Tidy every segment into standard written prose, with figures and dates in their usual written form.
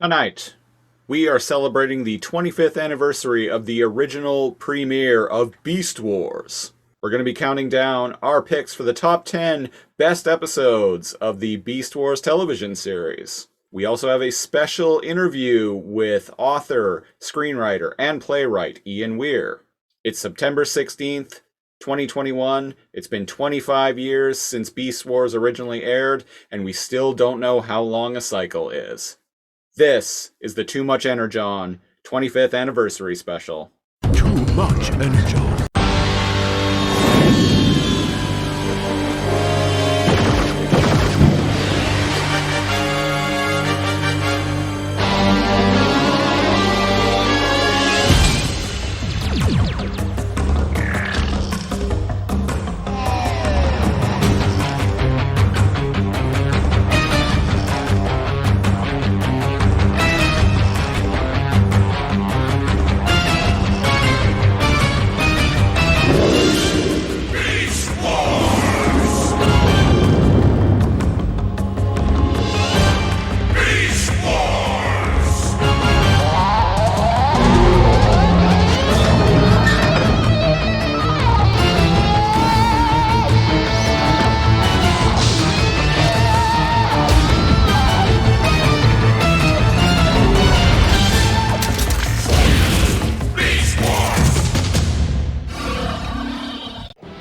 Tonight, we are celebrating the 25th anniversary of the original premiere of Beast Wars. We're going to be counting down our picks for the top 10 best episodes of the Beast Wars television series. We also have a special interview with author, screenwriter, and playwright Ian Weir. It's September 16th, 2021. It's been 25 years since Beast Wars originally aired, and we still don't know how long a cycle is. This is the Too Much Energon 25th anniversary special. Too much energy.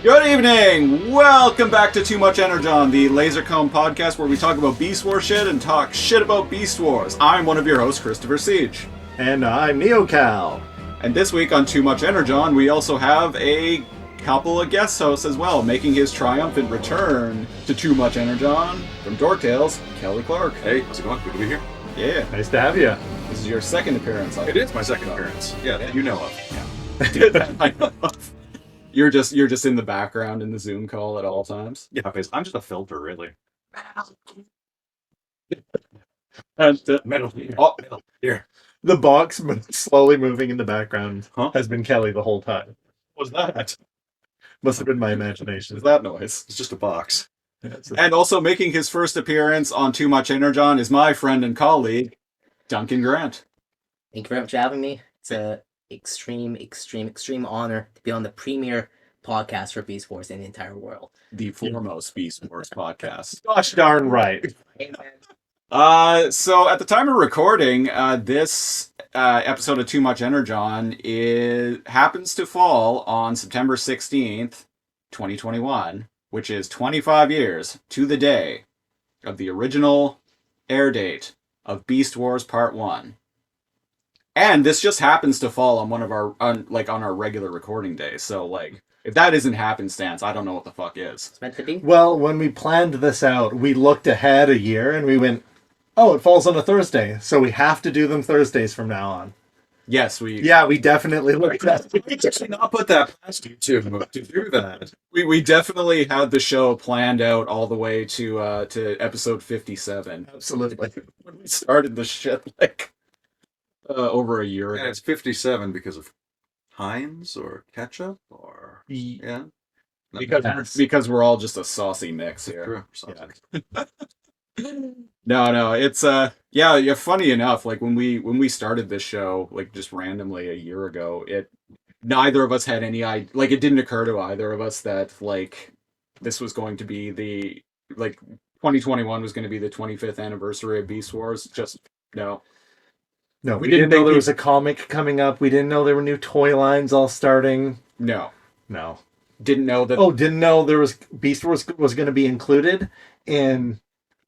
Good evening! Welcome back to Too Much Energon, the Lasercomb podcast where we talk about Beast Wars shit and talk shit about Beast Wars. I'm one of your hosts, Christopher Siege. And I'm NeoKal. And this week on Too Much Energon, we also have a couple of guest hosts as well, making his triumphant return to Too Much Energon from DorkTales, Kelly Clark. Hey, how's it going? Good to be here. Yeah. Nice to have you. This is your second appearance. It is my second appearance. Yeah, that you know of. Yeah. I know of. You're just in the background in the Zoom call at all times. Yeah, I'm just a filter, really. And, Metal here. Oh, Metal here. the box slowly moving in the background Huh? has been Kelly the whole time. What's that? Must have been my imagination. is that noise? It's just a box. And also making his first appearance on Too Much Energon is my friend and colleague, Duncan Grant. Thank you very much for having me. It's a extreme honor to be on the premier podcast for Beast Wars in the entire world. The foremost Beast Wars podcast. Gosh darn right. Amen. So at the time of recording, this episode of Too Much Energon happens to fall on September 16th, 2021, which is 25 years to the day of the original air date of Beast Wars Part 1. And this just happens to fall on one of our on our regular recording days. So if that isn't happenstance, I don't know what the fuck is. It's meant to be. Well, when we planned this out, we looked ahead a year and we went, oh, it falls on a Thursday, so we have to do them Thursdays from now on. Yes, we definitely looked at We actually not put that past you to do that. we definitely had the show planned out all the way to episode 57. Absolutely. When we started the shit over a year And ago. it's 57 because of Heinz or ketchup or yeah. Because we're all just a saucy mix here. True. No, it's yeah. Funny enough, when we started this show, just randomly a year ago, neither of us had any idea. It didn't occur to either of us that this was going to be the 2021 was going to be the 25th anniversary of Beast Wars. Just no. No, we didn't know there was a comic coming up. We didn't know there were new toy lines all starting. No. Didn't know there was Beast Wars was going to be included in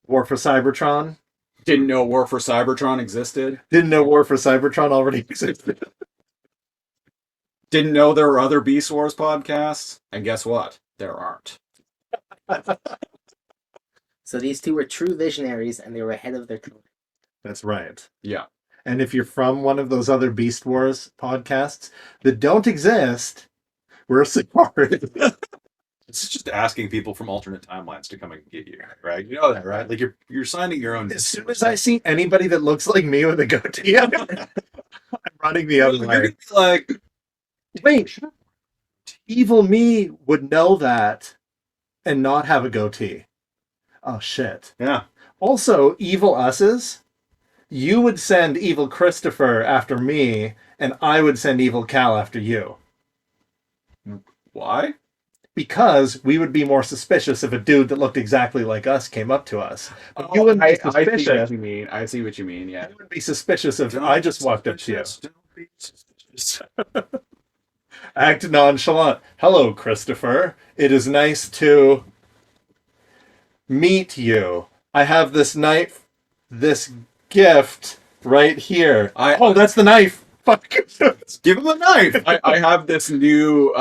War for Cybertron. Didn't know War for Cybertron existed. Didn't know War for Cybertron already existed. Didn't know there were other Beast Wars podcasts. And guess what? There aren't. So these two were true visionaries, and they were ahead of their time. That's right. Yeah. And if you're from one of those other Beast Wars podcasts that don't exist, we're sorry. It's just asking people from alternate timelines to come and get you, right? You know that, right? You're signing your own. As soon as I see anybody that looks like me with a goatee, I'm running the other way. Like, Wait, evil me would know that and not have a goatee. Oh shit. yeah. Also, evil us's you would send Evil Christopher after me, and I would send Evil Cal after you. Why? Because we would be more suspicious if a dude that looked exactly like us came up to us. But you wouldn't be I see suspicious. what you mean. I see what you mean. Yeah. You wouldn't be suspicious if I just walked up to you. Don't be suspicious. Act nonchalant. Hello, Christopher. It is nice to meet you. I have this knife, this gift right here. Oh, that's the knife. Fuck. Give him a knife. I have this new,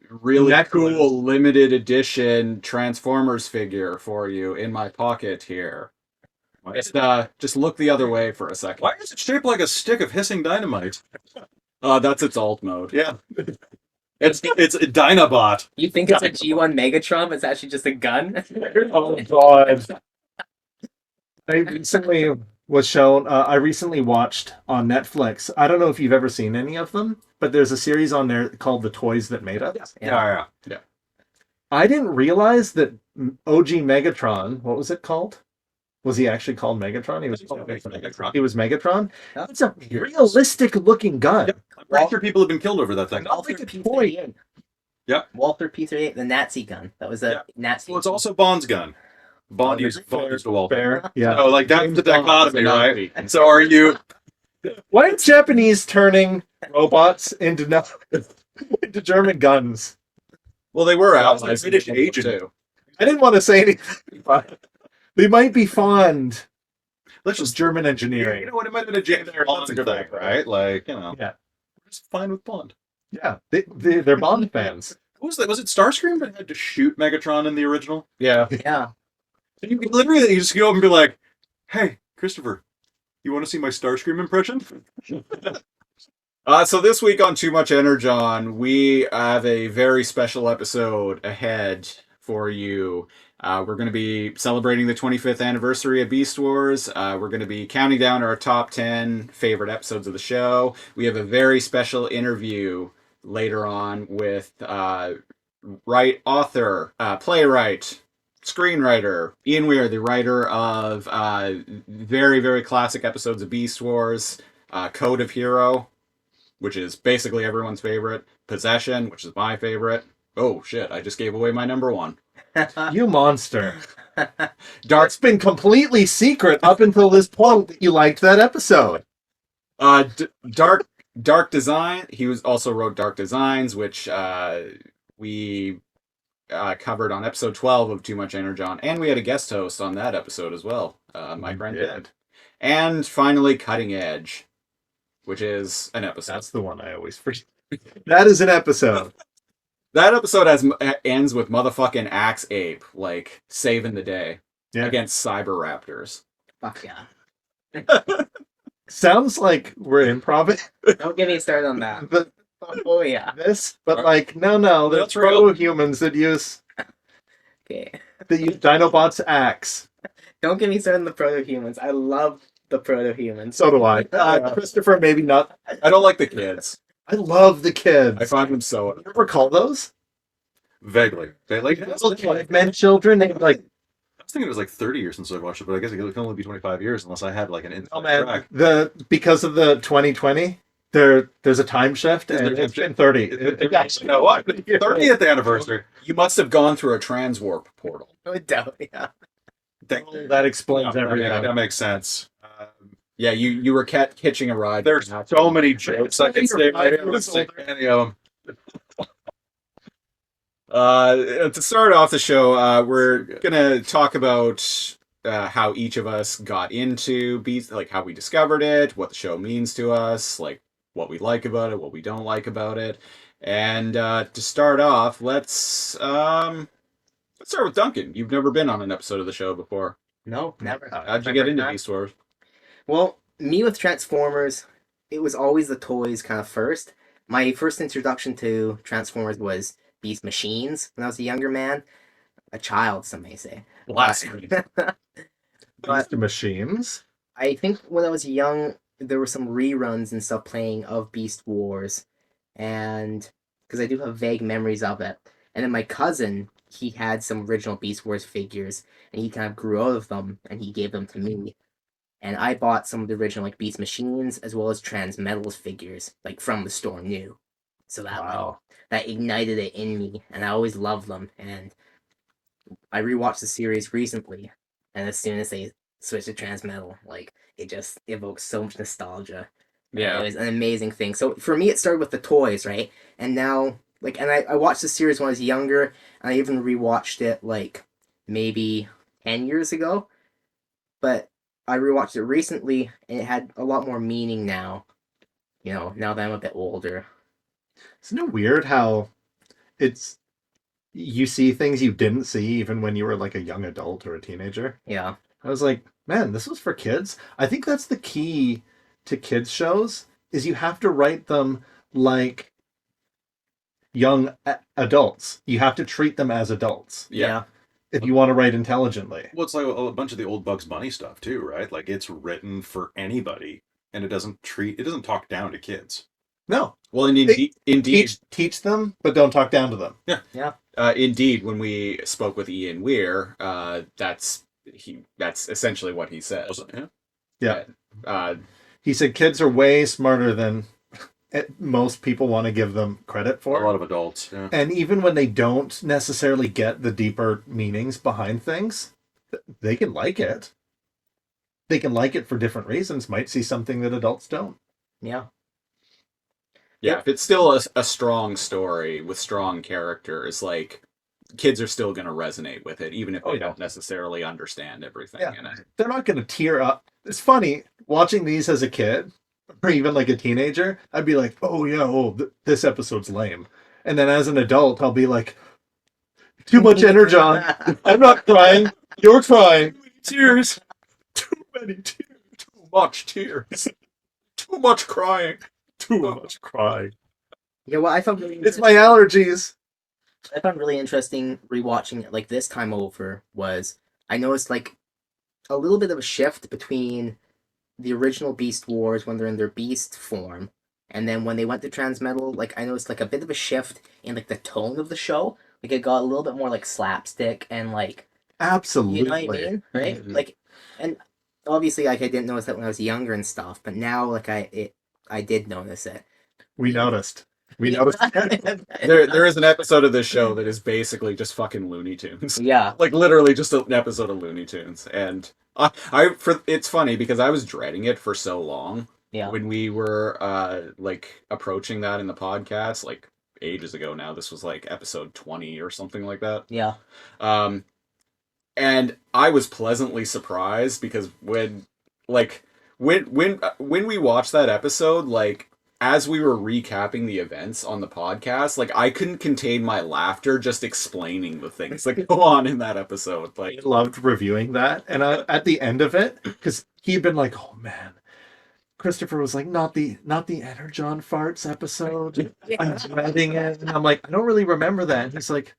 really Necklace. cool limited edition Transformers figure for you in my pocket here. Just look the other way for a second. Why is it shaped like a stick of hissing dynamite? That's its alt mode. Yeah. It's a Dinobot. You think it's a G1 Megatron, but it's actually just a gun? Oh, God. I recently was shown, I recently watched on Netflix. I don't know if you've ever seen any of them, but there's a series on there called The Toys That Made Us. Yeah. I didn't realize that OG Megatron, what was it called? Was he actually called Megatron? He was called Megatron. He was Megatron. It's a realistic looking gun. Yep. I'm pretty sure people have been killed over that thing. Walther P38. Yep. Walther P38, the Nazi gun. That was a Nazi. Well, it's also Bond's gun. Bond used to Walter. Fair. Yeah. So, like, that's James the Bond dichotomy, is a right? Nazi. So, are you? Why are Japanese turning robots into into German guns? Well, they were That was allies. a British in World War agent. II. I didn't want to say anything, but they might be fond Let's of just. German You engineering. know what? It might have been a James Bond That's a good thing, one. right? Like, you know. Yeah. We're just fine with Bond. Yeah, they're Bond fans. What was that? Was it Starscream that had to shoot Megatron in the original? Yeah. Yeah. You could literally you just go up and be like, "Hey, Christopher, you want to see my Starscream impression?" So this week on Too Much Energon, we have a very special episode ahead for you. We're going to be celebrating the 25th anniversary of Beast Wars. We're going to be counting down our top 10 favorite episodes of the show. We have a very special interview later on with author, playwright, screenwriter, Ian Weir, the writer of very, very classic episodes of Beast Wars, Code of Hero, which is basically everyone's favorite, Possession, which is my favorite. Oh shit, I just gave away my number one. You monster. Dark It's been completely secret up until this point that you liked that episode. Dark Design. He also wrote Dark Designs, which we covered on episode 12 of Too Much Energon, and we had a guest host on that episode as well. My friend did. And finally, Cutting Edge, which is an episode. That's the one I always forget. That is an episode. That episode ends with motherfucking Axe Ape, like, saving the day against Cyber Raptors. Fuck yeah. Sounds like we're improv. Don't get me started on that. Oh yeah. This, but like, no, there's That's real. humans that use Okay. Dinobot's axe. Don't get me started on the proto-humans. I love the proto-humans. So do I. Christopher, maybe not. I don't like the kids. I love the kids. I find them so... You ever call those? Vaguely. They like. Little cavemen children. They like, I was thinking it was like 30 years since I watched it, but I guess it can only be 25 years unless I had like an inside oh man, track. because of the 2020, there's a time shift, and it's been 30. You know what? 30th anniversary. You must have gone through a transwarp portal. No doubt, yeah. That explains everything. That makes sense. Yeah, you were hitching a ride. There's so many jokes I can say right here. Let's take any of them. To start off the show, we're gonna talk about how each of us got into Beast, like how we discovered it, what the show means to us, like what we like about it, what we don't like about it. And to start off, let's start with Duncan. You've never been on an episode of the show before. No, never. How'd you get into Beast Wars? Well, me with Transformers, it was always the toys kind of first. My first introduction to Transformers was Beast Machines when I was a younger man. A child, some may say. Blasphemy. Beast machines. I think when I was young, there were some reruns and stuff playing of Beast Wars. And because I do have vague memories of it. And then my cousin, he had some original Beast Wars figures. And he kind of grew out of them. And he gave them to me. and I bought some of the original like Beast Machines as well as Transmetals figures like from the store new. So that like, that ignited it in me, and I always loved them. And I rewatched the series recently, and as soon as they switched to Transmetal, like it just evokes so much nostalgia. Yeah. It was an amazing thing. So for me, it started with the toys, right? And now, like, and I watched the series when I was younger, and I even rewatched it like maybe 10 years ago. But I rewatched it recently, and it had a lot more meaning now. You know, now that I'm a bit older. Isn't it weird how it's you see things you didn't see even when you were like a young adult or a teenager? Yeah. I was like, man, this was for kids. I think that's the key to kids shows is you have to write them like young adults. You have to treat them as adults Yeah. if you want to write intelligently. Well, it's like a bunch of the old Bugs Bunny stuff too, right? Like it's written for anybody, and it doesn't talk down to kids. No. Well, and indeed, teach them, but don't talk down to them. Yeah. Indeed, when we spoke with Ian Weir, that's essentially what he said. Yeah. Uh, He said kids are way smarter than most people want to give them credit for. A lot of adults, yeah. And even when they don't necessarily get the deeper meanings behind things, they can like it. They can like it for different reasons, might see something that adults don't. Yeah. Yeah, if it's still a strong story with strong characters, like, kids are still going to resonate with it, even if they don't necessarily understand everything in it. They're not going to tear up. It's funny, watching these as a kid, or even like a teenager, I'd be like, oh yeah, this episode's lame. And then as an adult, I'll be like, too much energon. I'm not crying. You're crying. Tears. Too many tears. Too much tears. Too much crying. Too much crying. Yeah, well, I found really It's my allergies. I found really interesting rewatching it like this time over was I noticed like a little bit of a shift between the original Beast Wars when they're in their beast form and then when they went to Transmetal, like I noticed like a bit of a shift in like the tone of the show. Like it got a little bit more like slapstick and like Absolutely. you know what I mean? Right? Mm-hmm. Like and obviously like I didn't notice that when I was younger and stuff, but now like I did notice it. We noticed. We noticed. There is an episode of this show that is basically just fucking Looney Tunes. Yeah. Like literally just an episode of Looney Tunes. And it's funny because I was dreading it for so long. Yeah. When we were like approaching that in the podcast, like ages ago now. This was like episode 20 or something like that. Yeah. And I was pleasantly surprised because when we watched that episode, like as we were recapping the events on the podcast, like I couldn't contain my laughter just explaining the things that go on in that episode. Like I loved reviewing that, and at the end of it, because he'd been like, "Oh man," Christopher was like, "Not the Energon farts episode. I'm dreading it," and I'm like, "I don't really remember that." And he's like,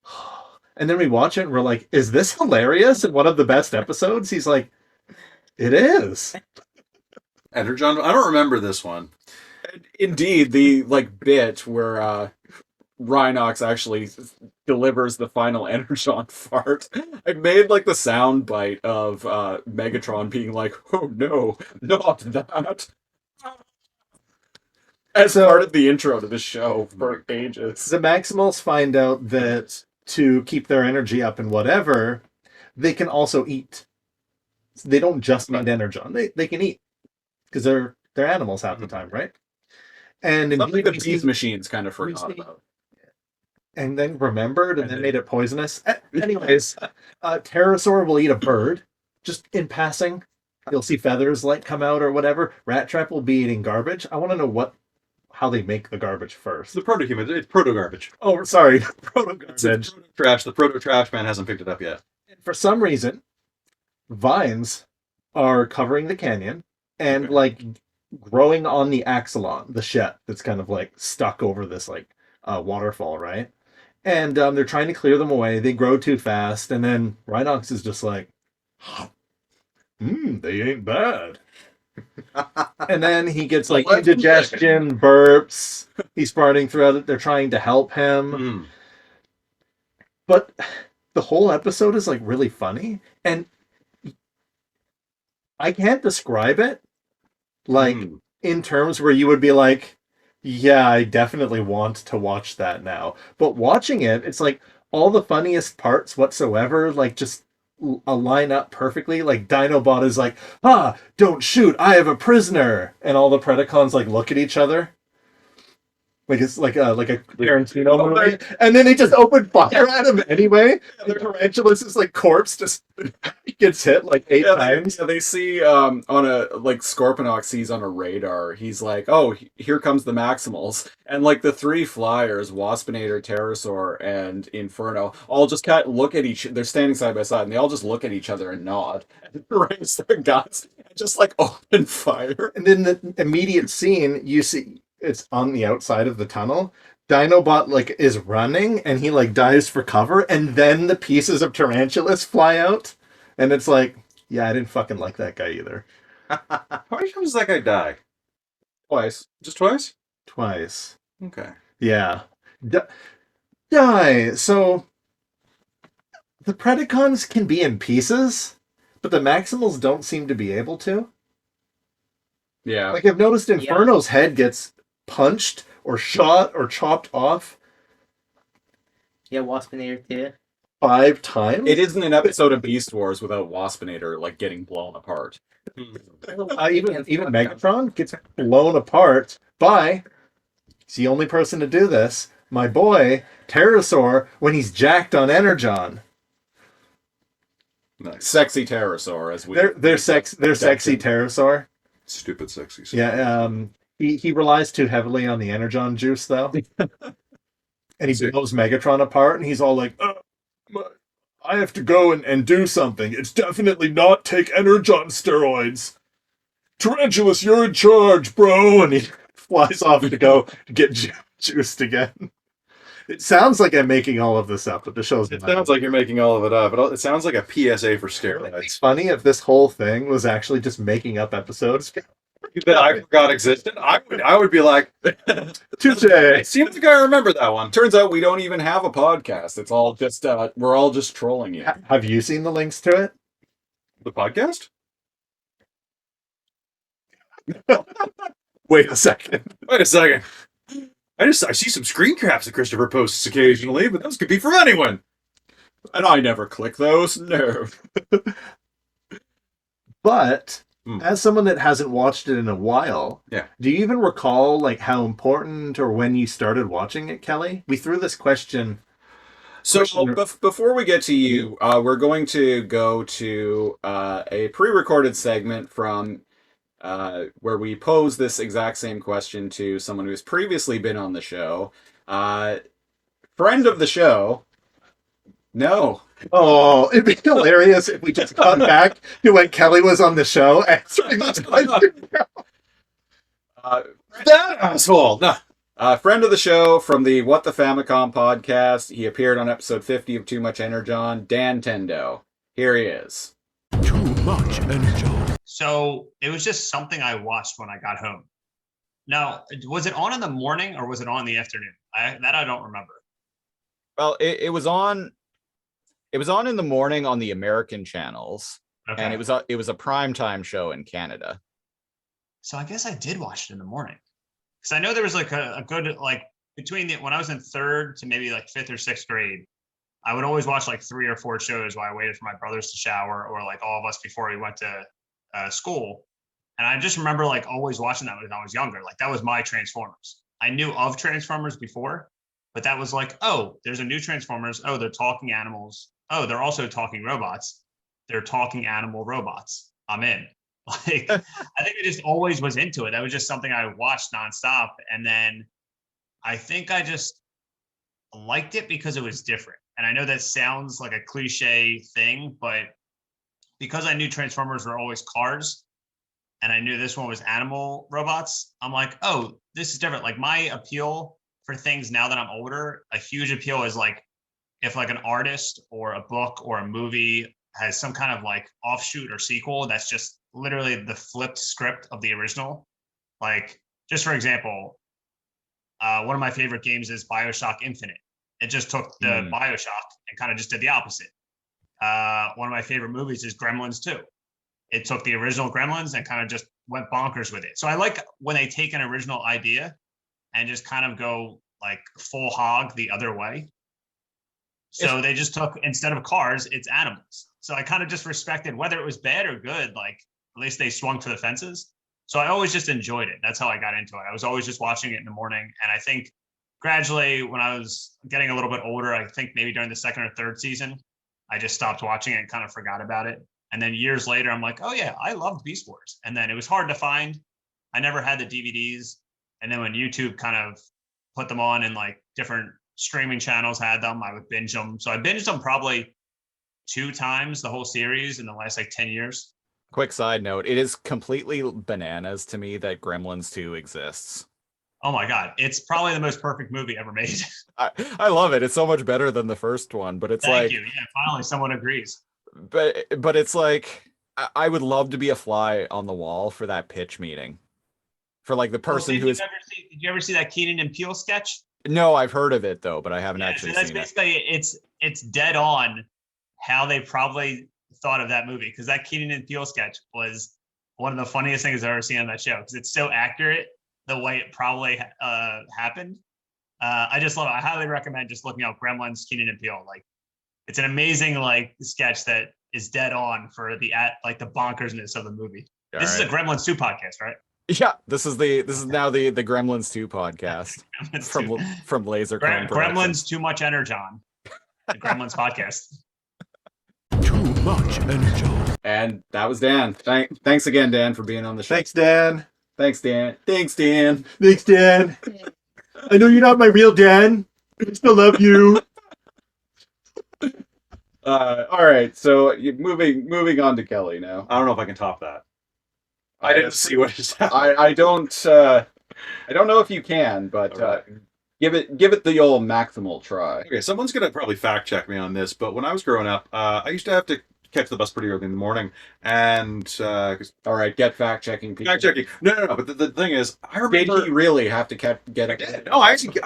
oh. And then we watch it, and we're like, "Is this hilarious and one of the best episodes?" He's like, "It is." Energon, I don't remember this one. Indeed, the like bit where Rhinox actually delivers the final Energon fart. I made like the sound bite of Megatron being like, "Oh no, not that," as part of the intro to the show for ages. The Maximals find out that to keep their energy up and whatever, they can also eat. They don't just need Energon. They can eat because they're animals half the time, right? And Something the Beast Machines kind of forgot about. And then remembered and then made it poisonous. Anyways, Pterosaur will eat a bird just in passing. You'll see feathers like come out or whatever. Rat Trap will be eating garbage. I want to know how they make the garbage first. The proto-human, it's proto-garbage. Oh, sorry, proto-garbage. Trash. The proto-trash man hasn't picked it up yet. And for some reason, vines are covering the canyon and like growing on the axolon, the shet that's kind of like stuck over this like waterfall, right? And they're trying to clear them away. They grow too fast, and then Rhinox is just like, they ain't bad. And then he gets like indigestion, burps. He's farting throughout it. They're trying to help him. But the whole episode is like really funny. And I can't describe it like Hmm. in terms where you would be like, yeah, I definitely want to watch that now. But watching it, it's like all the funniest parts whatsoever, like just align up perfectly. Like Dinobot is like, ah, don't shoot, I have a prisoner, and all the Predacons like look at each other. Like it's like a Tarantino movie, and then they just open fire at him anyway. The Tarantulas is like corpse just gets hit like 8 times. They see on a like Scorponok sees on a radar. He's like, "Oh, here comes the Maximals," and like the three flyers, Waspinator, Pterosaur, and Inferno, all just kind of look at each. They're standing side by side, and they all just look at each other and nod, and raise their guns, and just like open fire. And then the immediate scene, you see it's on the outside of the tunnel. Dinobot like is running and he like dives for cover, and then the pieces of Tarantulas fly out. And it's like, yeah, I didn't fucking like that guy either. How many times does that guy die? Twice. Just twice? Twice. Okay. Yeah. Die. So the Predacons can be in pieces, but the Maximals don't seem to be able to. Yeah. Like I've noticed Inferno's head gets punched or shot or chopped off Yeah, Waspinator too. 5 times. It isn't an episode of Beast Wars without Waspinator like getting blown apart. Even Megatron gets blown apart by, he's the only person to do this, my boy Pterosaur, when he's jacked on Energon. Nice. Sexy Pterosaur, as we They're sexy Pterosaur. Stupid sexy. Yeah, he relies too heavily on the Energon juice though. And he blows Megatron apart, and he's all like, I have to go and do something. It's definitely not take Energon steroids. Tarantulas, you're in charge, bro. And he flies off to go get juiced again. It sounds like I'm making all of this up, but the show's It sounds like you're making all of it up. It sounds like a PSA for It's steroids funny if this whole thing was actually just making up episodes. that I forgot existed. I would be like, Touche. it seems like I remember that one. Turns out we don't even have a podcast. It's all just we're all just trolling you. Have you seen the links to it? The podcast? Wait a second. Wait a second. I see some screen caps that Christopher posts occasionally, but those could be from anyone. And I never click those. No. But Hmm. as someone that hasn't watched it in a while, Yeah. do you even recall like how important or when you started watching it, Kelly? We threw this question. So Question- before we get to you, we're going to go to a pre-recorded segment from where we pose this exact same question to someone who's previously been on the show. Friend of the show. No. Oh, it'd be hilarious if we just cut back to when Kelly was on the show answering this question. That asshole. No. Friend of the show from the WTFamicom podcast. He appeared on episode 50 of Too Much Energon, Dan Tendo. Here he is. Too much energon. So it was just something I watched when I got home. Now, was it on in the morning or was it on in the afternoon? I don't remember. Well, it was on. It was on in the morning on the American channels, Okay. and it was a primetime show in Canada. So I guess I did watch it in the morning. Because I know there was like a good, like between when I was in 3rd to maybe like 5th or 6th grade, I would always watch like 3 or 4 shows while I waited for my brothers to shower or like all of us before we went to school. And I just remember like always watching that when I was younger. Like that was my Transformers. I knew of Transformers before, but that was like, oh, there's a new Transformers. Oh, they're talking animals. Oh, they're also talking robots. They're talking animal robots. I'm in. Like, I think I just always was into it. That was just something I watched nonstop. And then I think I just liked it because it was different. And I know that sounds like a cliche thing, but because I knew Transformers were always cars and I knew this one was animal robots, I'm like, oh, this is different. Like my appeal for things now that I'm older, a huge appeal is like if like an artist or a book or a movie has some kind of like offshoot or sequel that's just literally the flipped script of the original. Like, just for example, one of my favorite games is BioShock Infinite. It just took the BioShock and kind of just did the opposite. One of my favorite movies is Gremlins 2. it took the original Gremlins and kind of just went bonkers with it. So I like when they take an original idea and just kind of go like full hog the other way. So they just took, instead of cars, it's animals. So I kind of just respected whether it was bad or good, like at least they swung for the fences. So I always just enjoyed it. That's how I got into it. I was always just watching it in the morning. And I think gradually when I was getting a little bit older, I think maybe during the second or third season, I just stopped watching it and kind of forgot about it. And then years later, I'm like, oh yeah, I loved Beast Wars. And then it was hard to find. I never had the DVDs. And then when YouTube kind of put them on and like different streaming channels had them, I would binge them. So I binged them probably 2 times the whole series in the last like 10 years. Quick side note, it is completely bananas to me that Gremlins 2 exists. Oh my God. It's probably the most perfect movie ever made. I love it. It's so much better than the first one, but it's Thank like, you. Yeah, finally someone agrees. but it's like, I would love to be a fly on the wall for that pitch meeting. For like the person who is. Did you ever see that Keenan and Peele sketch? No, I've heard of it though, but I haven't actually so that's seen it. basically it's dead on how they probably thought of that movie, because that Keenan and Peele sketch was one of the funniest things I've ever seen on that show, because it's so accurate the way it probably happened. I just love it. I highly recommend just looking up Gremlins, Keenan and Peele. Like, it's an amazing like sketch that is dead on for the bonkersness of the movie. This is a Gremlins 2 podcast, right? Yeah, this is now the Gremlins 2 podcast from Laser Cone Gremlins Too Much Energon. The Gremlins podcast. Too much energon. And that was Dan. Thanks again, Dan, for being on the show. Thanks, Dan. Thanks, Dan. Thanks, Dan. Thanks, Dan. I know you're not my real Dan. I still love you. All right, so moving on to Kelly now. I don't know if I can top that. I didn't see what just happened. I don't know if you can, but Right. give it the old maximal try. Okay, someone's gonna probably fact check me on this, but when I was growing up, I used to have to catch the bus pretty early in the morning, and All right, get fact checking people. fact checking. No. But the thing is, I remember. Did he really have to get I it? did. No, I had to be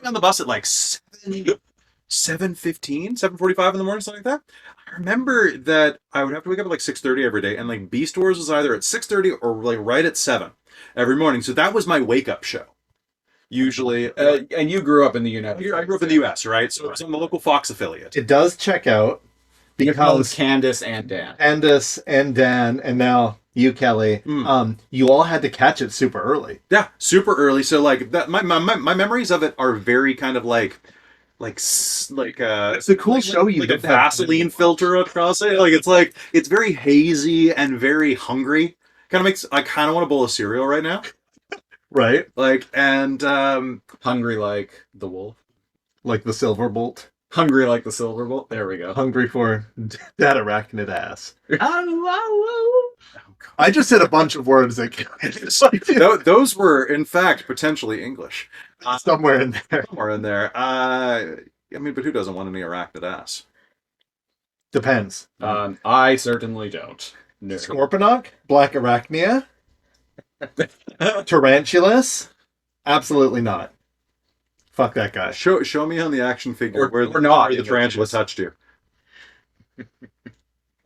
on the bus at like 7:15, 7:45 in the morning, something like that. I remember that I would have to wake up at like 6:30 every day, and like Beast Wars was either at 6:30 or like right at 7 every morning. So that was my wake up show. Usually, And you grew up in the United States. I grew up in the U.S., right? So it's on the local Fox affiliate. It does check out because Candice and Dan. Candice and Dan, and now you, Kelly, you all had to catch it super early. Yeah, super early. So like that, my memories of it are very kind of like it's a cool show. You like a didn't have to Vaseline filter across it. Like it's very hazy and very hungry. Kind of makes I kind of want a bowl of cereal right now. Right? Like and Hungry like the wolf. Like the silver bolt. Hungry like the silver bolt. There we go. Hungry for that arachnid ass. I just said a bunch of words that those were in fact potentially English. somewhere in there. Somewhere in there. I mean, but who doesn't want any arachnid ass? Depends. I certainly don't. No. Scorponok? Black Arachnia? Tarantulas? Absolutely not. Fuck that guy. Show me on the action figure where the tarantula touched you.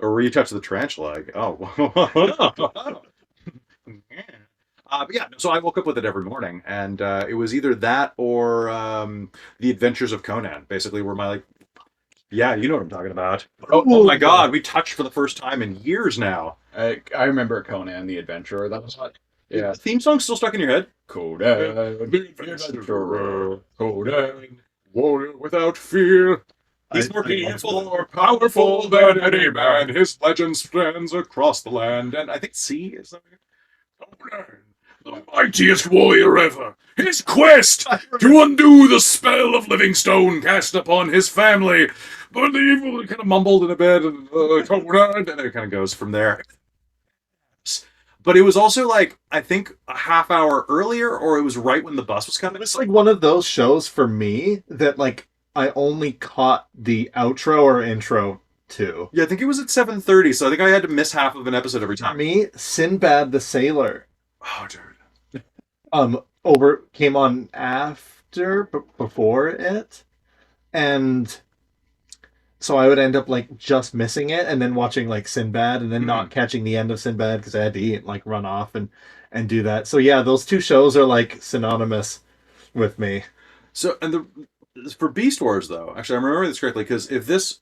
Or were you touched the tarantula? Yeah, so I woke up with it every morning, and it was either that or The Adventures of Conan, basically, were my, like, yeah, you know what I'm talking about. Oh my God, we touched for the first time in years now. I remember Conan the Adventurer. That was hot. Yeah. The theme song's still stuck in your head? Conan the Adventurer. Conan, warrior without fear. He's More powerful than any man. His legend spans across the land. And I think C is that Conan, the mightiest warrior ever. His quest to undo the spell of Livingstone cast upon his family. but the evil kind of mumbled in a bit, and Conan, and it kind of goes from there. But it was also like, I think a half hour earlier, or it was right when the bus was coming. It's like one of those shows for me that like I only caught the outro or intro to. Yeah, I think it was at 7:30, so I think I had to miss half of an episode every For time. me, Sinbad the Sailor. Oh, dude. Came on after, before it, and So I would end up like just missing it and then watching like Sinbad and then not catching the end of Sinbad because I had to eat, like run off and do that. So yeah, those two shows are like synonymous with me. So, and for Beast Wars though, actually, I'm remembering this correctly because if this,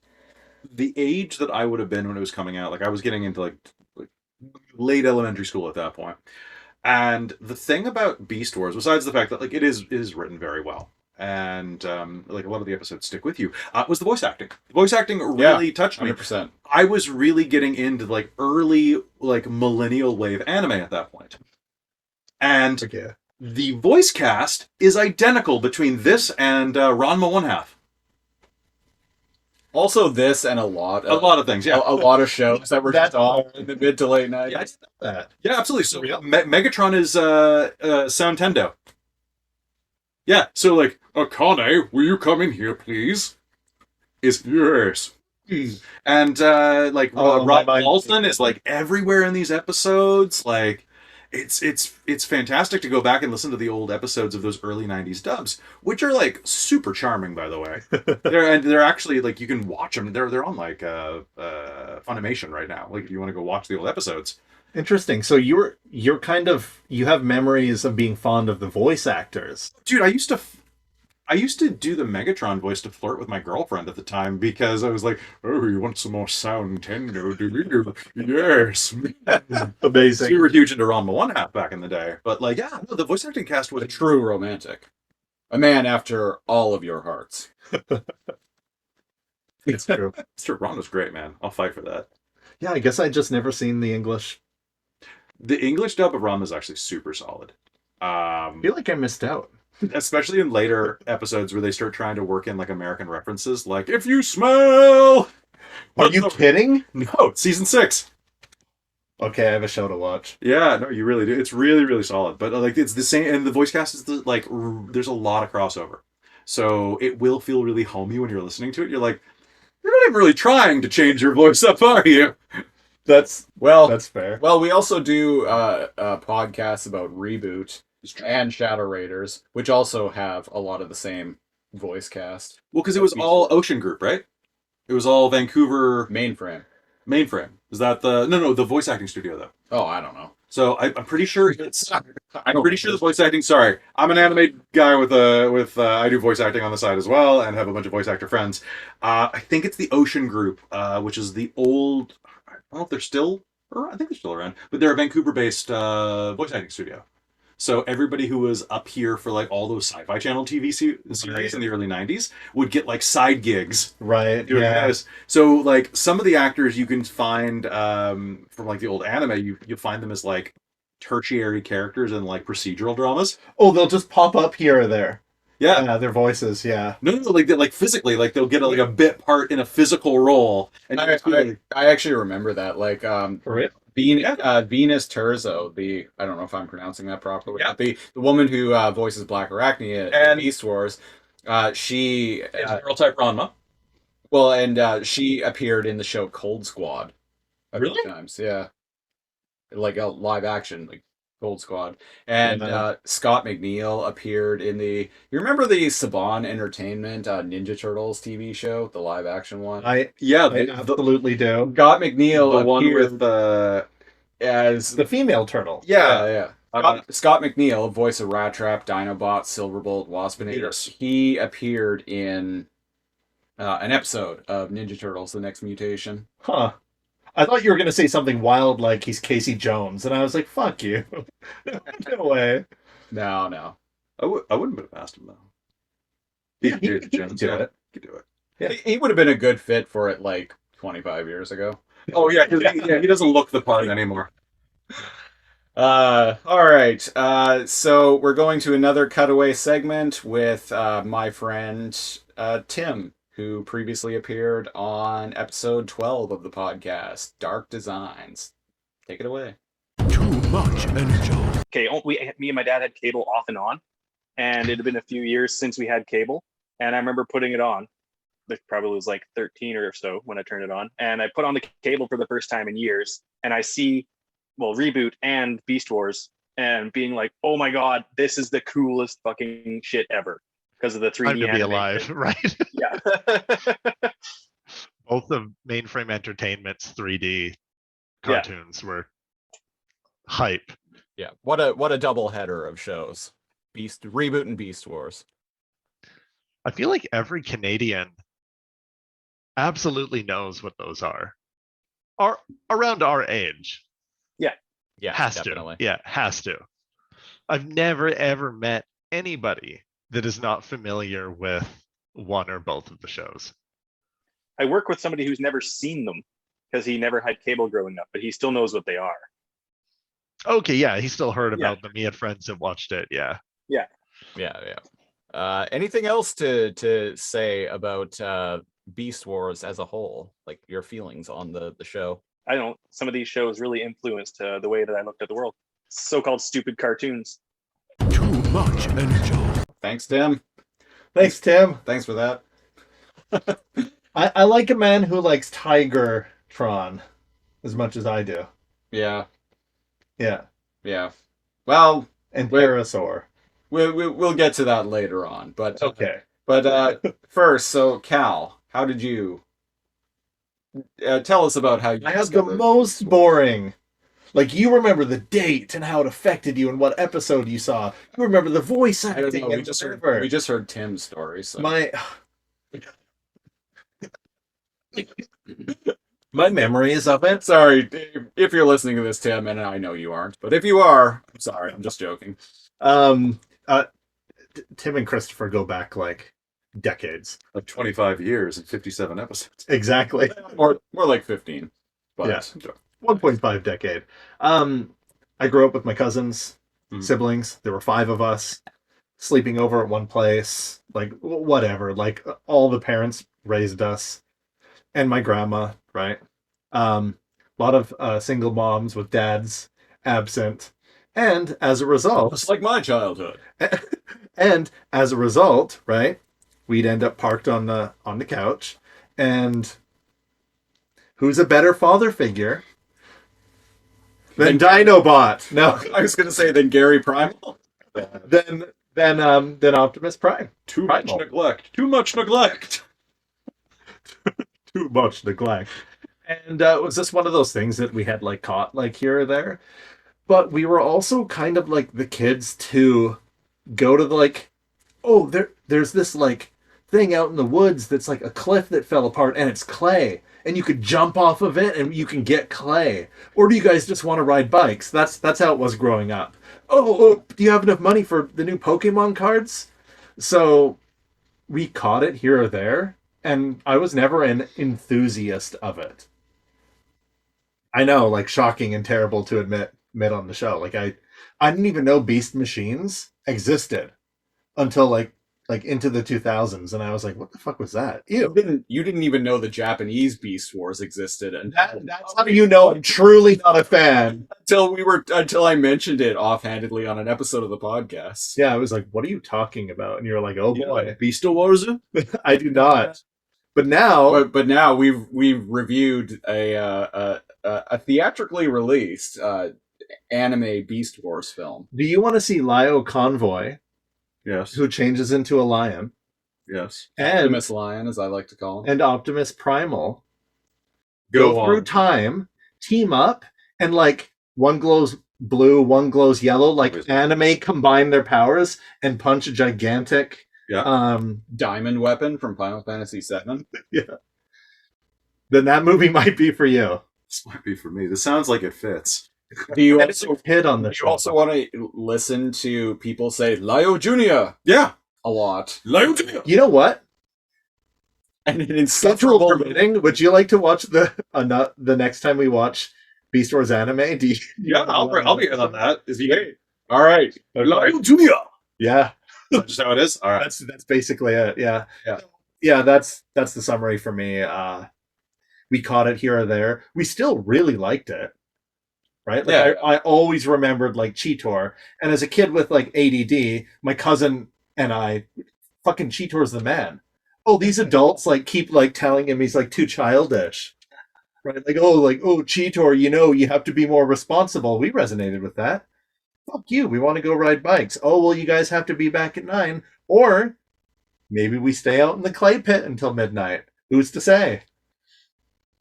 the age that I would have been when it was coming out, like I was getting into like late elementary school at that point. And the thing about Beast Wars, besides the fact that like it is written very well, and like a lot of the episodes stick with you, was the voice acting. The voice acting really touched me. 100%. I was really getting into like early like millennial wave anime at that point, and Okay. the voice cast is identical between this and Ranma One Half. Also, this and a lot of things, yeah. a lot of shows that were just That's on in the mid to late night. Yeah, That. yeah, absolutely. So Megatron is Soundtendo. Yeah, so like, Akane, will you come in here, please? Is yes. And like Oh, Rob my mind- Paulson is like everywhere in these episodes. Like it's fantastic to go back and listen to the old episodes of those early '90s dubs, which are like super charming, by the way. they're actually like you can watch them. They're on like Funimation right now. Like if you want to go watch the old episodes. Interesting. So you're kind of, you have memories of being fond of the voice actors. Dude, I used to do the Megatron voice to flirt with my girlfriend at the time because I was like, "Oh, you want some more Soundtendo, do you?" Yes. Amazing. We were huge into Ranma One Half back in the day, but like, yeah, no, the voice acting cast was A true romantic. A man after all of your hearts. It's true. Mr. Ron was great, man. I'll fight for that. Yeah, I guess I just never seen the English. The English dub of Ranma is actually super solid. I feel like I missed out. Especially in later episodes where they start trying to work in like American references, like if you smell. Are you kidding? No, it's season 6. Okay, I have a show to watch. Yeah, no, you really do. It's really, really solid. But like, it's the same, and the voice cast is like, there's a lot of crossover, so it will feel really homey when you're listening to it. You're like, you're not even really trying to change your voice up, are you? That's fair. Well, we also do podcasts about Reboot and Shadow Raiders, which also have a lot of the same voice cast. Well, because it was all Ocean Group, right? It was all Vancouver Mainframe. Mainframe. Is that the voice acting studio though? Oh, I don't know. So I'm pretty sure it's. I'm pretty sure the voice acting. Sorry, I'm an anime guy with I do voice acting on the side as well, and have a bunch of voice actor friends. I think it's the Ocean Group, which is the old. I don't know if they're still. I think they're still around, but they're a Vancouver-based voice acting studio. So everybody who was up here for like all those Sci-Fi Channel TV series in the early '90s would get like side gigs. Right. Doing Yeah. this. So like some of the actors you can find from like the old anime, you find them as like tertiary characters in like procedural dramas. Oh, they'll just pop up here or there. Yeah. Their voices. Yeah. No, like physically, like they'll get like a bit part in a physical role. And I actually remember that. Like, Venus Terzo, I don't know if I'm pronouncing that properly. Yeah. The woman who voices Black Arachnia in Beast Wars, she girl type Ranma. well, and she appeared in the show Cold Squad a few Really? times. Yeah, like a live action like Cold Squad, and Yeah. Scott McNeil appeared in the. You remember the Saban Entertainment Ninja Turtles TV show, the live action one? I The absolutely do. Scott McNeil one appeared with as The female turtle. yeah. Scott McNeil, voice of Rat Trap, Dinobot, Silverbolt, Waspinator. Yes. He appeared in an episode of Ninja Turtles: The Next Mutation. Huh. I thought you were going to say something wild like he's Casey Jones, and I was like, fuck you. No way. No. I wouldn't have asked him though. Yeah, he could do it. He could do it. Yeah. He would have been a good fit for it like 25 years ago. Oh yeah, he doesn't look the part anymore. All right. So we're going to another cutaway segment with my friend Tim, who previously appeared on episode 12 of the podcast, Dark Designs. Take it away. Too much energy. Okay, me and my dad had cable off and on, and it had been a few years since we had cable, and I remember putting it on. It probably was like 13 or so when I turned it on, and I put on the cable for the first time in years, and I see, Reboot and Beast Wars, and being like, oh my god, this is the coolest fucking shit ever because of the 3D Time to be animation. alive, right? Yeah. Both of Mainframe Entertainment's 3D cartoons were hype. Yeah, what a double header of shows. Reboot and Beast Wars. I feel like every Canadian absolutely knows what those are. Around our age. Yeah, Has definitely. to. Yeah, has to. I've never ever met anybody that is not familiar with one or both of the shows. I work with somebody who's never seen them because he never had cable growing up, but he still knows what they are. Okay, yeah, he still heard about them. He had friends that watched it. Yeah. Anything else to say about Beast Wars as a whole? Like your feelings on the show? I don't know. Some of these shows really influenced the way that I looked at the world. So-called stupid cartoons. Too much energy. Thanks, Tim. Thanks, Tim. Thanks for that. I like a man who likes Tigertron as much as I do. Yeah. Yeah. Well, And Wait. Parasaur. we'll get to that later on. But Okay. But first, so Cal, how did you tell us about how you I have the discovered most boring. Like, you remember the date and how it affected you and what episode you saw. You remember the voice I don't acting know. We and just whatever. heard Tim's story. So My memories of it. sorry if you're listening to this, Tim, and I know you aren't. But if you are, I'm sorry. I'm just joking. Tim and Christopher go back like decades. Like 25 years and 57 episodes. Exactly. More like 15. But Yeah. 1.5 decade. I grew up with my cousins, siblings. There were 5 of us sleeping over at one place. Like, whatever. Like, all the parents raised us. And my grandma, right? A lot of single moms with dads absent. And as a result... just like my childhood. And as a result, right, we'd end up parked on the couch, and who's a better father figure than Dinobot? No, I was going to say then Gary Primal. than Optimus Prime. Too much neglect. Too much neglect. Too much neglect. And it was just one of those things that we had like caught like here or there, but we were also kind of like the kids to go to the, like, oh, there's this like thing out in the woods that's like a cliff that fell apart and it's clay and you could jump off of it and you can get clay. Or do you guys just want to ride bikes? That's how it was growing up. Oh, do you have enough money for the new Pokemon cards? So we caught it here or there, and I was never an enthusiast of it. I know, like, shocking and terrible to admit on the show. Like, I didn't even know Beast Machines existed until like into the 2000s, and I was like, what the fuck was that? Ew. You didn't even know the Japanese Beast Wars existed, and That's how you know I'm truly not a fan. until I mentioned it offhandedly on an episode of the podcast. Yeah, I was like, what are you talking about? And you're like, oh boy. Beast Wars? I do not. But now, But now we've reviewed a theatrically released anime Beast Wars film. do you want to see Lio Convoy, Yes. who changes into a lion, Yes. and Optimus Lion, as I like to call him. and Optimus Primal Go go through on. time, team up, and like one glows blue, one glows yellow, like Obviously. anime combine their powers and punch a gigantic Diamond Weapon from Final Fantasy VII. then that movie might be for you. This might be for me. This sounds like it fits. Do you And it's also a hit on the do show. you also want to listen to people say Lio Jr. Yeah. a lot? Lion Jr. You know what? And an Schedule insufferable permitting, would you like to watch the next time we watch Beast Wars anime? Do you, Yeah, I'll be in on that. Is he gay? All right. Lion Jr. Yeah, That's just how it is? All right. that's basically it. Yeah, Yeah. That's the summary for me. We caught it here or there. We still really liked it, right? Like, Yeah. I always remembered like Cheetor, and as a kid with like ADD, my cousin and I, fucking Cheetor's the man. Oh, these adults like keep like telling him he's like too childish, right? Like, oh, Cheetor, you have to be more responsible. We resonated with that. Fuck you. We want to go ride bikes. Oh, well, you guys have to be back at 9, or maybe we stay out in the clay pit until midnight. Who's to say?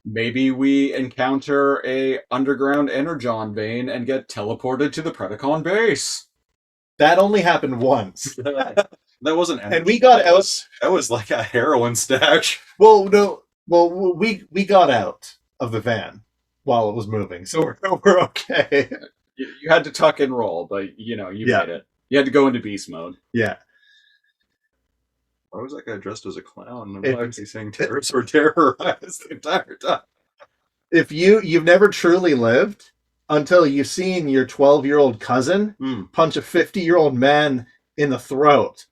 Maybe we encounter a underground energon vein and get teleported to the Predacon base. That only happened once. That wasn't. And we got out. That was like a heroin stash. Well, no. Well, we got out of the van while it was moving, so we're okay. You had to tuck and roll, but you Yeah. made it. You had to go into beast mode. Yeah. Why was that guy dressed as a clown? And If- why was he saying terrorists were terrorized the entire time? If you've never truly lived until you've seen your 12-year-old cousin punch a 50-year-old man in the throat.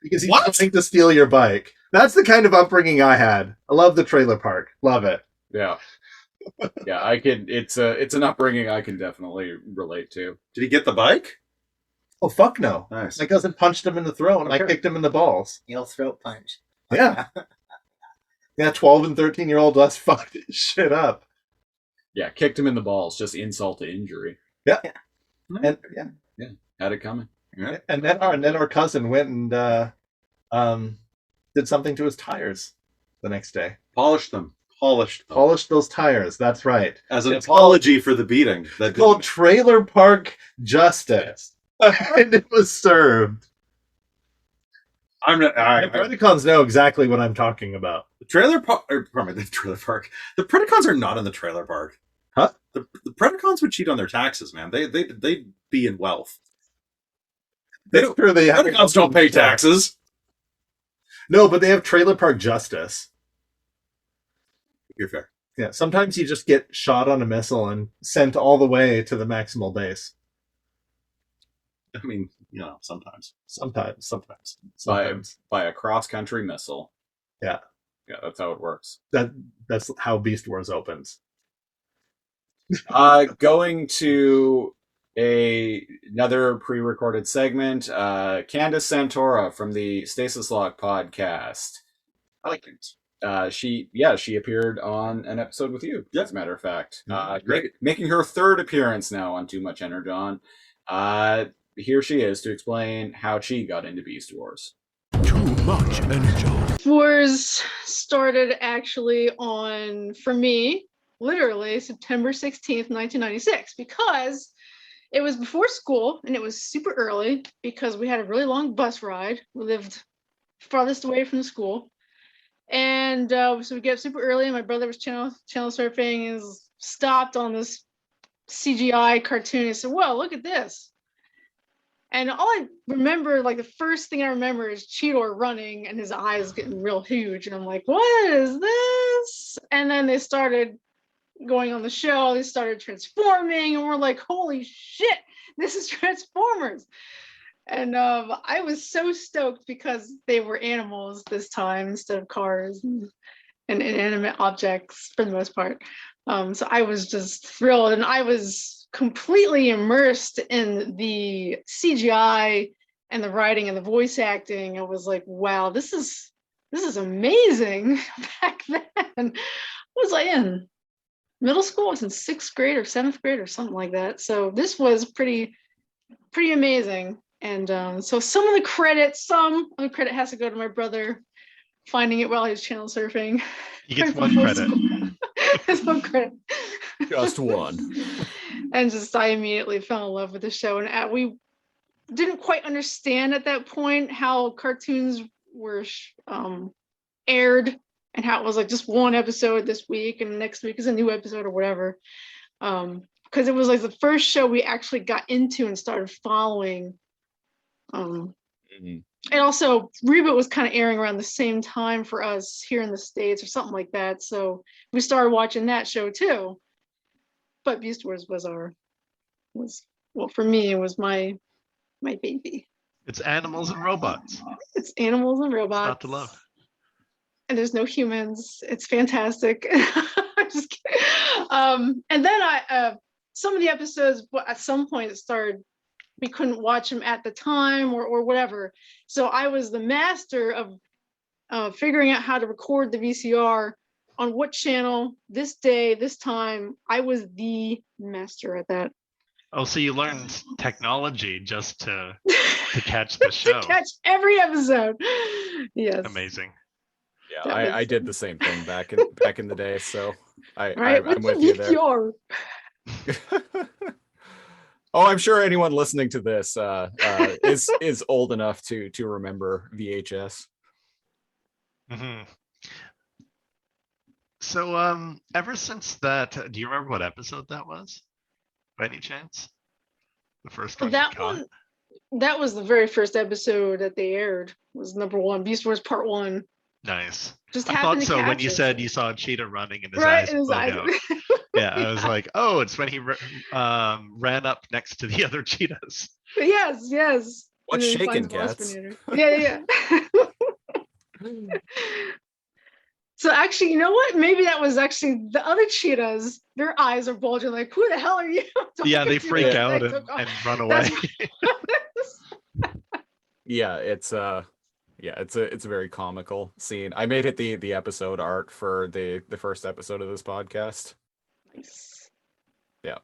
Because he's trying to steal your bike. That's the kind of upbringing I had. I love the trailer park. Love it. Yeah. Yeah, I can. It's an upbringing I can definitely relate to. Did he get the bike? Oh, fuck no. Nice. My cousin punched him in the throat and I kicked him in the balls. You'll throat punch. Yeah. Yeah, 12 and 13-year-old, let's fuck this shit up. Yeah, kicked him in the balls, just insult to injury. Yeah. Yeah. And Had it coming. Yeah. and then our cousin went and did something to his tires the next day. Polished them. Polished those tires, that's right. As an It's apology for the beating. That It's called trailer park justice. And it was served. I'm not. The Predacons know exactly what I'm talking about. The trailer park. Pardon me, the trailer park. The Predacons are not in the trailer park. Huh? The Predacons would cheat on their taxes, man. They'd be in wealth. That's true. They have Predacons don't pay taxes. No, but they have trailer park justice. You're fair. Yeah, sometimes you just get shot on a missile and sent all the way to the maximal base. I mean, sometimes. Sometimes. By a cross-country missile. Yeah. Yeah, that's how it works. That's how Beast Wars opens. Going to another pre-recorded segment, Candice Santora from the Stasis Lock podcast. I like it. She appeared on an episode with you, as a matter of fact. Great. Making her third appearance now on Too Much Energon. Here she is to explain how she got into Beast Wars. Too much energy. Wars started actually on, for me, literally September 16th, 1996, because it was before school and it was super early because we had a really long bus ride. We lived farthest away from the school. And so we get up super early and my brother was channel surfing and stopped on this CGI cartoon. He said, "Whoa, look at this." And all I remember, like the first thing I remember is Cheetor running and his eyes getting real huge. And I'm like, what is this? And then they started going on the show. They started transforming and we're like, holy shit, this is Transformers. And I was so stoked because they were animals this time instead of cars and inanimate objects for the most part. So I was just thrilled and I was completely immersed in the CGI and the writing and the voice acting. I was like, wow, this is amazing. Back then, was I in middle school? I was in 6th grade or 7th grade or something like that. So this was pretty amazing. And so some of the credit has to go to my brother finding it while he was channel surfing. He gets one credit. There's one credit. Just one. And just I immediately fell in love with the show. And we didn't quite understand at that point how cartoons were aired and how it was like just one episode this week and next week is a new episode or whatever. Because it was like the first show we actually got into and started following. And also Reboot was kind of airing around the same time for us here in the States or something like that. So we started watching that show too. But Beast Wars for me, it was my baby. It's animals and robots. It's animals and robots. Not to love. And there's no humans. It's fantastic. I'm just kidding. And then some of the episodes at some point it started, we couldn't watch them at the time or whatever. So I was the master of figuring out how to record the VCR on what channel, this day, this time. I was the master at that. Oh, so you learned technology just to catch the show. To catch every episode. Yes. Amazing. Yeah, That I makes did the same thing back in the day, so Right? I'm with you there. Oh, I'm sure anyone listening to this is old enough to remember VHS. Mhm. So, ever since that, do you remember what episode that was, by any chance? The first one you That caught? one, that was the very first episode that they aired. Was number 1, Beast Wars Part 1. Nice. Just I happened thought to so when catch you it. said you saw a cheetah running and his Right, eyes in his bug eyes. out. Yeah, I was like, oh, it's when he ran up next to the other cheetahs. Yes, yes. What's And then he shaking, finds cats? Waspinator. Yeah. So actually, you know what? Maybe that was actually the other cheetahs. Their eyes are bulging like, who the hell are you? Yeah, they freak Yeah. out They took off. and run away. That's Yeah, it's a very comical scene. I made it the episode art for the first episode of this podcast. nice. Yeah.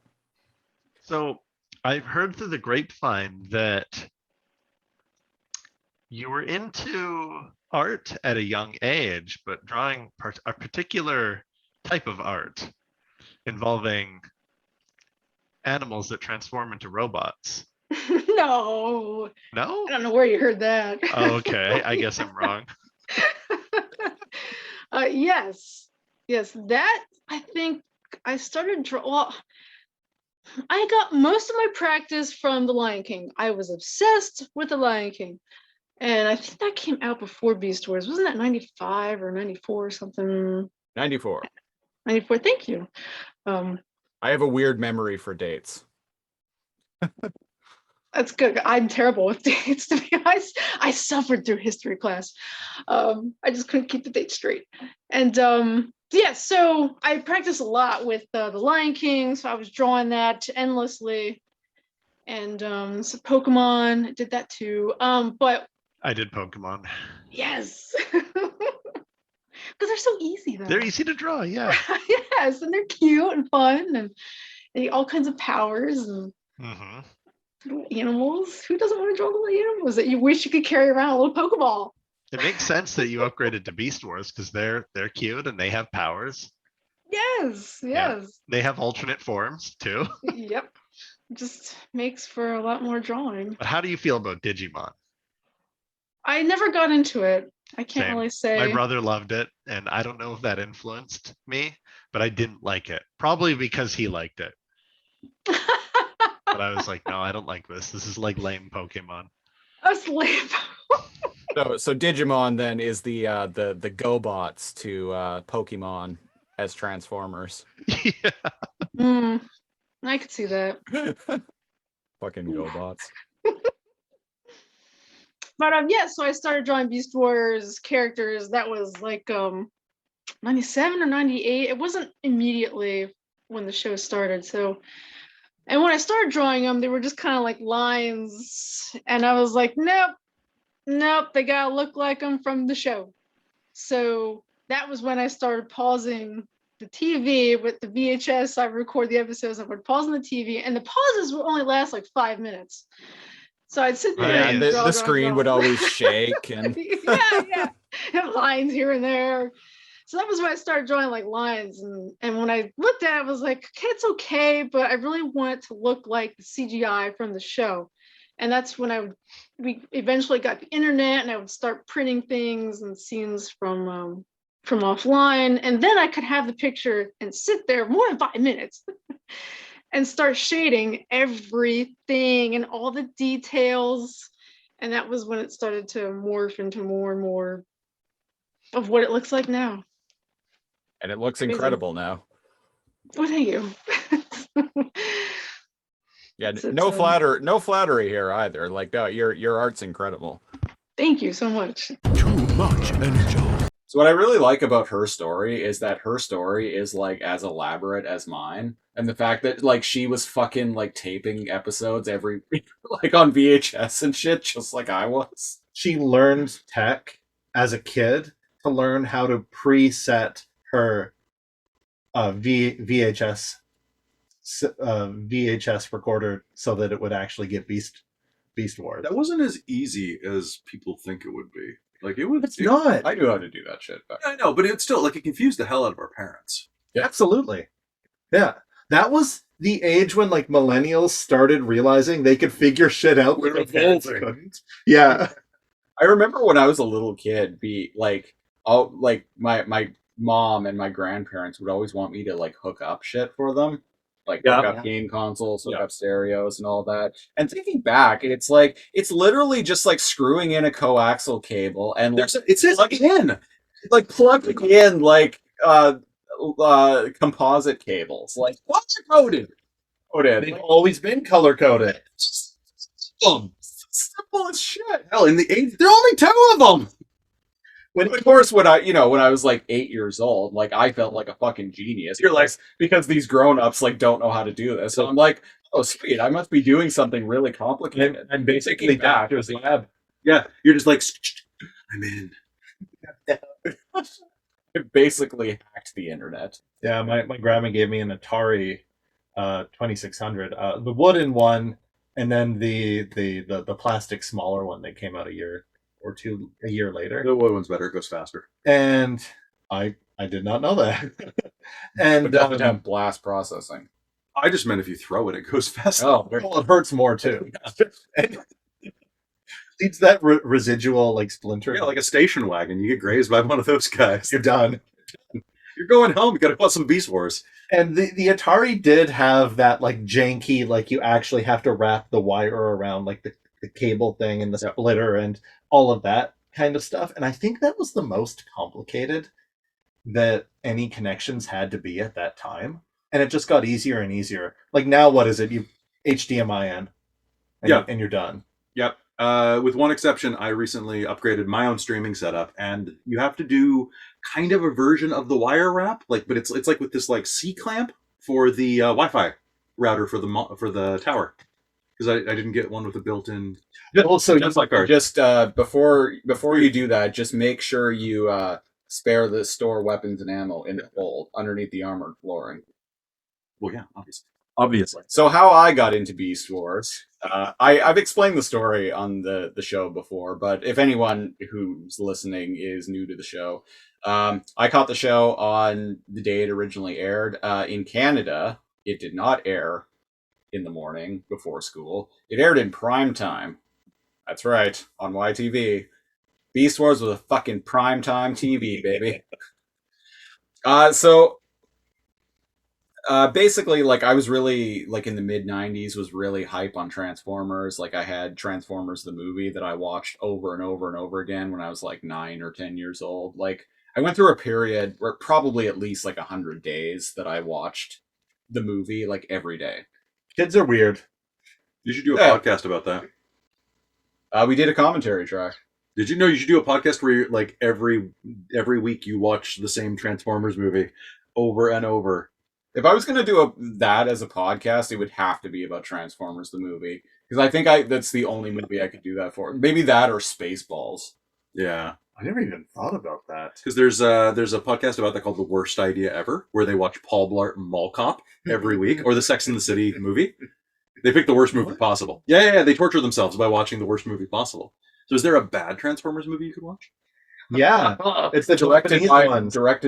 So I've heard through the grapevine that you were into art at a young age, but drawing a particular type of art involving animals that transform into robots. No, No? I don't know where you heard that. Oh, okay, I guess I'm wrong. Yes, that I think I started draw. Well, I got most of my practice from The Lion King. I was obsessed with The Lion King, and I think that came out before Beast Wars. Wasn't that 95 or 94 or something? 94. 94. Thank you. I have a weird memory for dates. That's good. I'm terrible with dates, to be honest. I suffered through history class. I just couldn't keep the dates straight. And yeah, so I practiced a lot with The Lion King, so I was drawing that endlessly. And so Pokemon, I did that too. But I did Pokemon. yes, because they're so easy though. They're easy to draw, yeah. Yes, and they're cute and fun, and they get all kinds of powers and Hmm. little animals. Who doesn't want to draw little animals that you wish you could carry around a little Pokeball? It makes sense that you upgraded to Beast Wars because they're cute and they have powers. Yes, Yeah. yes. They have alternate forms too. Yep. Just makes for a lot more drawing. But how do you feel about Digimon? I never got into it. I can't Same. really say. My brother loved it, and I don't know if that influenced me, but I didn't like it. Probably because he liked it. But I was like, no, I don't like this. This is like lame Pokemon. Asleep. So Digimon then is the GoBots to Pokemon as Transformers. Yeah. I could see that. Fucking GoBots. But yeah, so I started drawing Beast Wars characters. That was like 97 or 98. It wasn't immediately when the show started. So, and when I started drawing them, they were just kind of like lines, and I was like, nope, they gotta look like them from the show. So that was when I started pausing the TV with the VHS. I record the episodes. I would pause on the TV, and the pauses would only last like 5 minutes. So I'd sit there Yeah, and and draw, the draw, screen draw. would always shake and yeah, and lines here and there. So that was when I started drawing like lines, and when I looked at it, I was like, okay, it's okay, but I really want it to look like the CGI from the show. And that's when we eventually got the internet, and I would start printing things and scenes from offline, and then I could have the picture and sit there more than 5 minutes and start shading everything and all the details. And that was when it started to morph into more and more of what it looks like now. and it looks Amazing. incredible now. What are you? Yeah, It's, no flattery here either. Like, no, your art's incredible. Thank you so much. Too much energy. So what I really like about her story is that her story is like as elaborate as mine. And the fact that like she was fucking like taping episodes every like on VHS and shit, just like I was. She learned tech as a kid to learn how to preset her VHS recorder so that it would actually get Beast Wars. That wasn't as easy as people think it would be. Like it was. It's not. I knew how to do that shit. But I know, but it's still like it confused the hell out of our parents. Absolutely. Yeah. That was the age when like millennials started realizing they could figure shit out We're that their parents evolving. couldn't. Yeah. I remember when I was a little kid, my mom and my grandparents would always want me to like hook up shit for them, like Yeah. hook up game consoles, hook up stereos, and all that. And thinking back, it's like it's literally just like screwing in a coaxial cable and It says in. plugging in composite cables, like what's coded? They've always been color coded. Simple as shit. Hell, in the 80s, there are only 2 of them. Of course, when I was like 8 years old, like I felt like a fucking genius. You're like, because these grown-ups like don't know how to do this. So I'm like, oh sweet, I must be doing something really complicated. And basically back. Doctor's Lab. Yeah, you're just like, I'm in. It basically hacked the internet. Yeah, my grandma gave me an Atari 2600, the wooden one, and then the plastic smaller one that came out a year later. The wood one's better. It goes faster. And I did not know that. And But doesn't have blast processing. I just meant if you throw it, it goes faster. Oh, well, it hurts more too. And leaves that residual like splinter. Yeah, like a station wagon. You get grazed by one of those guys. You're done. You're going home. You got to watch some Beast Wars. And the Atari did have that like janky, like you actually have to wrap the wire around like the cable thing and the splitter and all of that kind of stuff. And I think that was the most complicated that any connections had to be at that time. And it just got easier and easier. Like now, what is it? You HDMI in, and you're done. Yep. With one exception, I recently upgraded my own streaming setup, and you have to do kind of a version of the wire wrap, but it's like with this like C clamp for the Wi-Fi router for the tower, because I didn't get one with a built-in. Also, Just like ours. Just before you do that, just make sure you spare the store weapons and ammo in the hold underneath the armored flooring. Well, yeah, obviously. So how I got into Beast Wars, I've explained the story on the show before, but if anyone who's listening is new to the show, I caught the show on the day it originally aired. In Canada, it did not air in the morning before school. It aired in prime time. That's right, on YTV. Beast Wars was a fucking primetime TV, baby. Basically, like, I was really, like, in the mid-90s, was really hype on Transformers. Like, I had Transformers the movie that I watched over and over and over again when I was, like, 9 or 10 years old. Like, I went through a period where probably at least, like, 100 days that I watched the movie, like, every day. Kids are weird. You should do a podcast about that. We did a commentary track. Did you know you should do a podcast where you're, like, every week you watch the same Transformers movie over and over? If I was going to do that as a podcast, it would have to be about Transformers the movie. Because I think that's the only movie I could do that for. Maybe that or Spaceballs. Yeah. I never even thought about that. Because there's a podcast about that called The Worst Idea Ever, where they watch Paul Blart Mall Cop every week, or the Sex and the City movie. They pick the worst movie possible. Yeah, they torture themselves by watching the worst movie possible. So is there a bad Transformers movie you could watch? Yeah, it's the directed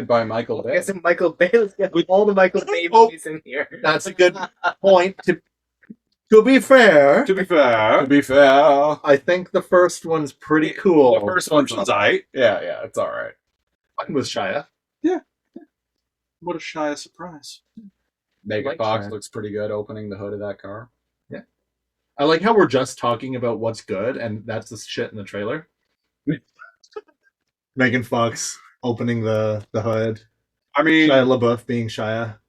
by Michael Bay. Yes, Michael Bay's got all the Michael Bay Oh. movies in here. That's a good point. To be fair, To be fair, I think the first one's pretty cool. The first one's aight. Yeah, it's all right. Mine was Shia. What a shy surprise. Megan Like Fox that. looks pretty good opening the hood of that car. I like how we're just talking about what's good, and that's the shit in the trailer. Megan Fox opening the hood. I mean, Shia LaBeouf being Shia.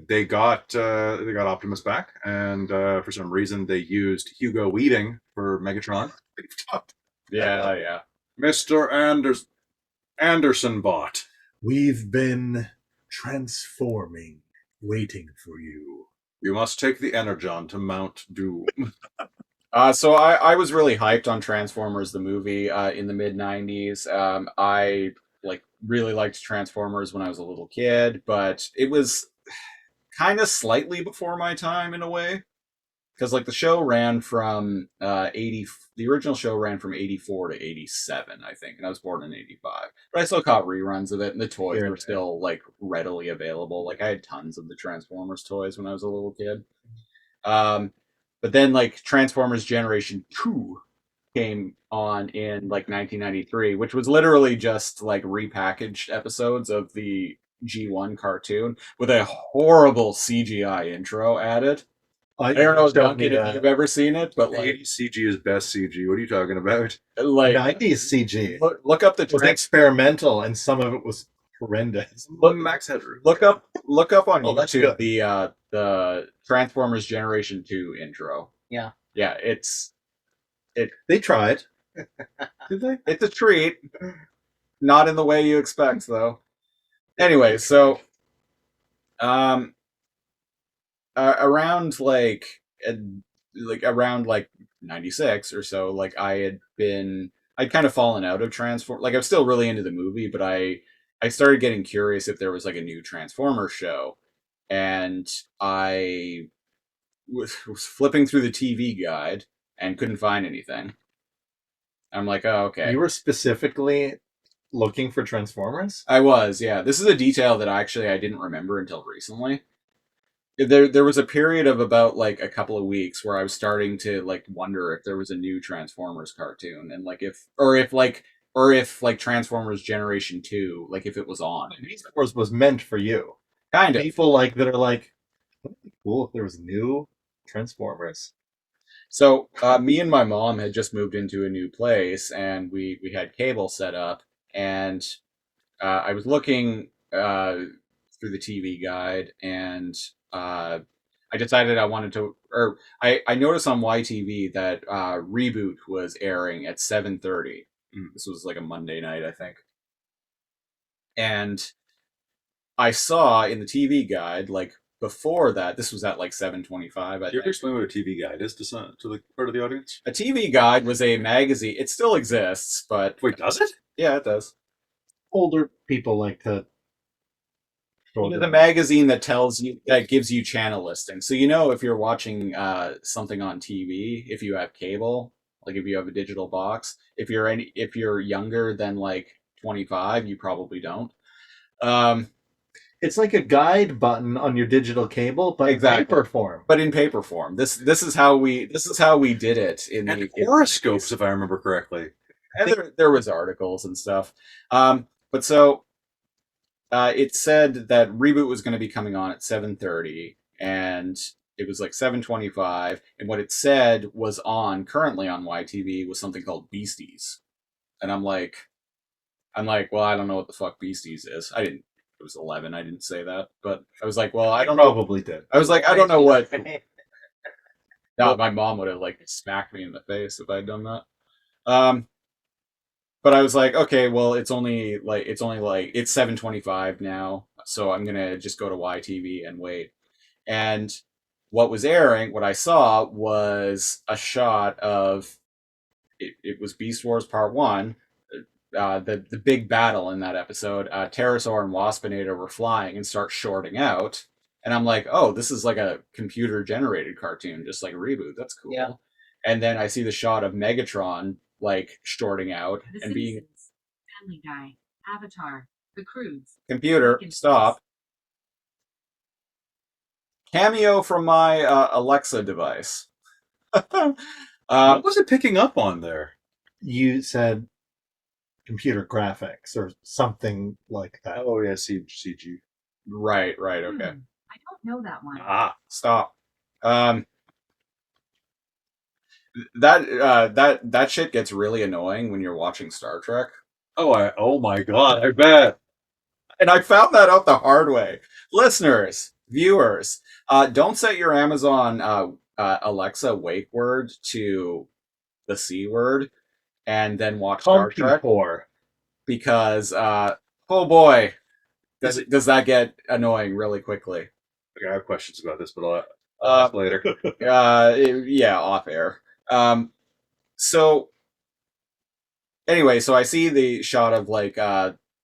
they got Optimus back, and for some reason they used Hugo Weaving for Megatron. Yeah. Mr. Anderson bot. We've been transforming, waiting for you. You must take the Energon to Mount Doom. So I was really hyped on Transformers the movie in the mid '90s. I really liked Transformers when I was a little kid, but it was kind of slightly before my time in a way. because like the show ran from 80. The original show ran from 84 to 87, I think, and I was born in 85. But I still caught reruns of it, and the toys were still like readily available. Like I had tons of the Transformers toys when I was a little kid. But then like Transformers Generation 2 came on in like 1993, which was literally just like repackaged episodes of the G1 cartoon with a horrible CGI intro added. I don't know, Duncan, if you've ever seen it, but like 80s CG is best CG. What are you talking about? like 90s CG. look up the It was experimental, and some of it was horrendous. Max Headroom. look up on Oh, that's YouTube good. the Transformers Generation 2 intro. Yeah. Yeah, They tried. Did they? it's a treat. Not in the way you expect, though. Anyway, so around like around like 96 or so, like I'd kind of fallen out of Transform. Like I'm still really into the movie, but I started getting curious if there was like a new Transformers show, and I was flipping through the TV guide and couldn't find anything. I'm like, oh, okay. You were specifically looking for Transformers? I was, yeah. This is a detail that I didn't remember until recently. There was a period of about like a couple of weeks where I was starting to like wonder if there was a new Transformers cartoon, and like if Transformers Generation 2, like if it was on. Beastformers was meant for you. Kind of. People like that are like, would it be cool if there was new Transformers? So me and my mom had just moved into a new place, and we had cable set up, and I was looking through the TV guide, and I decided I wanted to, or I noticed on YTV that Reboot was airing at 7:30. This was like a Monday night, I think. And I saw in the TV guide, like before that, this was at like 7:25. Do you ever explain what a TV guide is to the part of the audience? A TV guide was a magazine. It still exists, but Wait, does it? Yeah, it does. Older people like to. The magazine that gives you channel listings. So if you're watching something on TV, if you have cable, like if you have a digital box, if you're younger than like 25, you probably don't. It's like a guide button on your digital cable, but Exactly. in paper form. But in paper form. This is how we did it in And the horoscopes, if I remember correctly. And there was articles and stuff. But so it said that Reboot was going to be coming on at 7:30, and it was like 7:25, and what it said was currently on YTV was something called Beasties. And I'm like, well, I don't know what the fuck Beasties is. It was 11, I didn't say that, but I was like, well, I don't know. Probably did. I was like, I don't know what. No, my mom would have like smacked me in the face if I'd done that. But I was like, okay, well, it's 7:25 now, so I'm gonna just go to YTV and wait. And what I saw was a shot of it was Beast Wars Part 1. The big battle in that episode, Pterosaur and Waspinator were flying and start shorting out, and I'm like, oh, this is like a computer generated cartoon, just like Reboot. That's cool. Yeah. And then I see the shot of Megatron like shorting out and being Family Guy, Avatar, The Croods. Computer, stop. Cameo from my Alexa device. What was it picking up on there? You said computer graphics or something like that. Oh yeah, CG. Right, okay. I don't know that one. Stop. That shit gets really annoying when you're watching Star Trek. Oh my god, I bet. And I found that out the hard way. Listeners, viewers, don't set your Amazon Alexa wake word to the C word and then watch Star Trek. Because, oh boy, does that get annoying really quickly. Okay, I have questions about this, but I'll ask later. Yeah, off air. So anyway, so I see the shot of like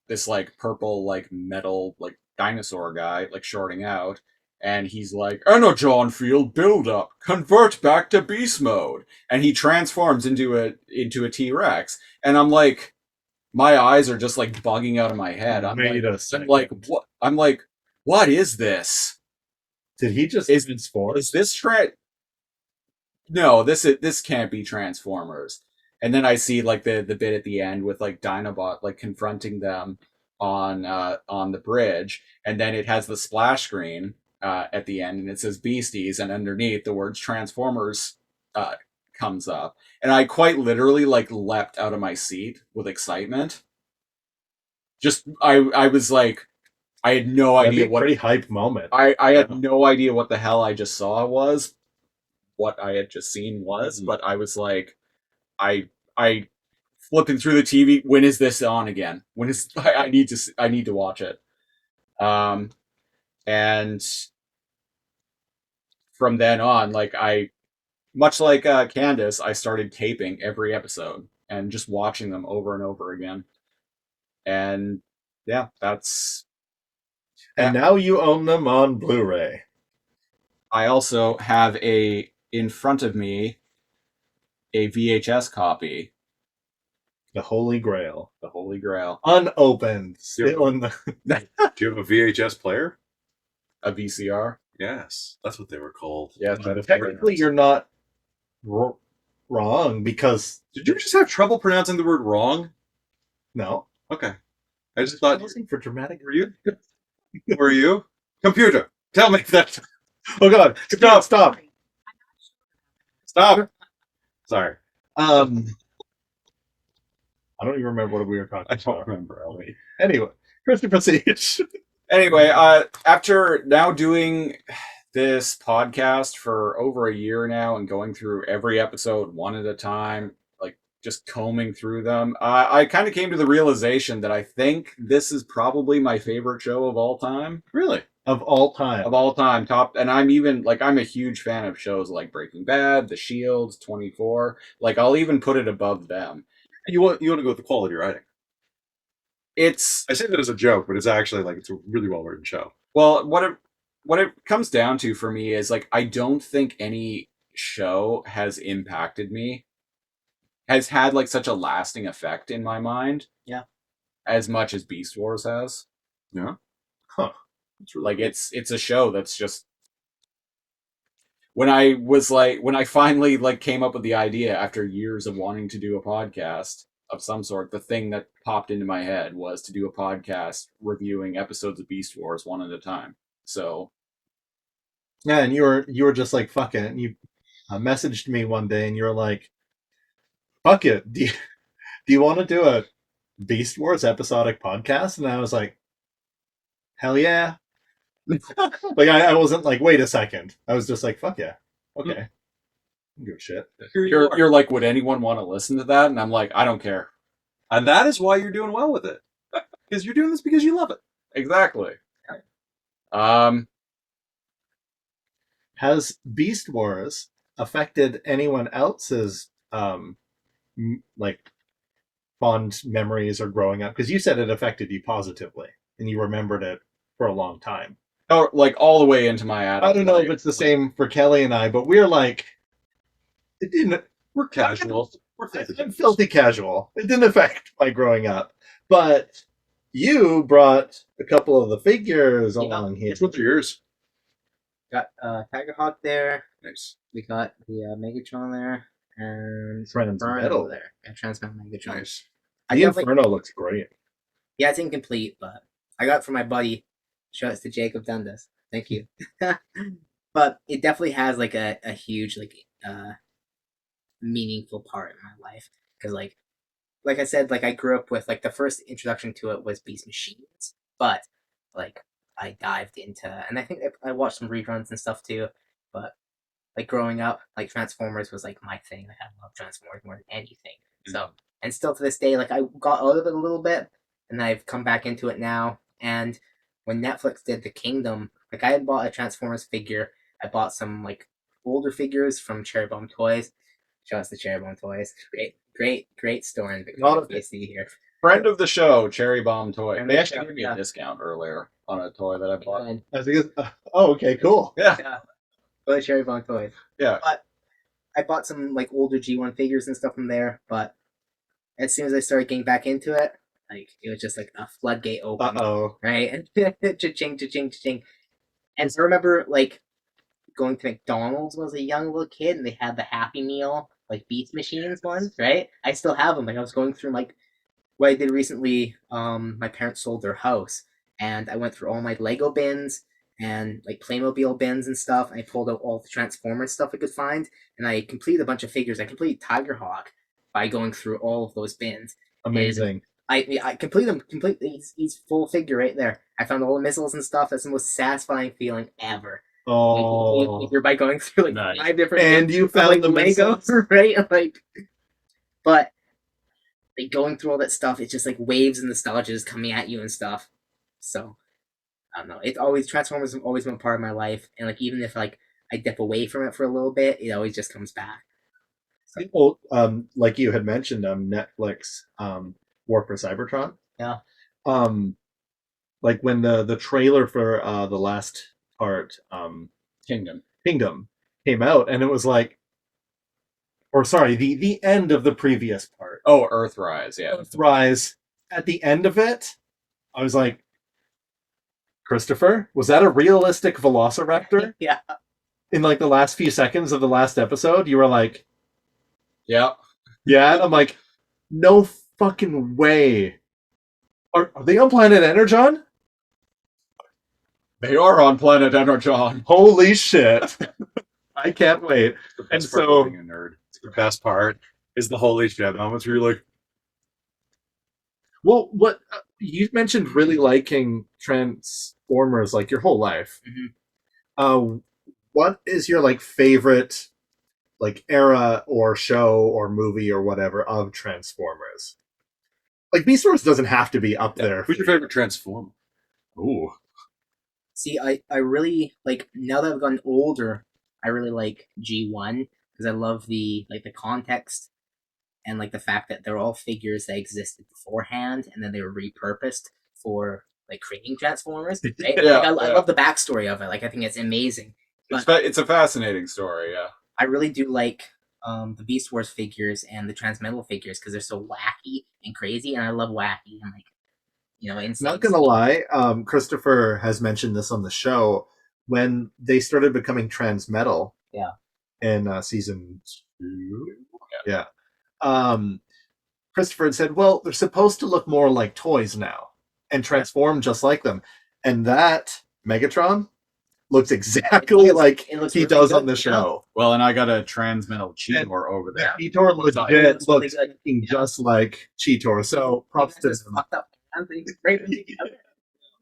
this like purple like metal like dinosaur guy like shorting out, And he's like, Energon field buildup, convert back to beast mode. And he transforms into a T-Rex. And I'm like, my eyes are just like bugging out of my head. I'm like, what? I'm like, what is this? Did he just transform? Is this No, this can't be Transformers. And then I see like the bit at the end with like Dinobot like confronting them on the bridge, and then it has the splash screen at the end, and it says Beasties, and underneath the words Transformers comes up, and I quite literally like leapt out of my seat with excitement. Just I was like, I had no idea what pretty hype moment. I had no idea what the hell I just saw was, what I had just seen was, but I was like, I flipping through the TV. When is this on again? When is I need to watch it. And from then on, like much like Candice, I started taping every episode and just watching them over and over again. And yeah, that's. And now you own them on Blu-ray. I also have in front of me a VHS copy. The Holy Grail. The Holy Grail. Unopened. Still in the... Do you have a VHS player? A VCR? Yes, that's what they were called. Yeah, technically you're not wrong, because... Did you just have trouble pronouncing the word wrong? No. Okay. I just thought... Listening for dramatic... Were you? Were you? Computer, tell me that... Oh god, stop. Sorry. I don't even remember what we were talking about. I don't remember, Ellie. Anyway, Christopher Siege. Anyway, after now doing this podcast for over a year now and going through every episode one at a time, like just combing through them, I kind of came to the realization that I think this is probably my favorite show of all time. Really? Of all time. Top. And I'm even, like, I'm a huge fan of shows like Breaking Bad, The Shield, 24. Like, I'll even put it above them. You want to go with the quality writing. I say that as a joke, but it's actually like it's a really well written show. Well, what it comes down to for me is like I don't think any show has impacted me, has had like such a lasting effect in my mind. Yeah. As much as Beast Wars has. Yeah. Huh. Like it's a show that's just. When I finally like came up with the idea after years of wanting to do a podcast of some sort, the thing that popped into my head was to do a podcast reviewing episodes of Beast Wars one at a time. So yeah, and you were just like, fuck it. And you messaged me one day and you were like, fuck it. Do you want to do a Beast Wars episodic podcast? And I was like, hell yeah. Like I wasn't like, wait a second. I was just like, fuck yeah. Okay. I don't give a shit. You're like, would anyone want to listen to that? And I'm like, I don't care. And that is why you're doing well with it. Because you're doing this because you love it. Exactly. Has Beast Wars affected anyone else's like fond memories or growing up? Because you said it affected you positively and you remembered it for a long time. Oh, like all the way into my adult I don't know if it's the same for Kelly and I, but we're like, it didn't. We're casual. I'm filthy casual. It didn't affect my growing up, but you brought a couple of the figures along here. Which ones are yours? Got Tigerhawk there. Nice. We got the Megatron there, and Transmetal there. And Transmetal Megatron. Nice. The Inferno looks great. Yeah, it's incomplete, but I got it from my buddy. Shouts to Jacob Dundas. Thank you. But it definitely has like a huge like meaningful part in my life because like I said, like I grew up with like the first introduction to it was Beast Machines, but like I dived into, and I think I watched some reruns and stuff too, but like growing up, like Transformers was like my thing. Like I love Transformers more than anything. So, and still to this day, like I got out of it a little bit and I've come back into it now. And when Netflix did The Kingdom, like I had bought a Transformers figure. I bought some like older figures from Cherry Bomb Toys. Shout out to Cherry Bomb Toys. Great store in Victoria. You see here. Friend of the show, Cherry Bomb Toy. They actually gave me a discount earlier. on a toy that I bought. And I think okay, cool. Yeah. Really Cherry Bomb toys. Yeah. But I bought some like older G1 figures and stuff from there. But as soon as I started getting back into it, like it was just like a floodgate open, Uh-oh. right? And cha-ching, cha-ching, cha-ching. And so I remember like going to McDonald's when I was a young little kid, and they had the Happy Meal like Beast Machines ones, right? I still have them. Like I was going through like what I did recently. My parents sold their house, and I went through all my Lego bins and like Playmobil bins and stuff. And I pulled out all the Transformers stuff I could find, and I completed a bunch of figures. I completed Tigerhawk by going through all of those bins. Amazing. I completed them completely. He's full figure right there. I found all the missiles and stuff. That's the most satisfying feeling ever. Oh. You're by going through like Nice. 5 different And you of, found like the Lego, missiles? right? Like, but like going through all that stuff, it's just like waves of nostalgia just coming at you and stuff. So I don't know. It's always Transformers have always been a part of my life, and like even if like I dip away from it for a little bit, it always just comes back. Well, like you had mentioned, Netflix, War for Cybertron. Yeah. Like when the trailer for the last part, Kingdom. came out, and it was like, or sorry, the end of the previous part, Oh, Earthrise, yeah. Earthrise. At the end of it, I was like, Christopher, was that a realistic Velociraptor? Yeah. In like the last few seconds of the last episode, you were like, Yeah. yeah, and I'm like, no fucking way. Are they on planet Energon? They are on planet Energon. Holy shit. I can't wait. The And best part so- of being a nerd. The best part is the holy shit moments where you're like, Well, what you mentioned really liking Transformers like your whole life. What is your like favorite like era or show or movie or whatever of Transformers? Like Beastformers doesn't have to be up there. who's your favorite Transformer? Ooh. See, I really like now that I've gotten older, I really like G1 because I love the like the context and like the fact that they're all figures that existed beforehand and then they were repurposed for like creating Transformers. Right? Yeah, Like, I yeah. love the backstory of it. Like I think it's amazing. It's a fascinating story, yeah. I really do like the Beast Wars figures and the Transmetal figures because they're so wacky and crazy, and I love wacky and like insane. Not gonna lie, Christopher has mentioned this on the show when they started becoming transmetal. Yeah. In season 2. Yeah. Christopher had said, "Well, they're supposed to look more like toys now and transform just like them," and that Megatron looks exactly like it looks he really does good, on the yeah. show. Well, and I got a Transmetal Cheetor over there. Cheetor legit It's really looks good. just like Cheetor. So props to Just him. fucked up hands and he's right together.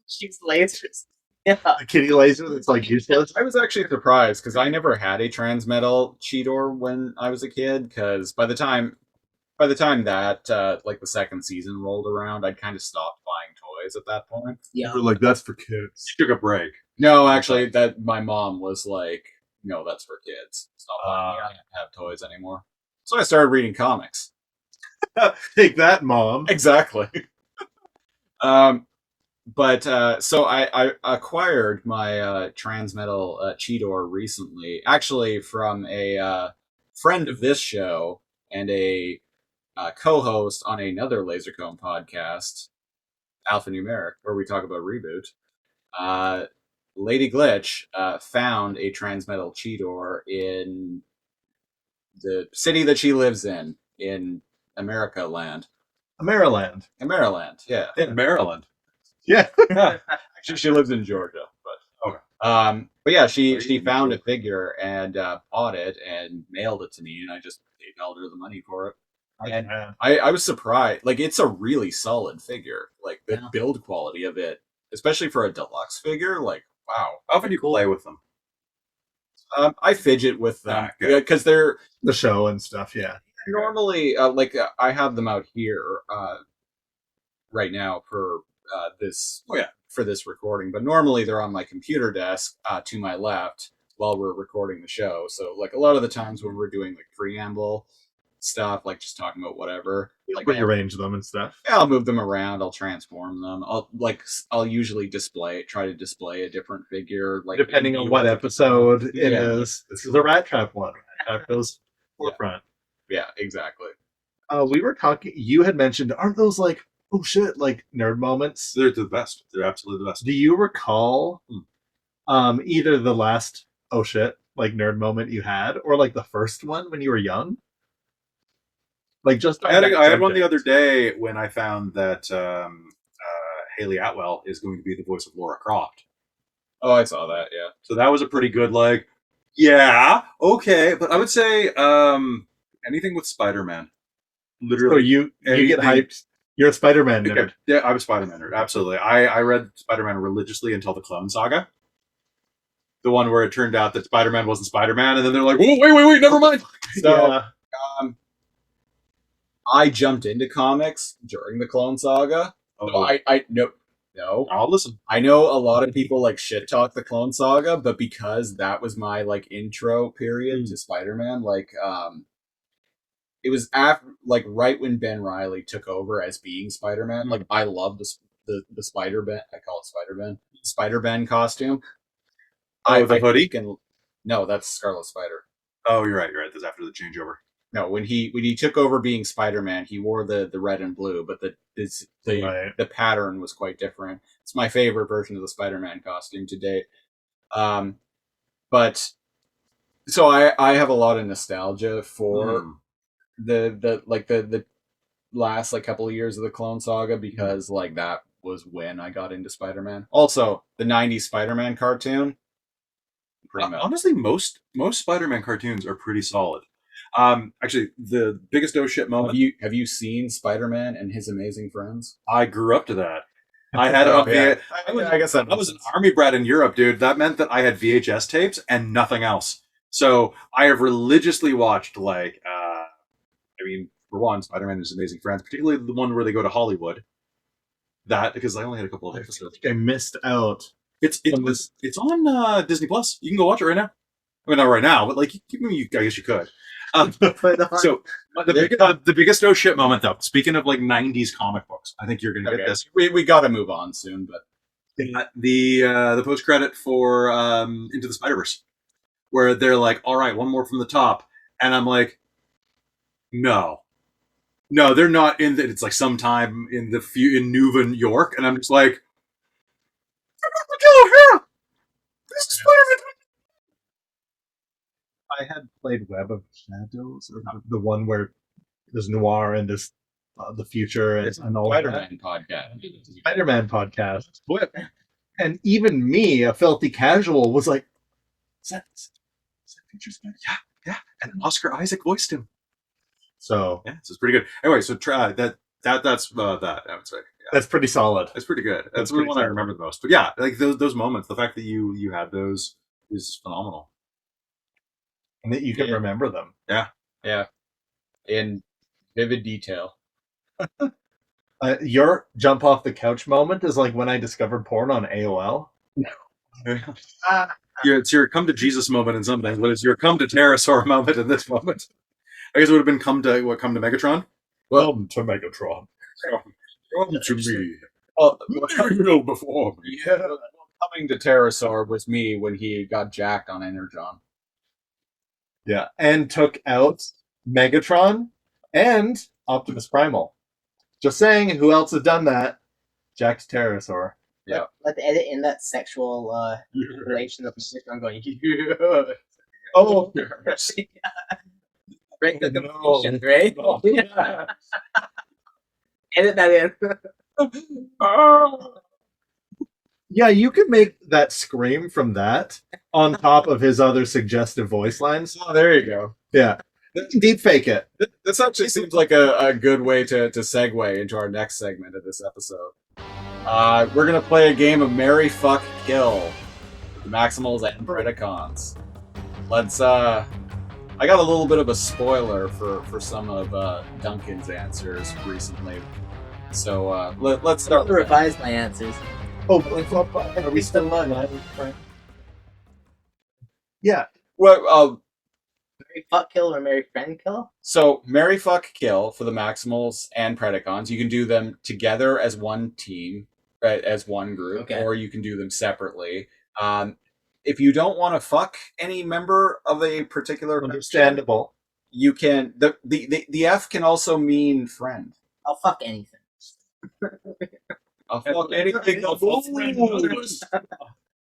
Shoots lasers. Yeah. The kitty laser that's like useless. I was actually surprised because I never had a Transmetal Cheetor when I was a kid. Because by the time that like the second season rolled around, I'd kind of stopped buying toys at that point. Yeah. We're like, that's for kids. You took a break. No, actually, that my mom was like, "No, that's for kids. Stop buying. I can't have toys anymore." So I started reading comics. Take that, Mom. Exactly. So I acquired my Transmetal Cheetor recently, actually from a friend of this show and a co-host on another Lasercomb podcast, Alphanumeric, where we talk about Reboot. Lady Glitch found a Transmetal Cheetor in the city that she lives in America Land. Maryland. Maryland, yeah. In Maryland. Yeah. Actually, she lives in Georgia, but Okay. But yeah, she found a figure and bought it and mailed it to me, and I just PayPal'd her the money for it. And I was surprised. Like, it's a really solid figure. Like, the build quality of it, especially for a deluxe figure, like, wow. How often do you play with them? I fidget with them good. because they're The show and stuff, yeah. normally I have them out here right now for this for this recording, but normally they're on my computer desk to my left while we're recording the show. So like a lot of the times when we're doing like preamble stuff, like just talking about whatever. Like rearrange them and stuff. yeah, I'll move them around. I'll transform them. I'll usually try to display a different figure, like Depending on what episode it Yeah. is. This is a Rat Trap one. Rat Trap goes forefront. Yeah, exactly. We were talking. You had mentioned, aren't those like, oh shit, like nerd moments? They're the best. They're absolutely the best. Do you recall either the last oh shit like nerd moment you had, or like the first one when you were young? Like just I had one the other day when I found that Haley Atwell is going to be the voice of Laura Croft. Oh, I saw that. Yeah. So that was a pretty good, like, yeah, okay. But I would say anything with Spider-Man. So Literally. you get anything- hyped. You're a Spider-Man nerd. Yeah, I'm a Spider-Man nerd. Absolutely. I read Spider-Man religiously until the Clone Saga. The one where it turned out that Spider-Man wasn't Spider-Man, and then they're like, "Whoa, wait, never mind." So Yeah. I jumped into comics during the Clone Saga. Oh, I no. I'll listen. I know a lot of people like shit talk the Clone Saga, but because that was my like intro period to Spider-Man, like it was after like right when Ben Reilly took over as being Spider-Man. Like I love the Spider-Ben. I call it Spider-Ben. Spider-Ben costume. Oh, the hoodie? No, that's Scarlet Spider. Oh, you're right. That's after the changeover. No, when he took over being Spider-Man, he wore the red and blue, but the pattern was quite different. It's my favorite version of the Spider-Man costume to date. But so I have a lot of nostalgia for the last like couple of years of the Clone Saga because like that was when I got into Spider-Man. Also, the 90s Spider-Man cartoon. Pretty much. Honestly, most Spider-Man cartoons are pretty solid. Actually, the biggest oh shit moment. Have you seen Spider-Man and His Amazing Friends? I grew up to that. I had I guess I was an army brat in Europe, dude. That meant that I had VHS tapes and nothing else. So I have religiously watched like for one, Spider-Man and His Amazing Friends, particularly the one where they go to Hollywood. That because I only had a couple of episodes. I missed out. It's on Disney Plus. You can go watch it right now. I mean, not right now, but like I guess you could. So the biggest oh shit moment though. Speaking of like '90s comic books, I think you're gonna get this. We got to move on soon, but The post credit for Into the Spider-Verse, where they're like, "All right, one more from the top," and I'm like, "No, they're not in the." It's like sometime in in New York, and I'm just like, "This is Spider-Man." I had played Web of Shadows, or the one where there's noir and there's the future and all that. Spider-Man podcast. Spider-Man podcast. And even me, a filthy casual, was like, is that future Spider? Yeah, and Oscar Isaac voiced him. So yeah, so it's pretty good. Anyway, so that's that. I would say that's pretty solid. That's pretty good. That's the pretty one I remember the most. But yeah, like those moments, the fact that you had those is phenomenal. And that you can remember them. Yeah. In vivid detail. Your jump off the couch moment is like when I discovered porn on AOL. It's your come to Jesus moment in something, but it's your come to Pterosaur moment in this moment. I guess it would have been come to Megatron? Welcome to Megatron. Come to me. Oh, before me. Yeah. Coming to Pterosaur was me when he got jacked on Energon. Yeah, and took out Megatron and Optimus Primal. Just saying, who else has done that? Jacked Pterosaur. Yeah. Let's edit in that sexual relation of I'm going. Oh, Break the completion, right? Oh. Edit that in. Yeah, you could make that scream from that on top of his other suggestive voice lines. Oh, there you go. Yeah. Deep fake it. This actually seems like a good way to segue into our next segment of this episode. We're going to play a game of Marry, Fuck, Kill with the Maximals and Predacons. Let's, I got a little bit of a spoiler for some of Duncan's answers recently. So let's start I'll revise my answers. Oh, are we still on? Yeah. Well, Marry, fuck, kill, or marry, friend, kill? So, marry, fuck, kill for the Maximals and Predacons. You can do them together as one team, right, as one group, Okay. or you can do them separately. If you don't want to fuck any member of a particular faction, Understandable. you can. The F can also mean friend. I'll fuck anything. I'll fuck anything. I'll fuck friend.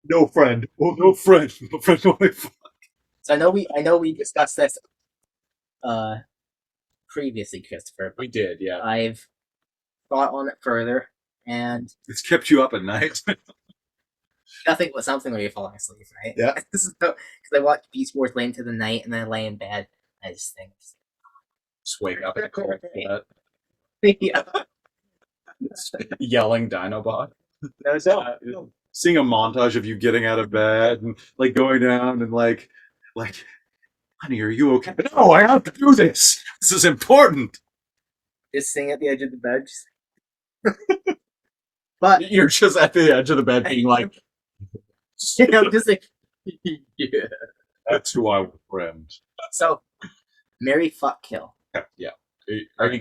No friend. Oh, no friend. No friend. No friend. So I know we discussed this previously, Christopher. We did, yeah. I've thought on it further, and It's kept you up at night. nothing but something where you're falling asleep, right? Yeah. Because I watch Beast Wars late into the night, and then I lay in bed. I just think, Just wake up and call yeah. yelling Dinobot. Seeing a montage of you getting out of bed and like going down and like, honey, are you okay? No, I have to do this. This is important. Just sitting at the edge of the bed. But You're just at the edge of the bed being like, I'm just like, yeah. That's who I would friend. So, marry, fuck, kill. are you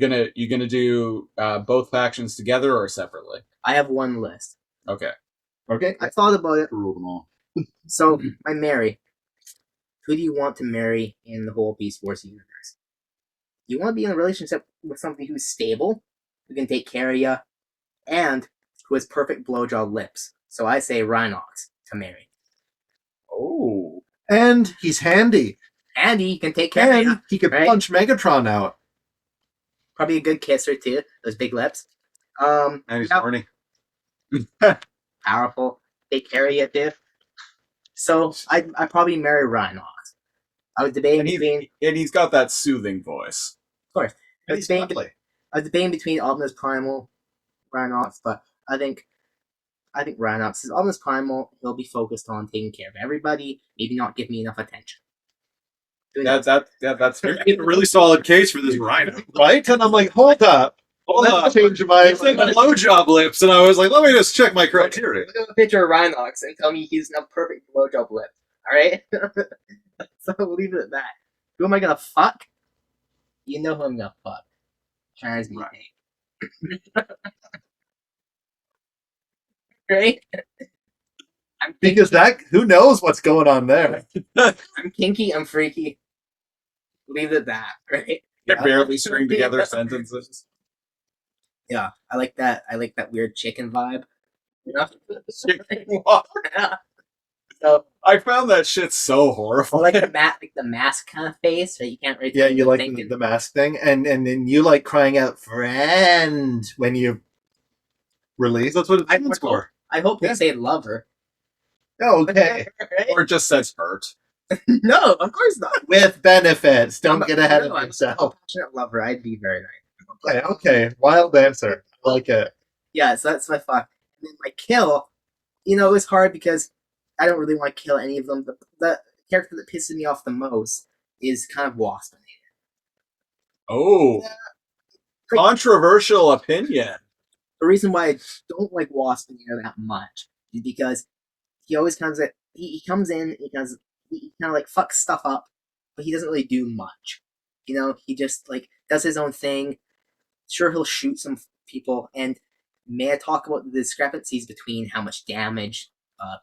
gonna do both factions together or separately? I have one list. Okay. Okay. I thought about it. Rule them all. So, my marry. Who do you want to marry in the whole Beast Wars universe? You want to be in a relationship with somebody who's stable, who can take care of you, and who has perfect blowjob lips. So I say Rhinox to marry. Oh. And he's handy. And he can take care of you. And he could right? punch Megatron out. Probably a good kisser too. Those big lips. And he's yeah, horny. powerful. Take care of you too. So I probably marry Rhinox. I was debating between. And he's got that soothing voice. Of course. I was He's debating, lovely. I was debating between Optimus Primal, Rhinox, but I think Rhinox is Optimus Primal. He'll be focused on taking care of everybody. Maybe not give me enough attention. That's You're making a really solid case for this rhino. Right? And I'm like, hold up. Hold Let's up. change my You said blowjob lips, and I was like, let me just check my criteria. Look at a picture of Rhinox and tell me he's a perfect blowjob lip. Alright? So we'll leave it at that. Who am I gonna fuck? You know who I'm gonna fuck. Transmute. Right? I'm kinky, because that who knows what's going on there. I'm kinky, I'm freaky. Leave it at that, right? They're barely string together sentences. Yeah, I like that weird chicken vibe. You know? So I found that shit so I horrifying. like the mask kind of face, right? You can't really Yeah, tell you what like they're thinking. the mask thing, and then you like crying out "friend" when you release. That's what I it's for. I hope they say lover. Okay, Right? Or it just says hurt. No, of course not. with benefits. Don't I'm- get ahead no, of I'm yourself. a passionate lover. I'd be very nice. Okay, wild answer. I like it. Yeah, so that's my fuck. And then my kill, it was hard because I don't really want to kill any of them. The character that pisses me off the most is kind of Waspinator. Oh. Controversial opinion. The reason why I don't like Waspinator that much is because he always comes in, he comes in, he kind of like fucks stuff up, but he doesn't really do much. He just like does his own thing. Sure, he'll shoot some people, and may I talk about the discrepancies between how much damage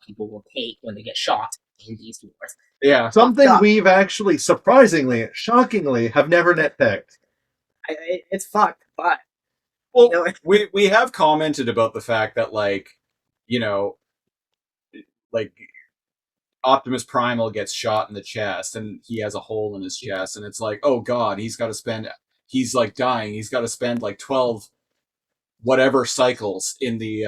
people will take when they get shot in Beast Wars? Yeah. Something Fucked up. we've actually, surprisingly, shockingly, have never nitpicked. It's fucked, but Well, know- we have commented about the fact that like Optimus Primal gets shot in the chest and he has a hole in his chest, and it's like, oh god, he's like dying. He's got to spend like 12 whatever cycles in the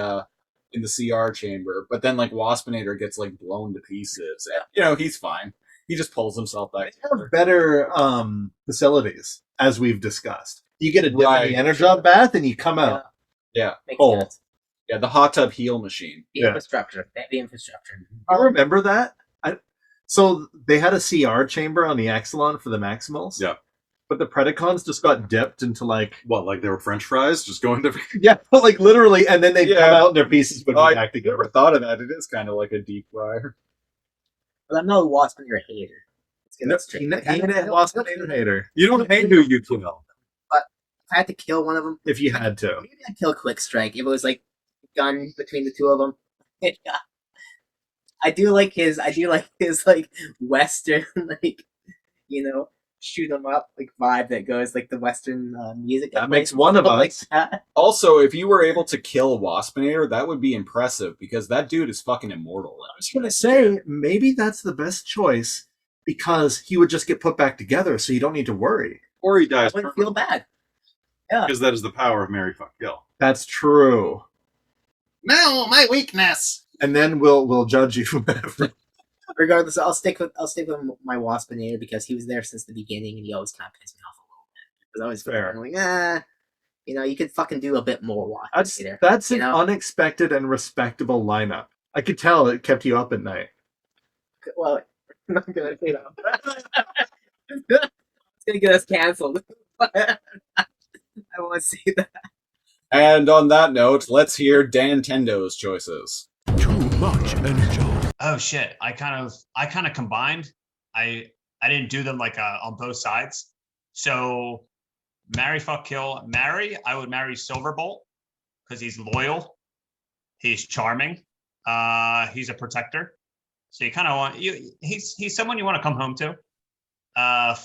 CR chamber, but then like Waspinator gets like blown to pieces. And, he's fine. He just pulls himself back They together. have better facilities, as we've discussed. You get a dip Right. in the Energon bath and you come out. Yeah. makes Oh. sense. Yeah, the hot tub heal machine. The Yeah. infrastructure. They have the infrastructure. I remember that. So they had a CR chamber on the Axelon for the Maximals. Yeah. But the Predacons just got dipped into like What, like they were French fries just going to? yeah, like literally, and then they Yeah. come out and their pieces would Oh, be back I together. never thought of that. It is kind of like a deep fryer. But I'm not a Waspinator hater. Let's get No, that straight. he Like, I ain't a don't- Waspinator hater. You don't hate who you kill. If I had to kill one of them, If you had to. maybe I'd kill Quick Strike. If it was like gun between the two of them. Yeah. I do like his like Western like shoot 'em up like vibe that goes like the Western music. That makes one of Like us. that. Also, if you were able to kill Waspinator, that would be impressive because that dude is fucking immortal. I was gonna say maybe that's the best choice because he would just get put back together, so you don't need to worry. Or he I dies wouldn't feel bad. because that is the power of Mary Fuck Kill. That's true. No, my weakness. And then we'll judge you. Regardless, I'll stick with my Waspinator because he was there since the beginning and he always kind of pissed me off a little bit. Because I always Fair. felt like, you could fucking do a bit more Waspinator. That's you an know? unexpected and respectable lineup. I could tell it kept you up at night. Well, I'm not gonna say that. It's gonna get us canceled. I won't say that. And on that note, let's hear Dan Tendo's choices. Oh shit! I kind of combined. I didn't do them like on both sides. So, marry, fuck, kill. Marry. I would marry Silverbolt because he's loyal. He's charming. He's a protector. So you kind of want you. He's someone you want to come home to.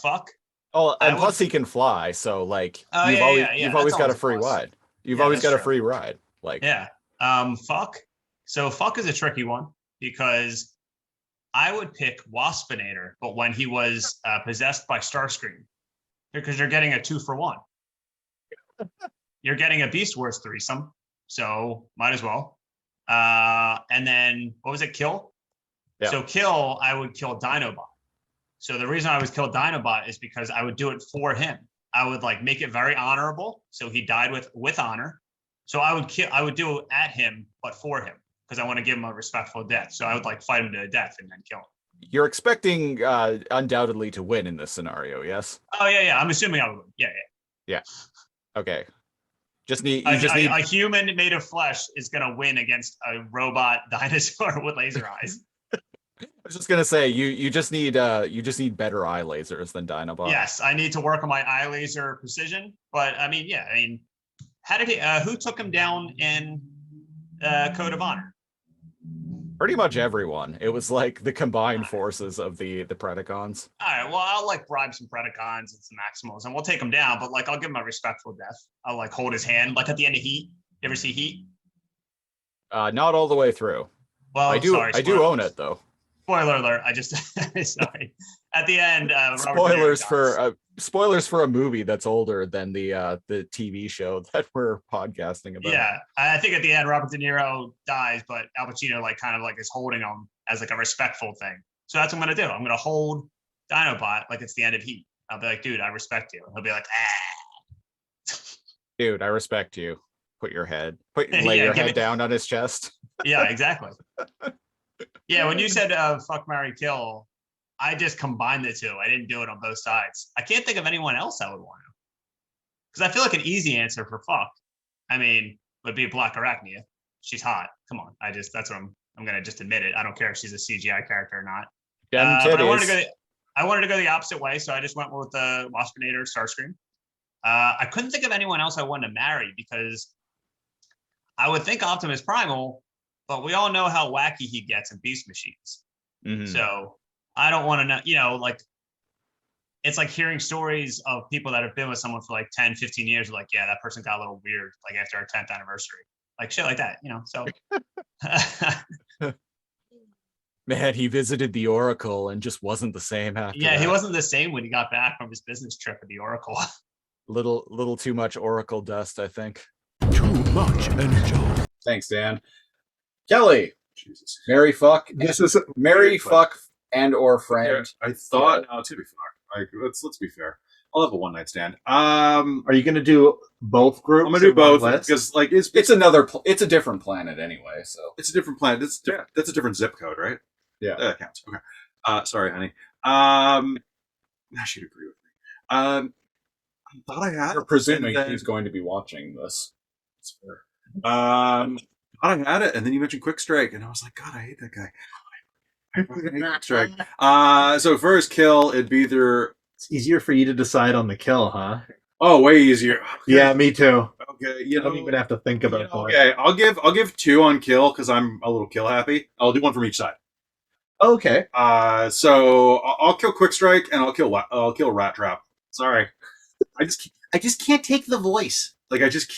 Fuck. Oh, and I plus he can fly, so like Oh, you've yeah, always yeah, you've that's always got a always a free plus. ride. You've Yeah, always that's got a true. free ride. Like Yeah. Fuck. So fuck is a tricky one because I would pick Waspinator, but when he was possessed by Starscream, because you're getting a 2-for-1. You're getting a Beast Wars threesome, so might as well. And then what was it? Kill. Yeah. So kill, I would kill Dinobot. So the reason I would kill Dinobot is because I would do it for him. I would like make it very honorable, so he died with honor. So I would do it at him, but for him, because I want to give him a respectful death. So I would like fight him to the death and then kill him. you're expecting undoubtedly to win in this scenario, yes? Oh yeah. I'm assuming I would win. Yeah. Okay. Just need A human made of flesh is gonna win against a robot dinosaur with laser eyes. I was just gonna say you just need better eye lasers than Dinobot. Yes, I need to work on my eye laser precision. But I mean, how did he? Who took him down in Code of Honor? Pretty much everyone. It was like the combined forces of the Predacons. All right, well, I'll like bribe some Predacons and some Maximals, and we'll take him down. But like, I'll give him a respectful death. I'll like hold his hand, like at the end of Heat. You ever see Heat? Not all the way through. Well, I do own it though. Spoiler alert! I just sorry. At the end, Robert De Niro Spoilers dies. for spoilers for a movie that's older than the TV show that we're podcasting about. Yeah, I think at the end Robert De Niro dies, but Al Pacino like kind of like is holding him as like a respectful thing. So that's what I'm gonna do. I'm gonna hold Dinobot like it's the end of Heat. I'll be like, dude, I respect you. And he'll be like, Dude, I respect you. Lay Yeah, your give head it- down on his chest. Yeah, exactly. Yeah, when you said fuck, marry, kill, I just combined the two. I didn't do it on both sides. I can't think of anyone else I would want to. Because I feel like an easy answer for fuck, would be Black Arachnia. She's hot. Come on. That's what I'm gonna just admit it. I don't care if she's a CGI character or not. Dem But I wanted titties. to go the opposite way, so I just went with the Waspinator Starscream. I couldn't think of anyone else I wanted to marry because I would think Optimus Primal, but we all know how wacky he gets in Beast Machines. Mhm. So I don't want to know, like, it's like hearing stories of people that have been with someone for like 10, 15 years. Like, yeah, that person got a little weird, like after our 10th anniversary, like shit like that, so. Man, he visited the Oracle and just wasn't the same after Yeah, he that. wasn't the same when he got back from his business trip at the Oracle. Little too much Oracle dust, I think. Thanks, Dan. Kelly, Jesus. marry, fuck, This is marry, fuck, and or friend. I thought, no, to be fair, like, let's be fair. I'll have a one night stand. Are you going to do both groups? I'm gonna do in one both list? because like It's a different planet anyway. So it's a different planet. That's a different zip code, right? Yeah. That counts. Okay. Sorry, honey. Now she'd agree with me. I thought I had. you're presuming and then- he's going to be watching this. That's fair. Thought I had it, and then you mentioned Quick Strike, and I was like, God, I hate that guy. Strike. So first kill, it'd be either. It's easier for you to decide on the kill, huh? Oh, way easier. Yeah, me too. Okay, You don't even have to think about it. Okay, I'll give 2 on kill because I'm a little kill happy. I'll do 1 from each side. Okay. So I'll kill Quick Strike and I'll kill Rat Trap. Sorry, I just can't take the voice. Like I just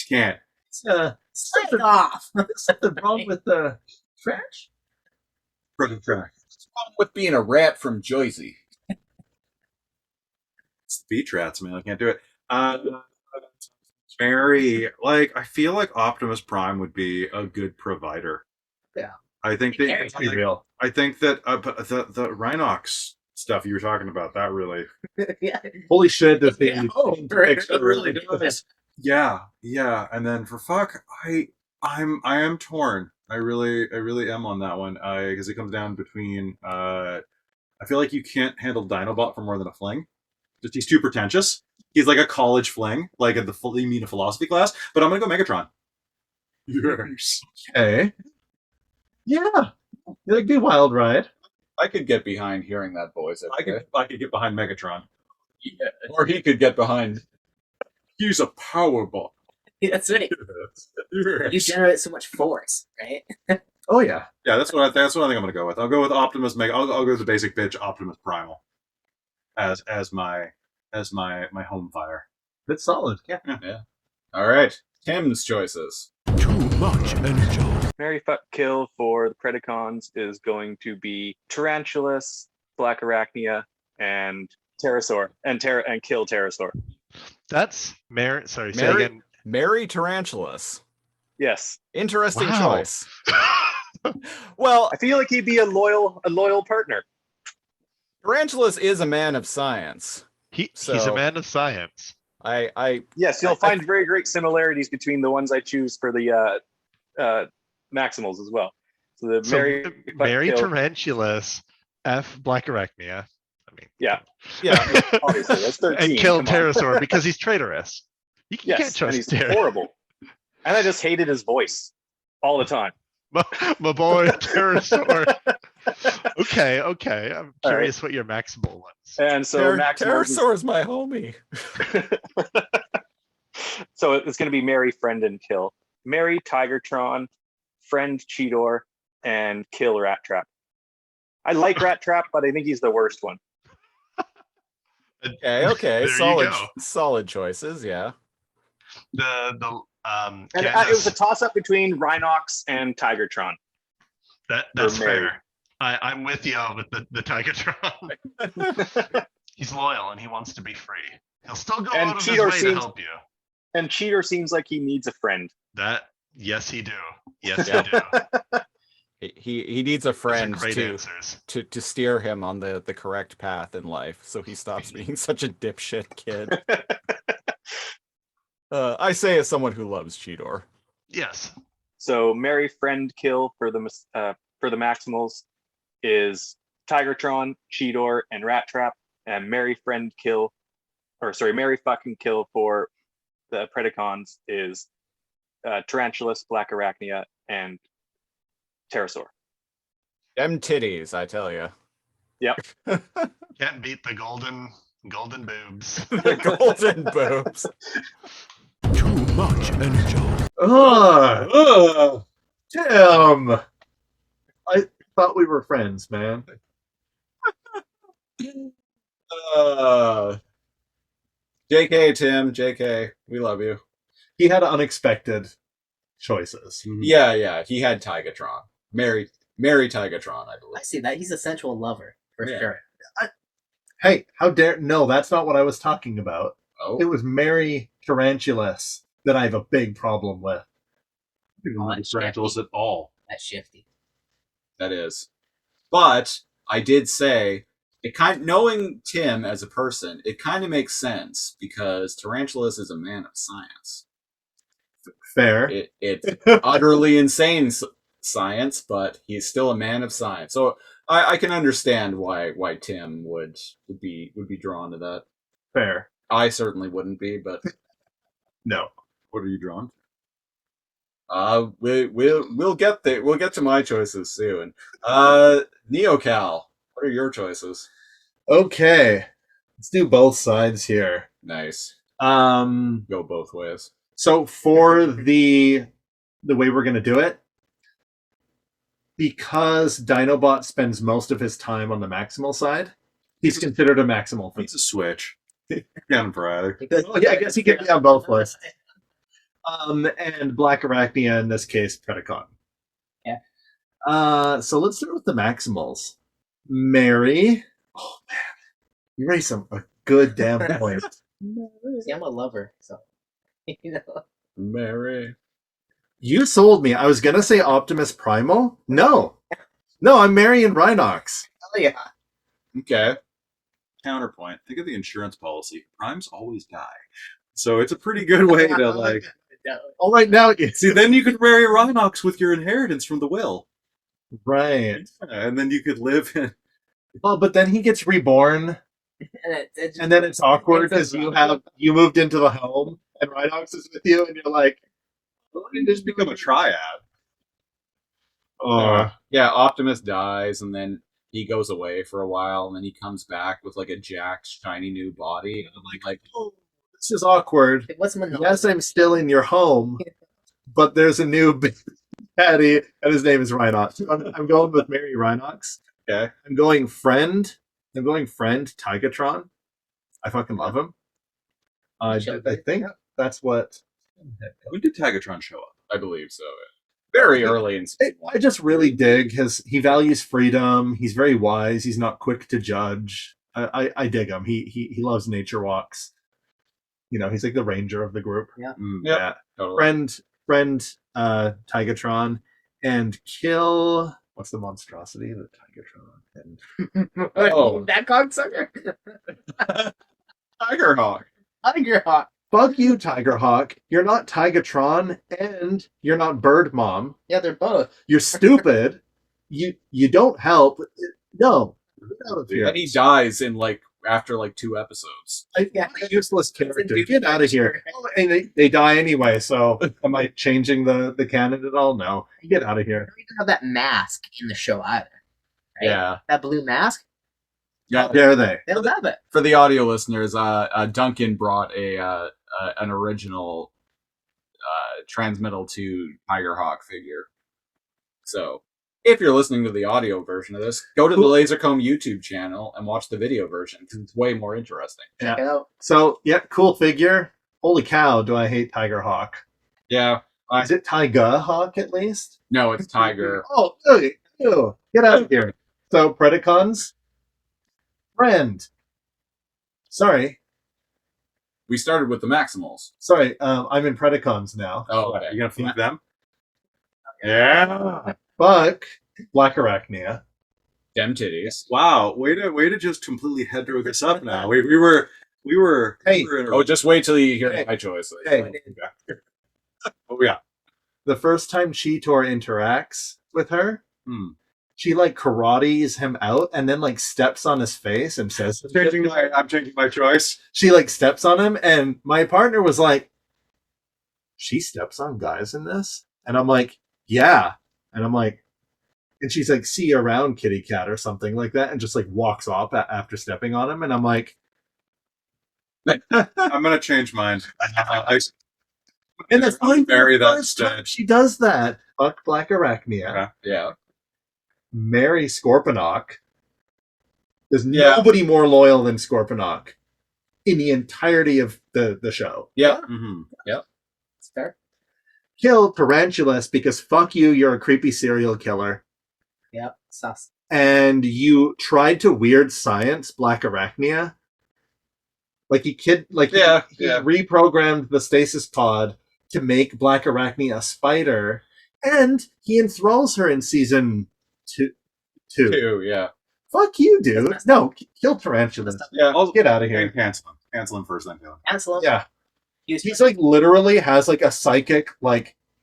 can't. Straight off. Something wrong with the trash? Perfect track. What's the problem with being a rat from Jersey? It's the beach rats, man. I can't do it. Very I feel like Optimus Prime would be a good provider. Yeah. I think Very that real. I think that the Rhinox stuff you were talking about, that really. Yeah. Holy shit, this thing. Yeah, it really does. Yeah. And then for fuck, I am torn. I really am on that one. Because it comes down between I feel like you can't handle Dinobot for more than a fling. Just he's too pretentious. He's like a college fling, like at the you mean a philosophy class. But I'm gonna go Megatron. Yes. Okay. Yeah. You're a good wild ride. I could get behind hearing that voice. I could get behind Megatron. Yeah. Or he could get behind. He's a Powerball. That's right. You generate so much force, right? Oh yeah. Yeah, that's what I think I'm gonna go with. I'll go with Optimus I'll go with the basic bitch Optimus Primal as my home fire. That's solid. Yeah. All right. Tim's choices. Too much energy. Mary fuck kill for the Predacons is going to be Tarantulas, Black Arachnia, and Pterosaur, and kill Pterosaur. That's Mary. Sorry, say Mary, again. Mary Tarantulas. Yes, Interesting Wow. choice. Well, I feel like he'd be a loyal partner. Tarantulas is a man of science. He's So- a man of science. Yes, you'll find very great similarities between the ones I choose for the Maximals as well. So the So Mary fuck Mary kill, Tarantulas, F Black Arachnia. I mean, yeah, and obviously that's 13. kill come on. Pterosaur because he's traitorous. You can't Yes, and trust he's Ter- horrible. And I just hated his voice all the time. my boy Pterosaur. Okay. I'm All right. curious what your maximal was. And so Maximals is- Pterosaur's my homie. so it's going to be Mary, Friend, and Kill. Mary, Tigertron, Friend, Cheetor, and Kill Rat Trap. I like Rat Trap, but I think he's the worst one. Okay. There you Solid, go. solid choices. Yeah. And Candice, it was a toss-up between Rhinox and Tigertron. that's for Mary. fair. I'm with you with the Tigertron. He's loyal and he wants to be free. He'll still go And out of Cheetor his way to seems- help you. And Cheetor seems like he needs a friend. Yes, he do. Yes, Yeah. he do. He needs a Those are friend great to answers. steer him on the correct path in life, so he stops being such a dipshit kid. I say as someone who loves Cheetor. Yes. So Mary, Friend, Kill for the Maximals is Tigertron, Cheetor, and Rat Trap. And Mary, Friend, Kill, Mary fucking Kill for the Predacons is Tarantulas, Black Arachnia, and Pterosaur. Them titties, I tell you. Yep. Can't beat the golden boobs. The golden boobs. Too much energy. Tim! I thought we were friends, man. JK, Tim. JK. We love you. He had unexpected choices. Yeah. He had Tigatron. Mary Tigatron, I believe. I see that. He's a sensual lover, for Yeah. sure. Hey, how dare... No, that's not what I was talking about. Oh. It was Mary Tarantulas that I have a big problem with. I don't like Tarantulas at all. That's shifty. That is. But I did say knowing Tim as a person, it kind of makes sense because Tarantulas is a man of science. Fair. It's utterly insane science, but he's still a man of science. So I can understand why Tim would be drawn to that. Fair. I certainly wouldn't be, but No. What are you drawn? We'll get there. We'll get to my choices soon. NeoKal, what are your choices? Okay, let's do both sides here. Nice. Go both ways. So for the way we're gonna do it, because Dinobot spends most of his time on the maximal side, he's considered a maximal. It's a switch. Down for either. Oh, yeah, I guess he could be on both lists. And Black Arachnia in this case, Predacon. Yeah. So let's start with the maximals. Mary. Oh man, you raised a good damn point. See, I'm a lover, so you know. Mary. You sold me. I was gonna say Optimus Primal. No, I'm marrying Rhinox. Oh yeah. Okay. Counterpoint. Think of the insurance policy. Primes always die. So it's a pretty good way to like. All right now, See, then you could marry Rhinox with your inheritance from the will. right. And then you could live in. Well, but then he gets reborn, and then it's awkward because you moved into the home and Rhinox is with you, and you're like, You just become a triad. Yeah, Optimus dies, and then he goes away for a while, and then he comes back with like a jacked, shiny new body. And I'm like, oh, this is awkward. What's my Yes, I'm still in your home, but there's a new daddy, and his name is Rhinox. I'm going with Mary Rhinox. okay. I'm going friend. Tigatron. I fucking love him. I think that's what. When did Tagatron show up? I believe so. Very early in season I just really dig he values freedom. He's very wise. He's not quick to judge. I dig him. He loves nature walks. You know, he's like the ranger of the group. Yeah. Yeah. Totally. Friend, Tigatron, and kill. What's the monstrosity that Tigatron? And Oh. That cocksucker. Tigerhawk. Tigerhawk. fuck you, Tigerhawk. You're not Tigatron, and you're not Bird Mom. Yeah, they're both. You're stupid. You don't help. No. And he dies in after 2 episodes. Yeah. Useless character. Get out of here. Oh, and they die anyway, so am I changing the canon at all? No. Get out of They here. don't even have that mask in the show either. Right? Yeah. That blue mask, How dare they? they don't have it. For the audio listeners, Duncan brought an original Transmittal 2 Tigerhawk figure. So, if you're listening to the audio version of this, go to the Lasercomb YouTube channel and watch the video version because it's way more interesting. Check it out. So, yeah, cool figure. Holy cow, do I hate Tigerhawk. Yeah. Is it Tigerhawk at least? No, it's Tiger. Oh, ew, get out of here. So, Predacons. Friend. Sorry. We started with the Maximals. Sorry, I'm in Predacons now. Oh, okay. You gonna flip them? Yeah. Buck, Black Arachnia. Dem titties. Wow, way to just completely hetero this up now. We were Hey. in a- Oh, just wait till you hear Hey. my choices. Hey. oh yeah. The first time Cheetor interacts with her, Hmm. she karates him out and then steps on his face and says I'm changing my choice. she steps on him, and my partner was like, she steps on guys in this? And I'm like, yeah. And I'm like, and she's like, see you around, kitty cat, or something like that, and just walks off after stepping on him. And I'm like, I'm gonna change mine. and that's fine. Bury that First time instead. she does that. Fuck Black Arachnia. Okay. Yeah. Marry Scorponok. There's Yeah. nobody more loyal than Scorponok in the entirety of the show. Yeah. Mm-hmm. It's fair. Kill Tarantulas because fuck you, you're a creepy serial killer. Yep. Sus. And you tried to weird science Black Arachnia. He reprogrammed the stasis pod to make Black Arachnia a spider, and he enthralls her in season two. 2, yeah. Fuck you, dude. No, kill Tarantulas. Yeah. I'll Get out of here. Cancel him first, then kill him. Cancel him. Yeah. Use He's literally has a psychic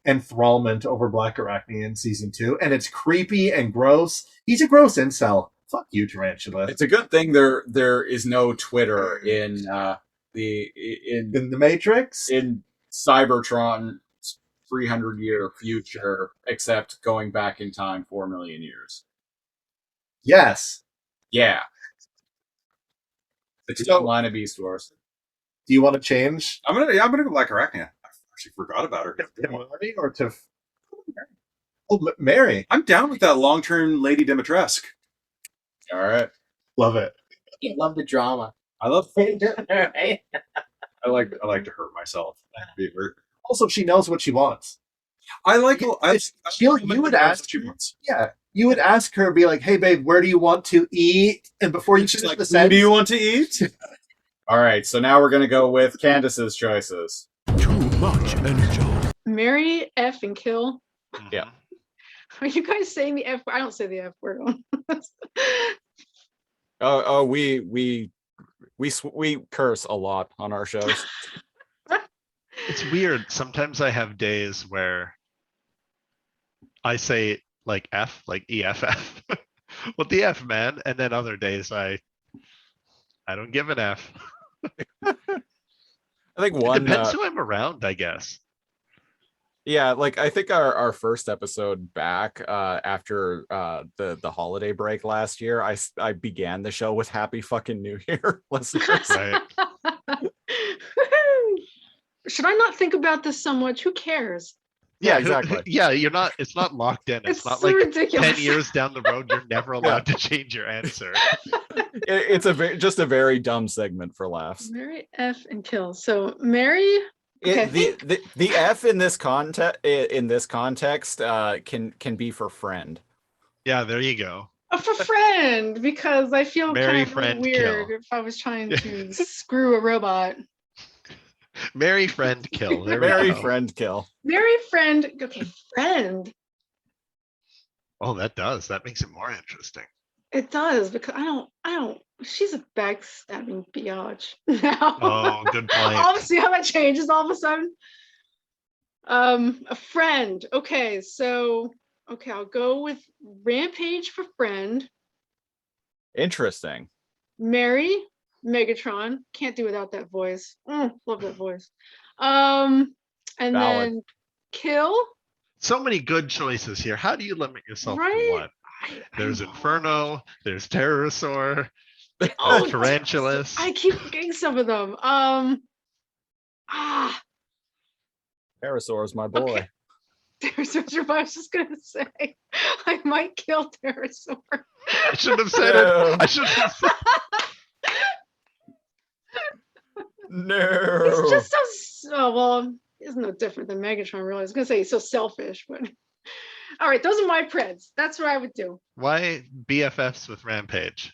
enthrallment over Black Arachnia in season 2, and it's creepy and gross. He's a gross incel. Fuck you, Tarantula. It's a good thing there is no Twitter in In the Matrix? in Cybertron 300-year future, except going back in time 4 million years. Yes. Yeah. The So- line of Beast Wars. Do you want to change I'm gonna go Black Arachnia. I actually forgot about her. to Mary or to Mary? I'm down with that long-term Lady Dimitrescu. All right. Love it. I love the drama. I love. Right? I like to hurt myself. Be hurt. Also, she knows what she wants. I like. You would ask. She wants. Yeah, you would ask her, be like, "Hey, babe, where do you want to eat?" And before you She's finish like, the "Who sentence, do you want to eat?" All right. So now we're gonna go with Candice's choices. Too much energy. Marry, F, and kill. Yeah. Are you guys saying the F? I don't say the F word. Oh, we curse a lot on our shows. It's weird. Sometimes I have days where I say like F, like EFF. What the F, man? And then other days I don't give an F. I think It one. depends who I'm around, I guess. Yeah, like I think our first episode back after the holiday break last year, I began the show with Happy fucking New Year, listeners. Right. Should I not think about this so much? Who cares? Yeah, who- exactly. Yeah, you're not. It's not locked in. It's It's not so like ridiculous. 10 years down the road, you're never allowed to change your answer. It's just a very dumb segment for laughs. Marry, F, and kill. So marry. Okay, I The F in this context can be for friend. Yeah, there you go. For friend, because I feel Marry, kind of friend, weird kill. if I was trying to screw a robot. Marry, friend, kill. There we Marry, go. friend, kill. Marry, friend. Okay, friend. Oh, that makes it more interesting. It does because I don't. She's a backstabbing biatch now. Oh, good point. I'll see how that changes all of a sudden. A friend. Okay, I'll go with Rampage for friend. Interesting. Marry Megatron. Can't do without that voice. Love that voice. And Valid. then kill. So many good choices here. How do you limit yourself Right? to one? There's Inferno, there's Pterosaur, Oh, there's Tarantulas. I keep forgetting some of them. Pterosaur's my boy. Okay. Pterosaur. I was just gonna say, I might kill Pterosaur. I should have said No. it. I should have said No. He's just so well. He's no different than Megatron. Really, I was gonna say he's so selfish, but all right, those are my preds. That's what I would do. why BFFs with Rampage?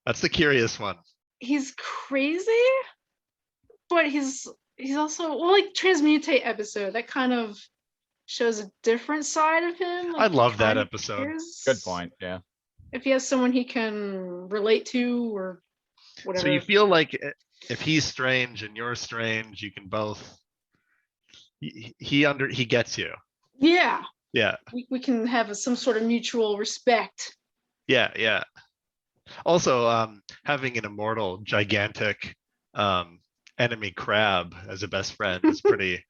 That's the curious one. He's crazy, but he's also like Transmutate episode. That kind of shows a different side of him. I like, love that kind of episode. cares Good point. Yeah. If he has someone he can relate to or whatever. So you feel like if he's strange and you're strange, you can both. He gets you. Yeah, Yeah, we can have some sort of mutual respect. yeah. Also, having an immortal, gigantic enemy crab as a best friend is pretty.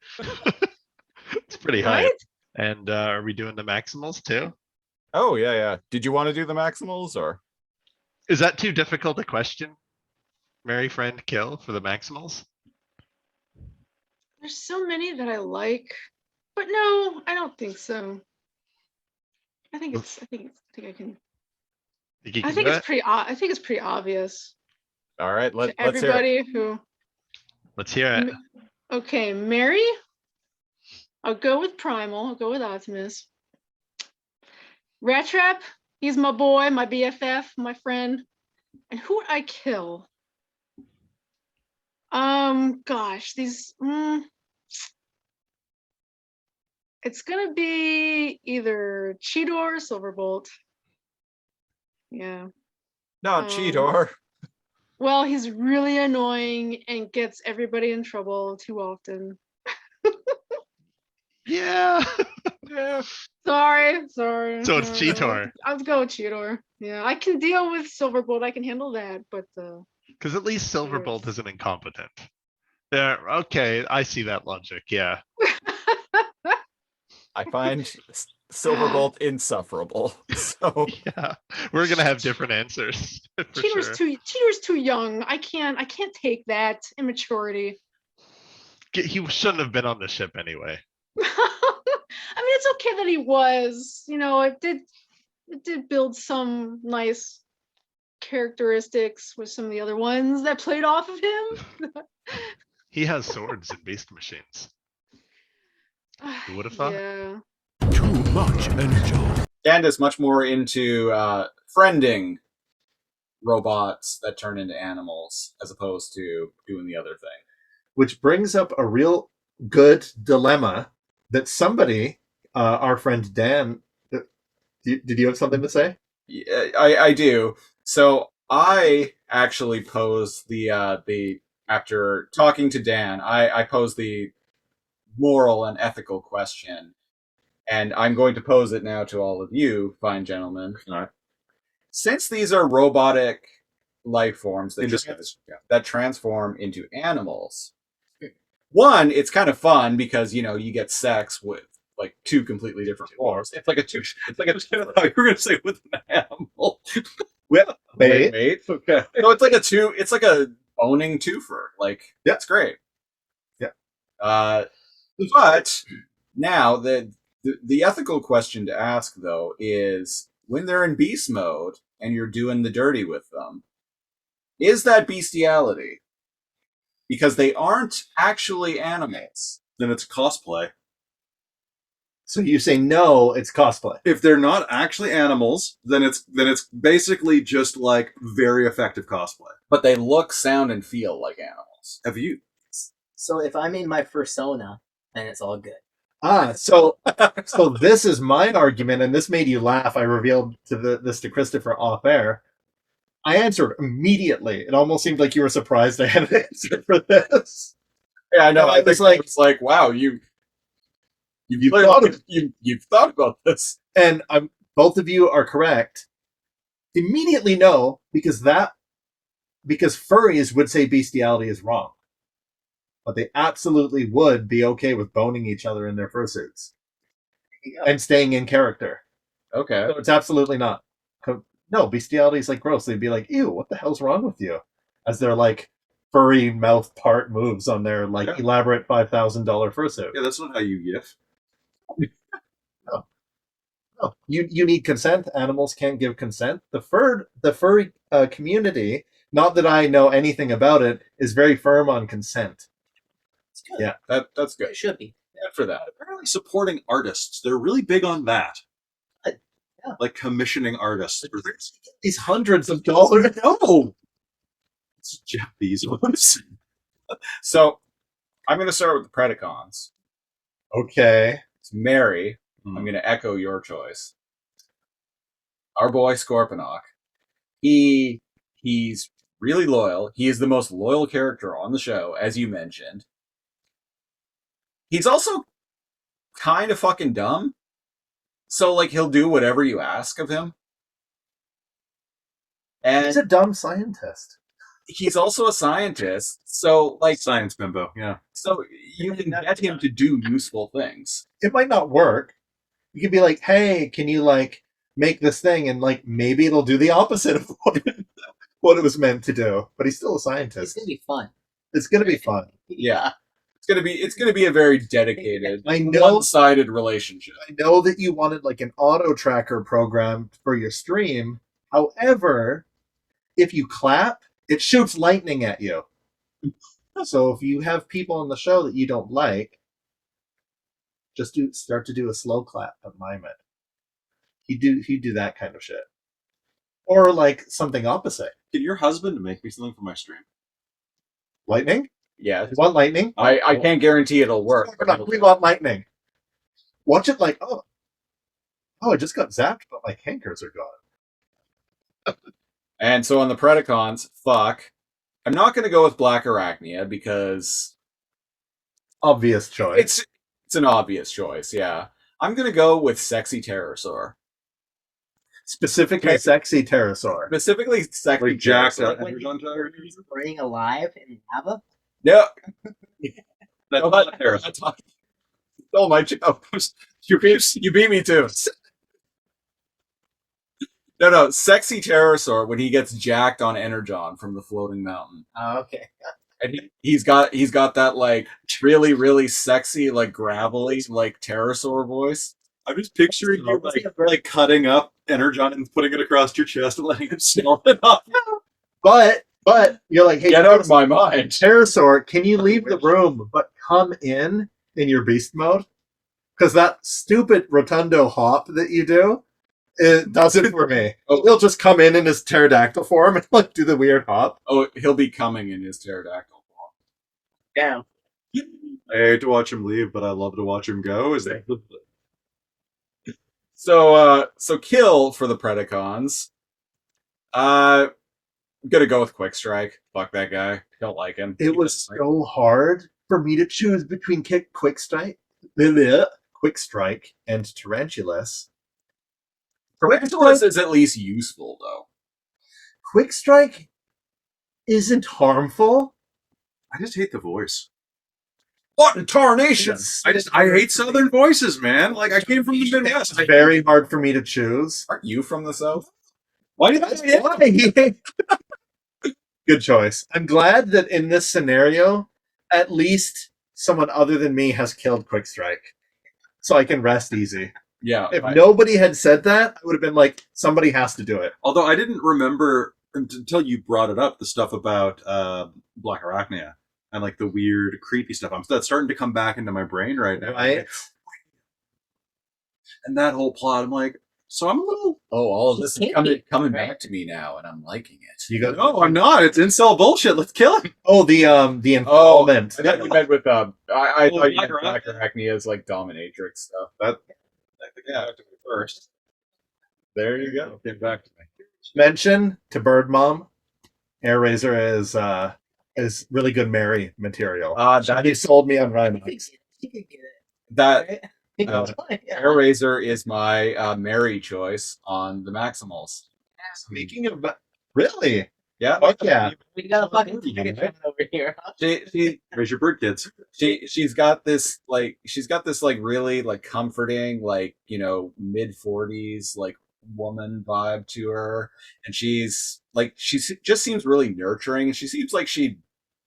It's pretty hype. Right? And are we doing the Maximals too? Oh yeah. Did you want to do the Maximals or? Is that too difficult a question? Marry, friend, kill for the Maximals? There's so many that I like, but no, I don't think so. I think I can. Think you I can think do it's it? pretty. I think it's pretty obvious All right. to Let's hear it. everybody who. Let's hear it. Okay, Mary. I'll go with Primal. I'll go with Optimus. Rat Trap. He's my boy, my BFF, my friend. And who would I kill? Gosh, these. It's gonna be either Cheetor or Silverbolt. Yeah. Not Cheetor. Well, he's really annoying and gets everybody in trouble too often. Yeah. Yeah. Sorry. So it's Cheetor. I'll go with Cheetor. Yeah, I can deal with Silverbolt. I can handle that, but Because at least Silverbolt isn't incompetent. There. Okay, I see that logic. Yeah. I find Silverbolt insufferable. So Yeah, we're gonna have different answers. For Cheater's sure. too young. I can't take that immaturity. He shouldn't have been on the ship anyway. I mean, it's okay that he was. You know, it did build some nice characteristics with some of the other ones that played off of him. He has swords and beast machines. Who would have thought? Yeah. Too much energy. Candice much more into friending robots that turn into animals as opposed to doing the other thing. Which brings up a real good dilemma that somebody, our friend Dan, did you have something to say? Yeah, I do. So I actually posed the after talking to Dan, I posed the moral and ethical question, and I'm going to pose it now to all of you, fine gentlemen. Since these are robotic life forms that transform into animals, one, it's kind of fun because you get sex with like two completely different forms. It's like a two. It's like a. You were going to say with an animal. Well, Mate. Okay. No, it's like a two. It's like a owning twofer. Like that's great. Yeah. But now the ethical question to ask though is when they're in beast mode and you're doing the dirty with them, is that bestiality? Because they aren't actually animals. Then it's cosplay. So you say no, it's cosplay. If they're not actually animals, then it's basically just like very effective cosplay. But they look, sound, and feel like animals. Have you? So if I'm in my persona, then it's all good. So this is my argument, and this made you laugh. I revealed this to Christopher off air. I answered immediately. It almost seemed like you were surprised I had an answer for this. Yeah, I know. And I was like, wow, you've thought about this. And both of you are correct. Immediately no, because furries would say bestiality is wrong. But they absolutely would be okay with boning each other in their fursuits. And staying in character. Okay. So it's absolutely not. No, bestiality is like gross. They'd be like, ew, what the hell's wrong with you? As their like furry mouth part moves on their like elaborate $5,000 fursuit. Yeah, that's not how you gif. No, you need consent. Animals can't give consent. The furry community, not that I know anything about it, is very firm on consent. It's good. Yeah, that's good. It should be. Good for that. Apparently supporting artists. They're really big on that. Yeah. Like commissioning artists. these hundreds of dollars. No! It's Jeff Bezos. So I'm going to start with the Predacons. Okay. It's Mary. I'm going to echo your choice. Our boy Scorponok. He's really loyal. He is the most loyal character on the show, as you mentioned. He's also kind of fucking dumb. So, like, he'll do whatever you ask of him. And He's a dumb scientist. he's also a scientist. So, like, Science bimbo, yeah. so you can get him to do useful things. It might not work. You could be like, hey, can you like make this thing? And like maybe it'll do the opposite of what it was meant to do. But he's still a It's scientist. gonna be fun. It's gonna be fun. Yeah. It's gonna be a very dedicated, I know one-sided relationship. I know that you wanted like an auto tracker program for your stream. However, if you clap, it shoots lightning at you. So if you have people on the show that you don't like, just start to do a slow clap and mime it. He'd do that kind of shit. Or like something opposite. Can your husband make me something for my stream? Lightning? Yeah. You want lightning? I can't guarantee it'll work. But We want lightning. Watch it like, oh, I just got zapped, but my cankers are gone. And so on the Predacons, fuck. I'm not going to go with Black Arachnia because Obvious choice. it's an obvious choice, yeah. I'm going to go with Sexy Pterosaur. Specifically sexy pterosaur. Specifically Sexy Like jacked Pterosaur. up energon tire? Burning alive in lava. No. That's No, not a pterosaur. Stole my joke. You beat me too. No, sexy pterosaur when he gets jacked on Energon from the floating mountain. Oh, okay. And he's got that like really, really sexy, like gravelly, like pterosaur voice. I'm just picturing you like cutting up Energon and putting it across your chest and letting him smell it off. But you're like, hey, Get out of my mind. Pterosaur, can you leave the room but come in your beast mode? Because that stupid rotundo hop that you do, it does it for me. He'll just come in his pterodactyl form and like do the weird hop. Oh, he'll be coming in his pterodactyl form. Damn. I hate to watch him leave, but I love to watch him go. Is that So kill for the Predacons. I'm gonna go with Quick Strike. Fuck that guy. Don't like him. It was so hard for me to choose between Quick Strike, and Tarantulas. Tarantulas is at least useful though. Quick Strike isn't harmful. I just hate the voice. What in tarnation? I hate Southern voices, man. Like I came from the Midwest. It's very hard for me to choose. Aren't you from the South? Why did I say that? Good choice. I'm glad that in this scenario, at least someone other than me has killed Quick Strike. So I can rest easy. Yeah. If nobody had said that, I would have been like, somebody has to do it. Although I didn't remember until you brought it up, the stuff about Black Arachnia and like the weird, creepy stuff. That's starting to come back into my brain right now. Right? And that whole plot, I'm like, so I'm a little. Oh, all of this is coming back to me now, and I'm liking it. You go. No, I'm not. It's incel bullshit. Let's kill him. Oh, the involvement. I thought you meant with I thought you meant Black Black Arachnia's like dominatrix stuff. Yeah, I have to go first. There you go. Get back to me. Mention to Bird Mom, Air Razor is really good Mary material. That He sold me on Rhino. You could get it. that Right? Air Razor is my Mary choice on the Maximals. Speaking of, really? Yeah. Fuck yeah. We got a fucking tiger over here. She Raise your bird, kids. she's got this like really like comforting like mid-40s like woman vibe to her, and she just seems really nurturing, and she seems like she'd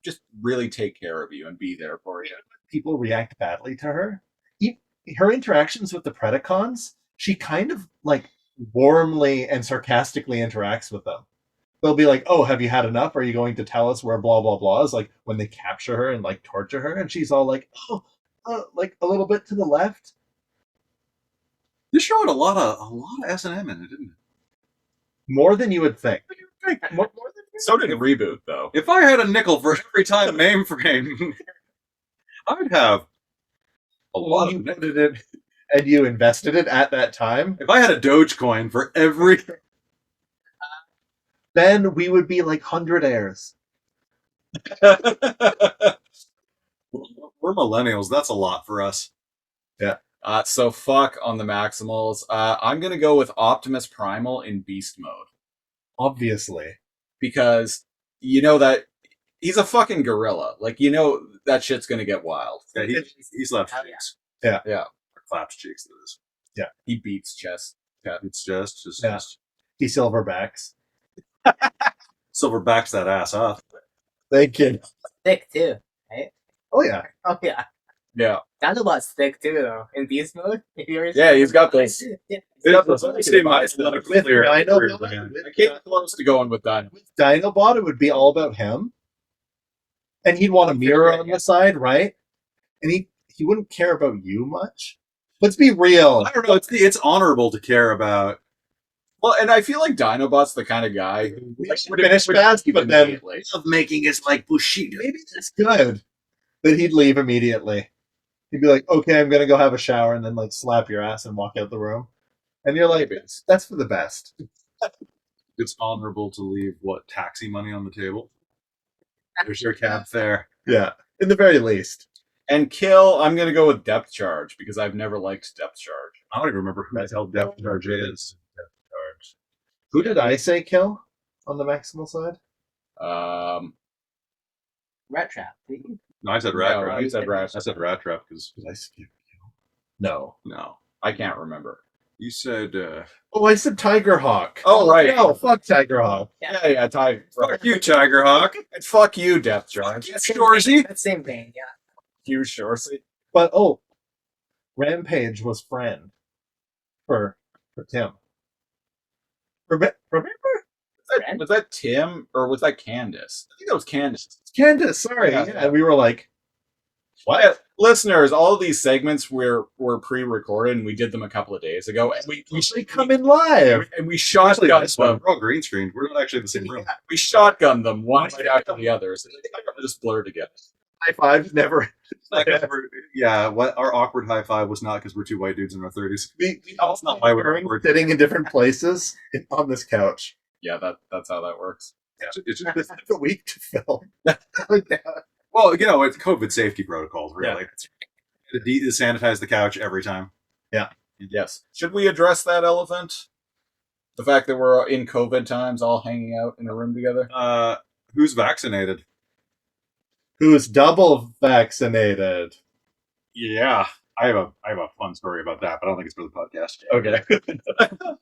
just really take care of you and be there for you. People react badly to her. Her interactions with the Predacons, she kind of like warmly and sarcastically interacts with them. They'll be like, "Oh, have you had enough? Are you going to tell us where blah blah blah is?" Like when they capture her and like torture her, and she's all like, "Oh, like a little bit to the left." This show had a lot of S&M in it, didn't it? More than you would think. So did Reboot though. If I had a nickel for every time mainframe, I'd have a lot You of put it in, and you invested it at that time. If I had a Dogecoin for every. Then we would be like 100 heirs. We're millennials. That's a lot for us. Yeah. So fuck on the Maximals. I'm gonna go with Optimus Primal in Beast mode Obviously. because that he's a fucking gorilla. Like that shit's gonna get wild. Yeah, he slaps cheeks. Yeah. Yeah. Or claps cheeks, that is. He beats chest. Yeah. It's just Yeah. He silverbacks. Silverbacks that ass off. Thank you. Thick too, right? Oh yeah. Oh yeah. Yeah. Dinobot's thick too though. In beast mode. If you ever Yeah, he's got those. Yeah. I came close to going with that. With Dinobot, it would be all about him. And he'd want a mirror on the side, right? And he wouldn't care about you much. Let's be real. I don't know. It's honorable to care about. Well, and I feel like Dinobot's the kind of guy who would Finish fast, but then immediately. Of making us like Bushido. maybe that's good that he'd leave immediately. He'd be like, "Okay, I'm gonna go have a shower," and then like slap your ass and walk out the room. And you're like, "That's for the best." It's honorable to leave taxi money on the table. There's your cab fare. Yeah, in the very least. And kill, I'm gonna go with Depth Charge because I've never liked Depth Charge. I don't even remember who the hell Depth Charge is. Who did I say kill on the maximal side? Rat trap. Didn't you? No, I said rat No, trap. you said rat I said rat trap because Did I skip kill? No. no. I can't remember. You said, Oh, I said Tiger Hawk. Oh, right. No, fuck Tiger Hawk. Yeah, Tiger. fuck you, Tiger Hawk. And fuck you, Death Charge. Shorzy. That same vein, yeah. You Shorzy. But Rampage was friend for Tim. Remember? Was that Tim or was that Candice? I think that was Candice. Candice, sorry. Yeah. Yeah, we were like, what? Yeah, listeners, all of these segments were pre-recorded and we did them a couple of days ago. And we They come in live. and we Actually, shotgunned this one, them. we're all green screened. We're not actually in the same room. We shotgunned them one right after the other. So they kind of just blur together. High five, never. Yeah, what our awkward high five was not because we're two white dudes in our 30s. We That's not why we're awkward. sitting in different places on this couch. Yeah, that's how that works. It's just, This is a week to film. well, it's COVID safety protocols, really. To sanitize the couch every time. Yes. Should we address that elephant? The fact that we're in COVID times, all hanging out in a room together. Who's vaccinated? Who's double vaccinated? Yeah, I have a fun story about that, but I don't think it's for the podcast. Okay.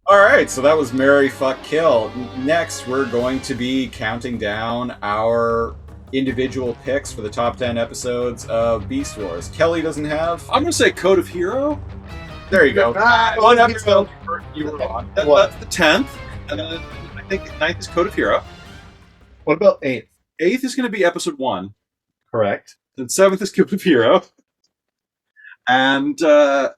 All right, so that was Marry, Fuck, Kill. Next, we're going to be counting down our individual picks for the top 10 episodes of Beast Wars. Kelly doesn't have. I'm gonna say Code of Hero. There you go. One episode you were on. That's the 10th, and then I think 9th is Code of Hero. What about 8th? 8th is going to be episode 1. Correct. Then 7th is Code of Hero. And the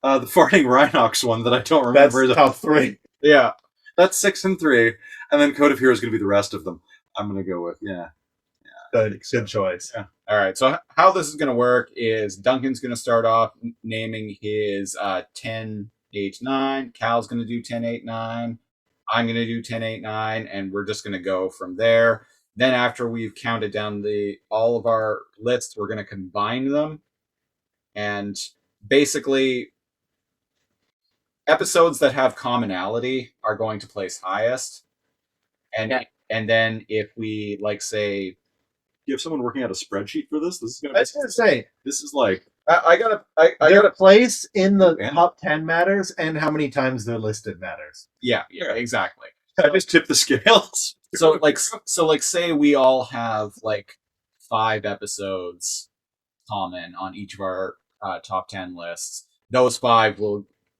farting Rhinox one that I don't That's remember. top 3. Yeah. That's 6 and 3. And then Code of Hero is going to be the rest of them. I'm going to go with, Good choice. Yeah. All right, so how this is going to work is Duncan's going to start off naming his 10, 8, 9. Cal's going to do 10, 8, 9. I'm going to do 10, 8, 9. And we're just going to go from there. Then after we've counted down all of our lists, we're going to combine them. And basically, episodes that have commonality are going to place highest. And then if we, like, say... You have someone working out a spreadsheet for this? This is going I was going to say, This is like... I got their place in the Yeah. top 10 matters, and how many times they're listed matters. Yeah, exactly. I just tipped the scales. So say we all have like 5 episodes common on each of our top 10 lists. Those 5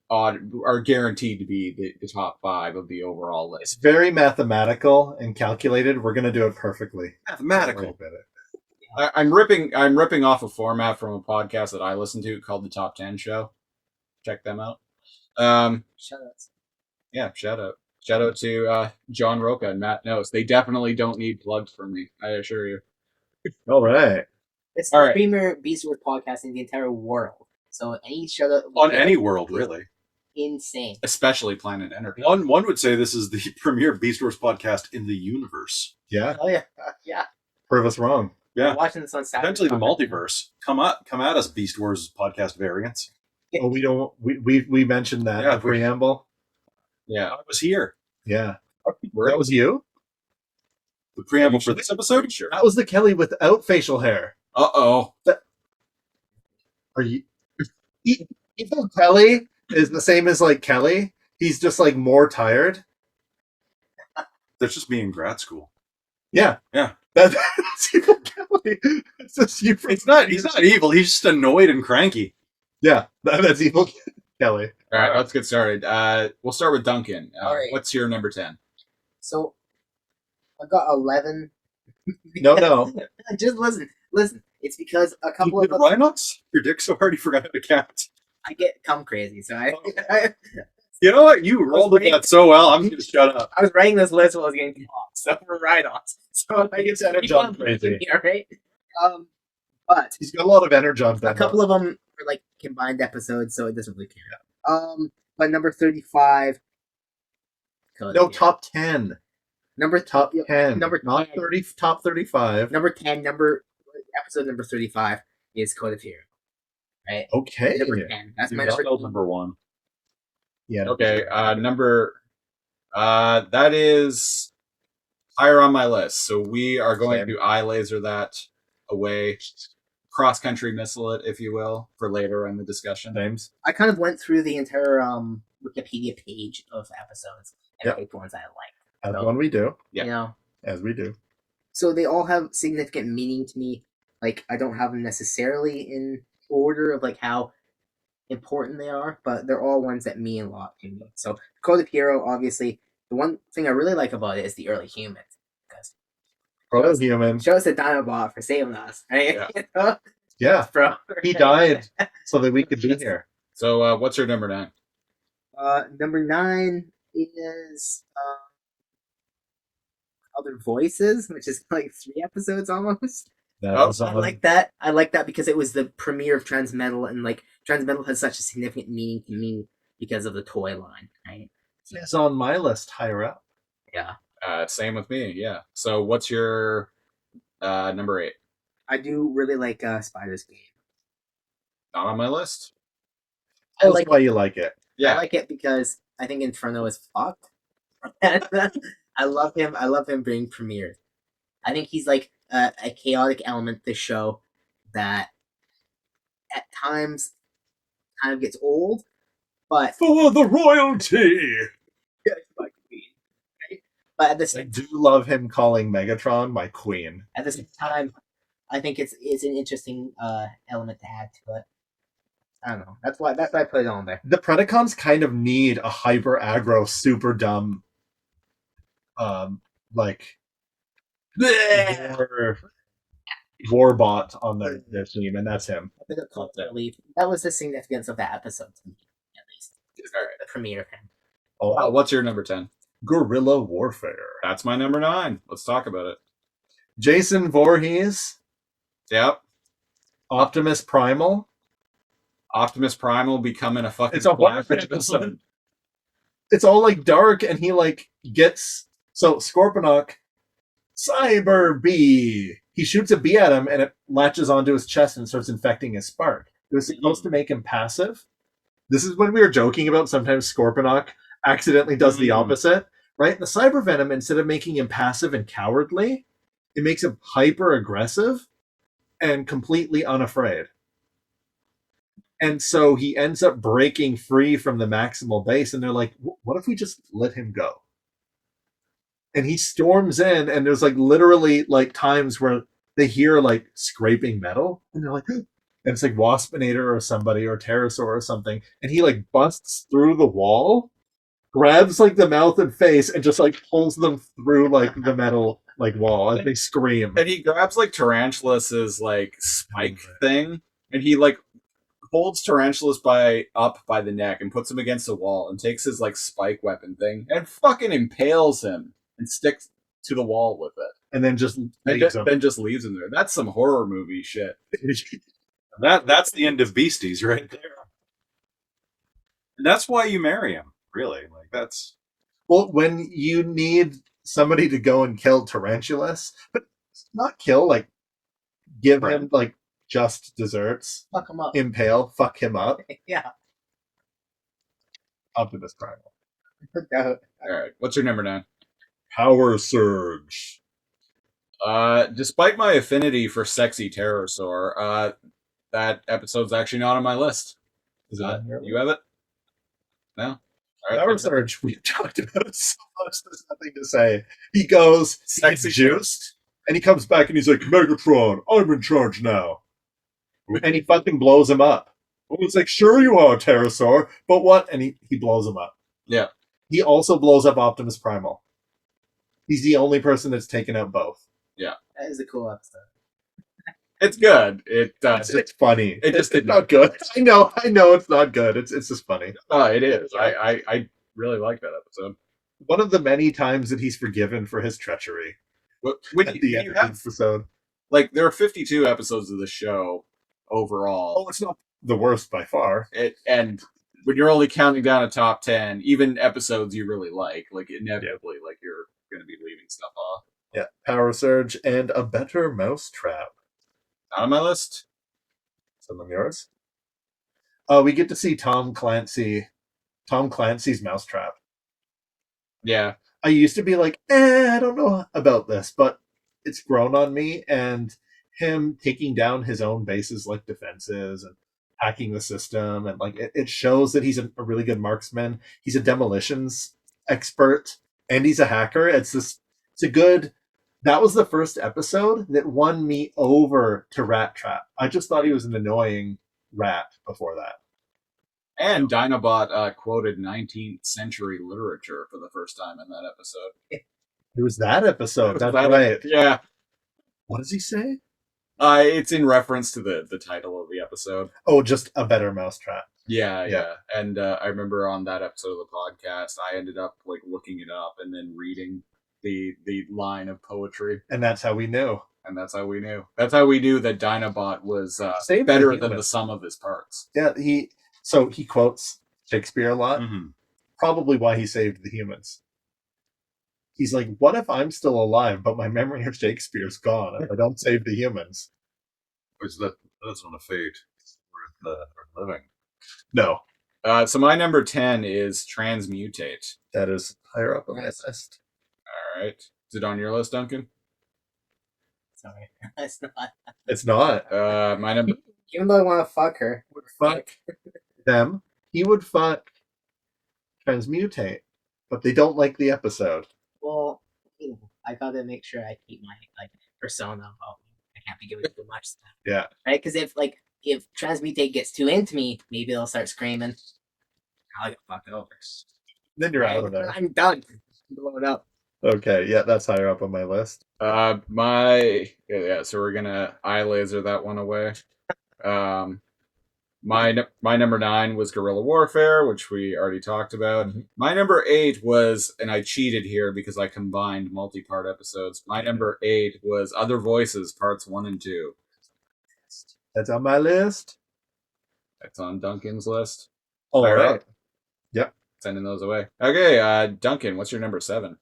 are guaranteed to be the top 5 of the overall It's list. very mathematical and calculated. We're going to do it perfectly. Mathematical. Don't worry about it. I'm ripping off a format from a podcast that I listen to called the Top 10 Show. Check them out. Shoutouts. Yeah, shout out to John Roca and Matt Nose. They definitely don't need plugs from me, I assure you. All right. It's All the right. premier Beast Wars podcast in the entire world. So any shoutout On any world, really. insane. Especially Planet Energy. One would say this is the premier Beast Wars podcast in the universe. Yeah. Oh yeah, yeah. Prove us wrong. Yeah. I'm watching this on Saturday. Potentially the multiverse. Come at us, Beast Wars podcast variants. Oh, we mentioned that Yeah, in the preamble. Yeah. I was here. Yeah. That was you? The preamble for this episode? Sure. That was the Kelly without facial hair. Uh-oh. Are you... Evil Kelly is the same as like Kelly. He's just like more tired. That's just me in grad school. Yeah. Yeah. That's Evil Kelly. It's just you from... He's not evil, he's just annoyed and cranky. Yeah, that's Evil Kelly. All right, let's get started. We'll start with Duncan. All right. What's your number 10? So I got 11. No. Just listen. It's because a couple Did of Rhinox? Your dick so hard you forgot how to count. I get cum crazy, so I You know what? You rolled with that so well, I'm gonna shut up. I was writing this list while I was getting off, so we're right on. So I get to keep on crazy. All right. But He's got a lot of energy on a that. couple of them are like combined episodes, so it doesn't really count. But number 35. No, top 10. Top 10. Number not 10. 30. Top 35. Number 10. Episode number 35 is Code of Hero. Right. Okay. Number 10. That's my That number. was number 1. Yeah. Okay, that is higher on my list. So we are going to eye laser that away. cross-country missile it, if you will, for later in the discussion. Names. I kind of went through the entire Wikipedia page of episodes and Yep. picked ones I liked. As So, one we do. Yeah. You know, As we do. so they all have significant meaning to me. Like, I don't have them necessarily in order of like how important they are, but they're all ones that mean a lot to me. So Code of Hero, obviously, the one thing I really like about it is the early humans. Because Proto-human. shows the Dinobot for saving us, right? Yeah. You know? Yeah. Bro. He died so that we could be here. So what's your number 9? Number 9 is Other Voices, which is like 3 episodes almost. That Oh, was I like that. I like that because it was the premiere of Transmetal, and like Transmetal has such a significant meaning to me because of the toy line, right? It's on my list higher up. Yeah, Same with me, yeah. So what's your number 8? I do really like Spider's Game. Not on my list? I Tell us like why you like it. Yeah. I like it because I think Inferno is fucked. I love him. I love him being premiered. I think he's like a chaotic element to the show that at times kind of gets old, but For the royalty! but at the I same do love him calling Megatron my queen. at the same time, I think it's an interesting element to add to it. I don't know. That's why I put it on there. The Predacons kind of need a hyper aggro, super dumb, like warbot on their team, and that's him. A bit of cult relief. That was the significance of that episode to me, at least. All right. The premiere of him. Oh, What's your number 10? guerrilla warfare. That's my number 9. Let's talk about it. Jason Voorhees, Yep. Optimus Primal. Optimus Primal becoming a fucking It's a Flash horror episode. episode. It's all like dark, and he like gets so Scorponok, Cyber Bee. He shoots a bee at him, and it latches onto his chest and starts infecting his spark. It was supposed to make him passive. This is when we were joking about sometimes Scorponok accidentally does the opposite, right? The cyber venom, instead of making him passive and cowardly, it makes him hyper aggressive and completely unafraid. And so he ends up breaking free from the maximal base, and they're like, what if we just let him go? And he storms in, and there's like literally like times where they hear like scraping metal, and they're like, and it's like Waspinator or somebody or Pterosaur or something, and he like busts through the wall, grabs like the mouth and face, and just like pulls them through like the metal like wall, and they scream. And he grabs like Tarantulas' like spike thing, and he like holds Tarantulas up by the neck and puts him against a wall and takes his like spike weapon thing and fucking impales him and sticks to the wall with it. And then just Then just leaves him there. That's some horror movie shit. That's the end of Beasties right there. And that's why you marry him, really. Like that's Well, when you need somebody to go and kill Tarantulas, but not kill, like give him like just desserts, Fuck him up. impale, fuck him up. Yeah. Optimus Primal. All right, what's your number 9? Power Surge. Despite my affinity for sexy pterosaur, that episode's actually not on my list. Is it on here? You have it? No? All right. Power Surge. We've talked about it so much. There's nothing to say. He goes, Sexy he's juiced, and he comes back and he's like, Megatron, I'm in charge now. And he fucking blows him up. Well, it's like, sure you are, Pterosaur, but what? And he blows him up. Yeah. He also blows up Optimus Primal. He's the only person that's taken out both. That is a cool episode. It's good. It's funny. It's not good. I know it's not good. It's just funny. It is. I really like that episode. One of the many times that he's forgiven for his treachery. When At the end you of have, the episode. like, there are 52 episodes of the show overall. Oh, it's not the worst by far. And when you're only counting down a top 10, even episodes you really like inevitably, like you're going to be leaving stuff off. Yeah, Power Surge and a better mousetrap. Not on my list. Some of yours. We get to see Tom Clancy's mousetrap. Yeah. I used to be like, I don't know about this, but it's grown on me, and him taking down his own bases like defenses and hacking the system, and like it shows that he's a really good marksman. He's a demolitions expert and he's a hacker. It's a good. That was the first episode that won me over to Rat Trap. I just thought he was an annoying rat before that. And Dinobot quoted 19th century literature for the first time in that episode. It was that episode. That's That- right. Yeah. What does he say? It's in reference to the title of the episode. Oh, just a better mousetrap. Yeah, Yeah. yeah. And I remember on that episode of the podcast, I ended up like looking it up and then reading the line of poetry, And that's how we knew. and that's how we knew. That's how we knew that Dinobot was Saved the better human. than the sum of his parts. Yeah, he quotes Shakespeare a lot. Mm-hmm. Probably why he saved the humans. He's like, what if I'm still alive, but my memory of Shakespeare's gone and I don't save the humans? That's not a fate worth living. No, So my number 10 is Transmutate. that is higher up on my Nice. list. All right. Is it on your list, Duncan? Sorry, that's not. It's not. My number. Even though I want to fuck her, Fuck them. He would fuck Transmutate, but they don't like the episode. well, I gotta make sure I keep my persona about me. I can't be giving too much stuff. Yeah. Right? Because if Transmutate gets too into me, maybe they'll start screaming. I'll get fucked over. Then you're out of there. I'm done. Blow it up. Okay, yeah, that's higher up on my list. So we're gonna eye laser that one away. My number 9 was Guerrilla Warfare, which we already talked about. Mhm. My number 8 was, and I cheated here because I combined multi-part episodes. My number 8 was Other Voices, parts 1 and 2. That's on my list. That's on Duncan's list. All Fire right. up. Sending those away. Okay, Duncan, what's your number 7?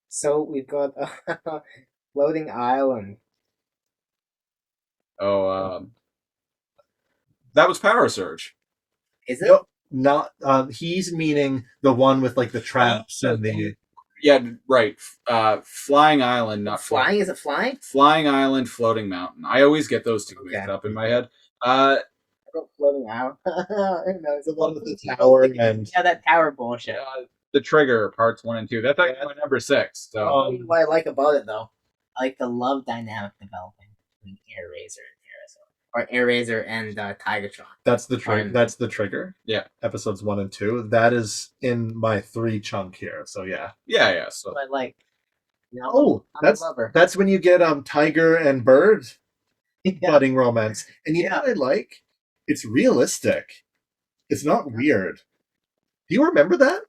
So we've got Floating Island. Oh, that was Power Surge. Is it? Nope, not. He's meaning the one with like the traps and the. Yeah, right. Flying Island, not Flying? Is it flying? Flying Island, Floating Mountain. I always get those two mixed Okay. up in my head. I wrote Floating Island. No, it's The one with the tower and. yeah, that tower bullshit. The Trigger, parts 1 and 2. That's actually my number 6. So I'll tell you what I like about it though. I like the love dynamic developing between Airazor and Airazor and Tigatron. That's the Fine. That's the trigger. Yeah. Episodes 1 and 2. That is in my 3 chunk here. So yeah. yeah. So So I like. You know, Oh, I'm a lover. that's when you get Tiger and Bird Yeah. budding romance. And you know Yeah. what I like? It's realistic. It's not weird. Do you remember that?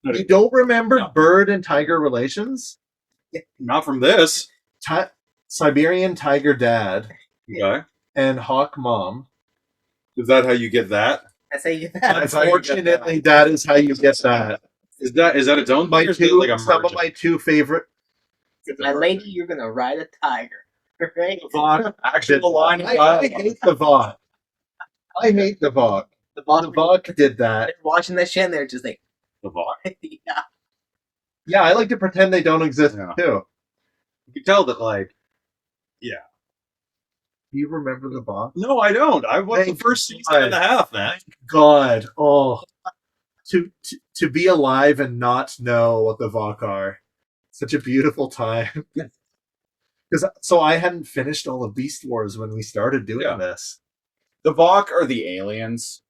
You don't remember No. Bird and Tiger relations? Not from this. Siberian Tiger Dad Okay. and Hawk Mom. Is that how you get that? That's how you. That's how you get that. Unfortunately, that is how you get that. Is that its own My thing, or is it two, like a some of merge? my 2 favorite. My lady, you're gonna ride a tiger. Right? actual line of I dialogue. hate the Vought. I hate the Vought. The The bottom. Vought did that. They're watching that shit and they're just like, The Vought. yeah. Yeah, I like to pretend they don't exist Yeah. too. You can tell that, like, Do you remember the Vought? no, I don't. I watched Thank the first season God. and a half, man. God, oh, to be alive and not know what the Vought are, such a beautiful time. Because so I hadn't finished all of Beast Wars when we started doing Yeah. this. The Vok are the aliens.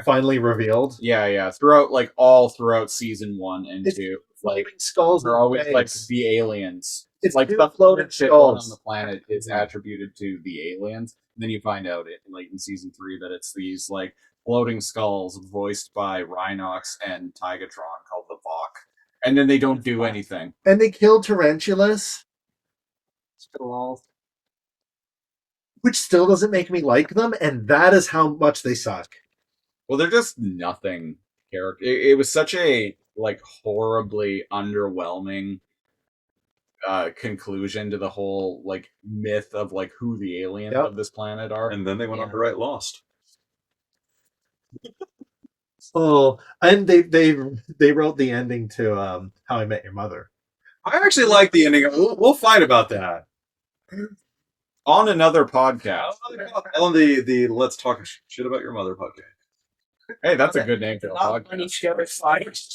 Finally revealed. Yeah. Throughout season 1 and It's 2. Floating skulls They're in always like space. the aliens. It's like two the floating shit going on skulls. the planet is attributed to the aliens. And then you find out late in season 3 that it's these like floating skulls voiced by Rhinox and Tigatron called the Vok. And then they don't do anything. And they killed Tarantulas, Just for the lols. which still doesn't make me like them, and that is how much they suck. Well, they're just nothing character. It was such a like horribly underwhelming conclusion to the whole like myth of like who the aliens Yep. of this planet are. And then they went on Yeah. to write Lost. Oh, and they wrote the ending to How I Met Your Mother. I actually like the ending. We'll fight about that. on another podcast. On the Let's Talk Shit About Your Mother podcast. Hey, that's a good name for a Not funny podcast. show.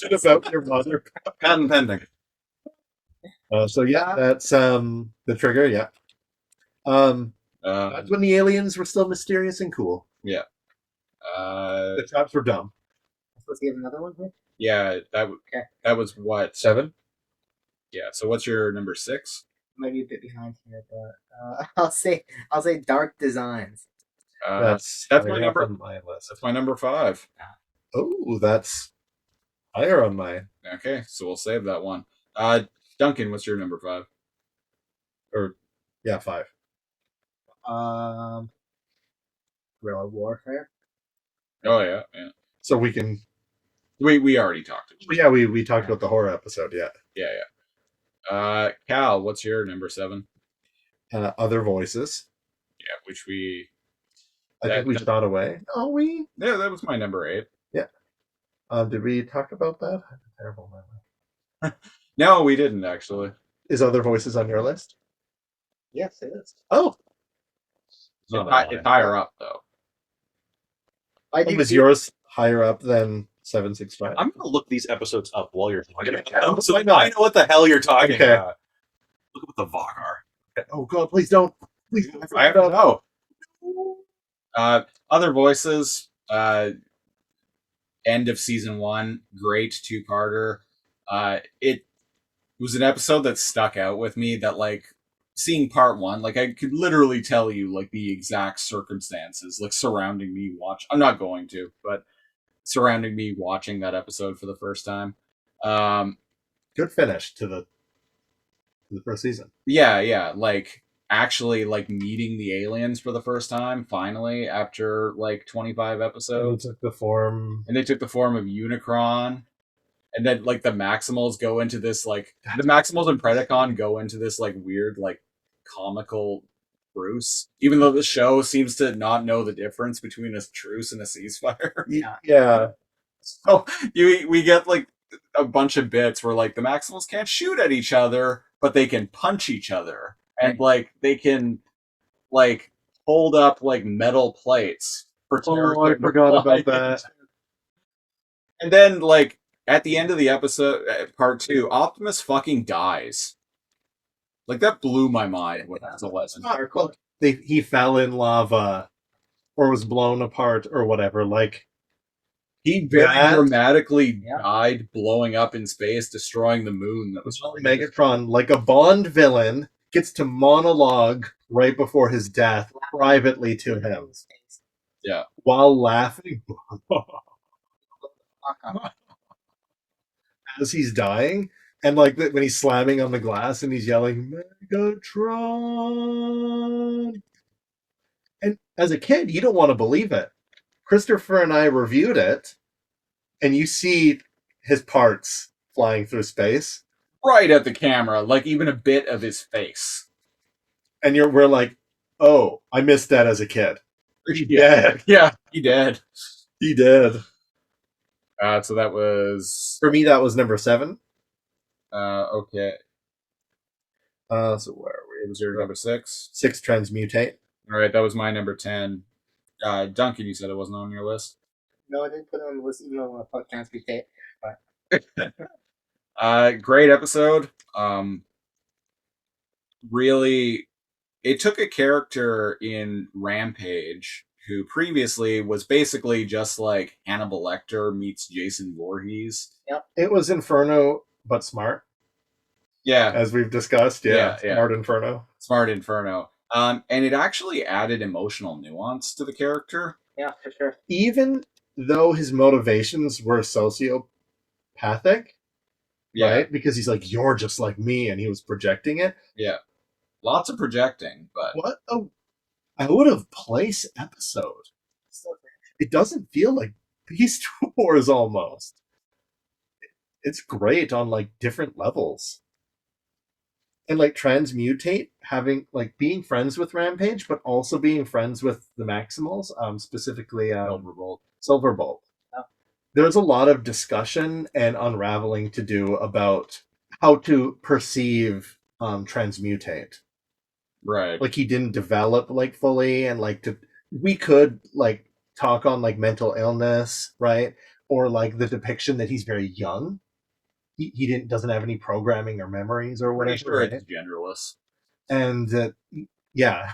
Shit about your mother. Patent pending. So yeah, that's the trigger. Yeah. That's when the aliens were still mysterious and cool. Yeah. The traps were dumb. Supposed to get another one here? Yeah, Okay. that was what? 7. Yeah. So what's your number 6? Might be a bit behind here, but I'll say Dark Designs. That's higher my up number. on my list. That's my number 5. Oh, that's higher on mine. Okay, so we'll save that one. Duncan, what's your number 5? Or yeah, 5. Guerrilla Warfare. Oh yeah, yeah. So we can. We already talked about it. Yeah, we talked about the horror episode. Yeah. Yeah, yeah. Cal, what's your number 7? Other voices. Yeah, which we. I think we shot away. Oh, we. Yeah, that was my number 8. Yeah. Did we talk about that? I have a terrible memory. No, we didn't actually. Is Other Voices on your list? Yes, it is. Oh, It's higher up though. is yours higher up than 765? I'm gonna look these episodes up while you're talking about Yeah, them, so why I not? know what the hell you're talking Okay. about. Look at what the VOG are. Oh God, please don't. Please don't. I don't know. Other Voices. End of season 1. Great 2-parter. It was an episode that stuck out with me. That like seeing part 1, like I could literally tell you like the exact circumstances like surrounding me watch. I'm not going to, but surrounding me watching that episode for the first time. Good finish to the first season. Yeah, like actually like meeting the aliens for the first time finally after like 25 episodes. It took the form. And they took the form of Unicron. And then like the Maximals go into this like the Maximals and Predacon go into this like weird like comical truce, even though the show seems to not know the difference between a truce and a ceasefire. Yeah. So we get like a bunch of bits where like the Maximals can't shoot at each other, but they can punch each other, and like they can like hold up like metal plates for Oh, I forgot about that. And then like at the end of the episode, part 2, Optimus fucking dies. Like that blew my mind when I was 11. He fell in lava, or was blown apart, or whatever. Like He very That- dramatically died blowing up in space, destroying the moon. That was Megatron, like a Bond villain, gets to monologue right before his death privately to him Yeah. while laughing as he's dying. And like when he's slamming on the glass and he's yelling, Megatron. And as a kid, you don't want to believe it. Christopher and I reviewed it, and you see his parts flying through space. Right at the camera, like even a bit of his face. And we're like, oh, I missed that as a kid. He did. Yeah, he did. He did. So that was For me, that was number 7. okay. So where are we? It was your number 6. 6, Transmutate. All right, that was my number 10. Duncan, you said it wasn't on your list. No, I didn't put it on the list, even though I thought Transmutate. Great episode. Really, it took a character in Rampage who previously was basically just like Hannibal Lecter meets Jason Voorhees. It was Inferno, but smart, Yeah, as we've discussed. Yeah. Smart Inferno. Smart Inferno. And it actually added emotional nuance to the character. Yeah, for sure. Even though his motivations were sociopathic, Yeah, right? Because he's like, you're just like me, and he was projecting it. yeah. Lots of projecting, but What a out of place episode. It doesn't feel like Beast Wars almost. It's great on like different levels. And like Transmutate, having like being friends with Rampage, but also being friends with the Maximals, specifically Silverbolt. Yeah. There's a lot of discussion and unraveling to do about how to perceive Transmutate. Right. Like he didn't develop like fully, and like we could like talk on like mental illness, right? Or like the depiction that he's very young. He doesn't have any programming or memories or Pretty whatever. sure Right? it's genderless. And yeah,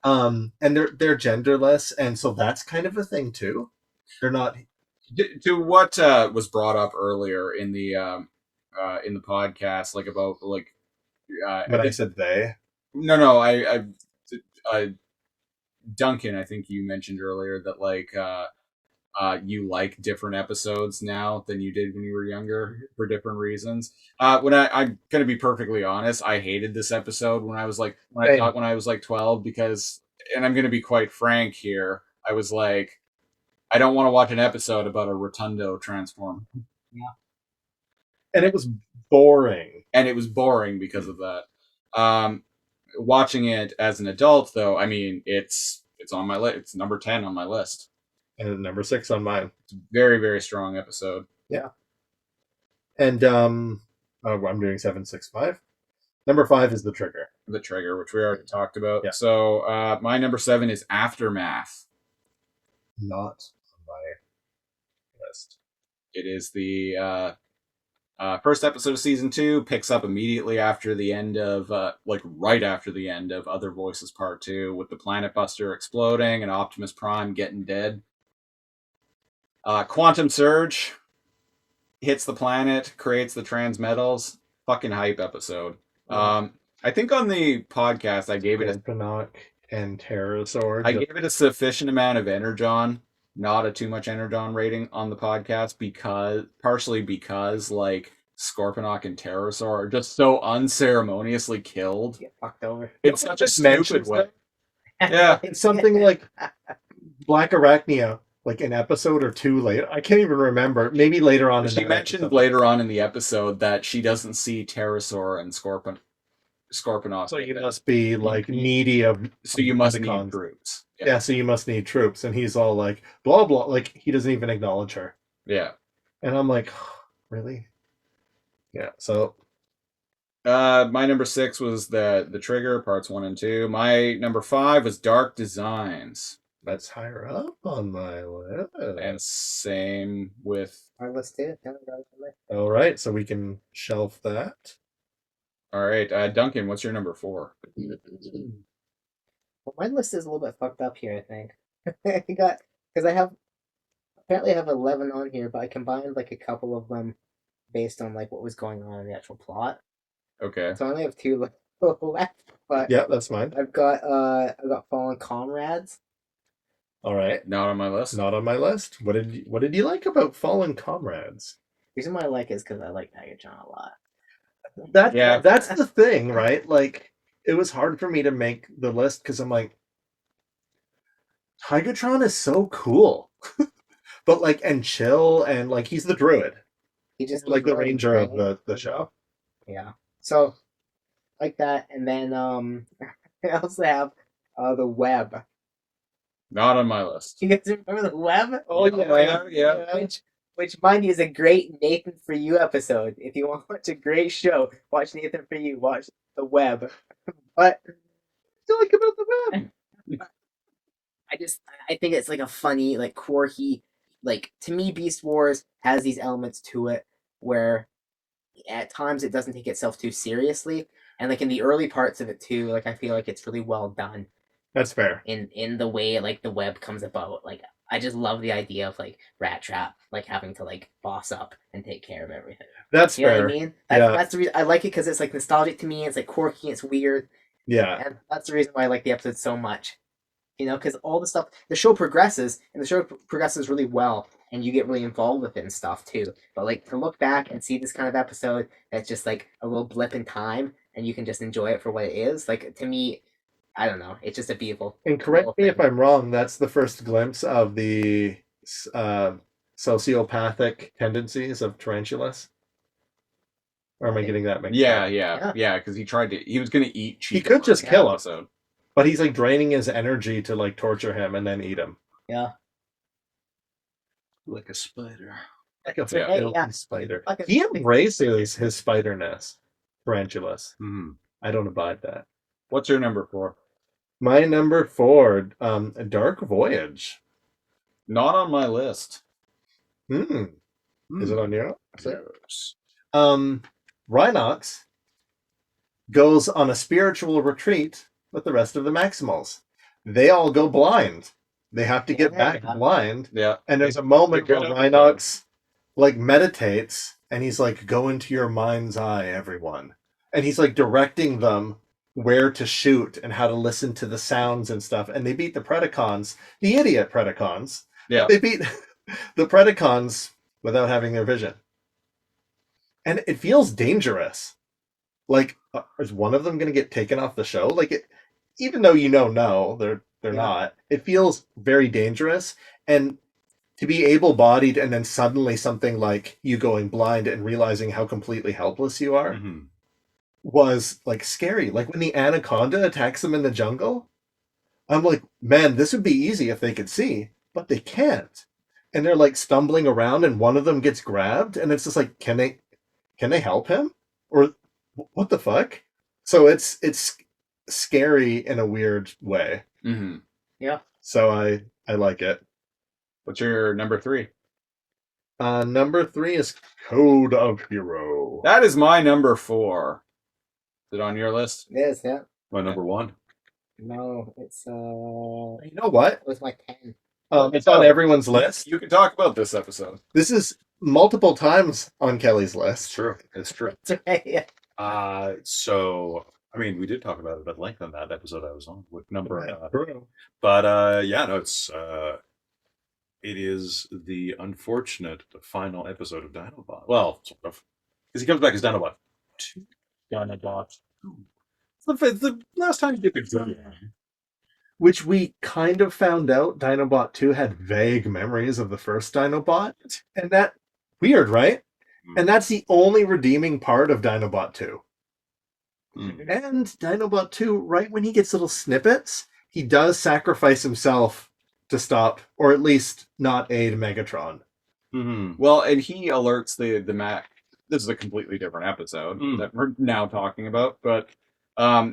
and they're genderless, and so that's kind of a thing too. They're not. To what was brought up earlier in the podcast, like about like But I said they. no, I Duncan, I think you mentioned earlier that like you like different episodes now than you did when you were younger for different reasons. When I'm gonna be perfectly honest, I hated this episode when I was like when I was like 12 because, and I'm gonna be quite frank here, I was like, I don't want to watch an episode about a rotundo transform. Yeah. And it was boring. And it was boring because of that. Watching it as an adult, though, I mean, it's on my list. It's number 10 on my list. And number 6 on mine. It's a very, very strong episode. Yeah. And I'm doing 7, 6, 5. Number 5 is the trigger. The trigger, which we already talked about. Yeah. So my number 7 is Aftermath. Not on my list. It is the first episode of season 2. Picks up immediately after the end of, right after the end of Other Voices Part 2, with the Planet Buster exploding and Optimus Prime getting dead. Quantum Surge hits the planet, creates the transmetals. Fucking hype episode. I think on the podcast I gave it and Pterosaur. I gave it a sufficient amount of Energon, not a too much Energon rating on the podcast, partially because like Scorponok and Pterosaur are just so unceremoniously killed. Get fucked over. It's such a stupid way. Yeah. It's something like Black Arachnia, like an episode or 2 later. I can't even remember. Maybe later on. She mentioned later on in the episode that she doesn't see Pterosaur and Scorponok. So you must be like needy of. So you must need troops. Yeah, so you must need troops, and he's all like blah blah, like he doesn't even acknowledge her. Yeah, and I'm like, really? Yeah. So, my number 6 was the Trigger parts 1 and 2. My number 5 was Dark Designs. That's higher up on my list. And same with our list too. All right, so we can shelf that. All right, Duncan, what's your number 4? Well, my list is a little bit fucked up here, I think. Because I have 11 on here, but I combined like a couple of them based on like what was going on in the actual plot. Okay. So I only have 2 left. But yeah, that's mine. I've got Fallen Comrades. All right. Not on my list. Not on my list. What did you like about Fallen Comrades? The reason why I like it is because I like Megatron a lot. That's the thing, right? Like, it was hard for me to make the list because I'm like, Tigatron is so cool, but like, and chill, and like, he's the druid. He just like the ranger of the show. Yeah. So, like that, and then I also have the web. Not on my list. You guys remember the web? Oh yeah. Which, mind you, is a great Nathan For You episode. If you want to watch a great show, watch Nathan For You. Watch the web. But still like about the web. I think it's like a funny, like quirky, like to me, Beast Wars has these elements to it where at times it doesn't take itself too seriously, and like in the early parts of it too, like I feel like it's really well done. That's fair. In the way like the web comes about, like I just love the idea of like Rat Trap like having to like boss up and take care of everything. That's you know fair. What I mean? Yeah. That's the reason I like it, because it's like nostalgic to me. It's like quirky. It's weird. Yeah. And that's the reason why I like the episode so much. You know, because all the stuff, the show progresses, and the show progresses really well, and you get really involved with it and stuff too. But like to look back and see this kind of episode that's just like a little blip in time, and you can just enjoy it for what it is. Like to me, I don't know, it's just a beautiful. And correct me if I'm wrong. That's the first glimpse of the sociopathic tendencies of Tarantulas. Or am I getting that mixed up? Yeah. Because he was gonna eat Chico. He could just kill him. Episode. But he's like draining his energy to like torture him and then eat him. Yeah. Like a spider. Like a filthy spider. Like He embraces his spiderness. Tarantulas. Mm-hmm. I don't abide that. What's your number 4? My number 4, A Dark Voyage. Not on my list. Is it on your? Yes. Rhinox goes on a spiritual retreat with the rest of the Maximals. They all go blind. They have to get back blind. Yeah. And there's a moment Good where episode. Rhinox like meditates and he's like, go into your mind's eye, everyone. And he's like directing them where to shoot and how to listen to the sounds and stuff. And they beat the Predacons, the idiot Predacons. Yeah. They beat the Predacons without having their vision. And it feels dangerous. Like, is one of them going to get taken off the show? Like, even though no, they're not. It feels very dangerous. And to be able-bodied and then suddenly something like you going blind and realizing how completely helpless you are was like scary. Like when the anaconda attacks them in the jungle, I'm like, man, this would be easy if they could see, but they can't. And they're like stumbling around and one of them gets grabbed and it's just like, can they help him? Or what the fuck? So it's scary in a weird way. Mm-hmm. Yeah. So I like it. What's your number 3? Number 3 is Code of Hero. That is my number 4. Is it on your list? It is, yeah. My number 1. No, it's You know what? it was my 10. It's on everyone's list. You can talk about this episode. This is multiple times on Kelly's list. It's true. It's true. Yeah. So I mean, we did talk about it at length on that episode I was on with number. True. But yeah, no, it is the unfortunate final episode of Dinobot. Well, sort of, because he comes back as Dinobot 2. Dinobot 2. It's the last time he did it. Which we kind of found out Dinobot 2 had vague memories of the first Dinobot. And that, weird, right? And that's the only redeeming part of Dinobot 2. And Dinobot 2, right when he gets little snippets, he does sacrifice himself to stop, or at least not aid Megatron. Well, and he alerts the Mac. This is a completely different episode that we're now talking about, but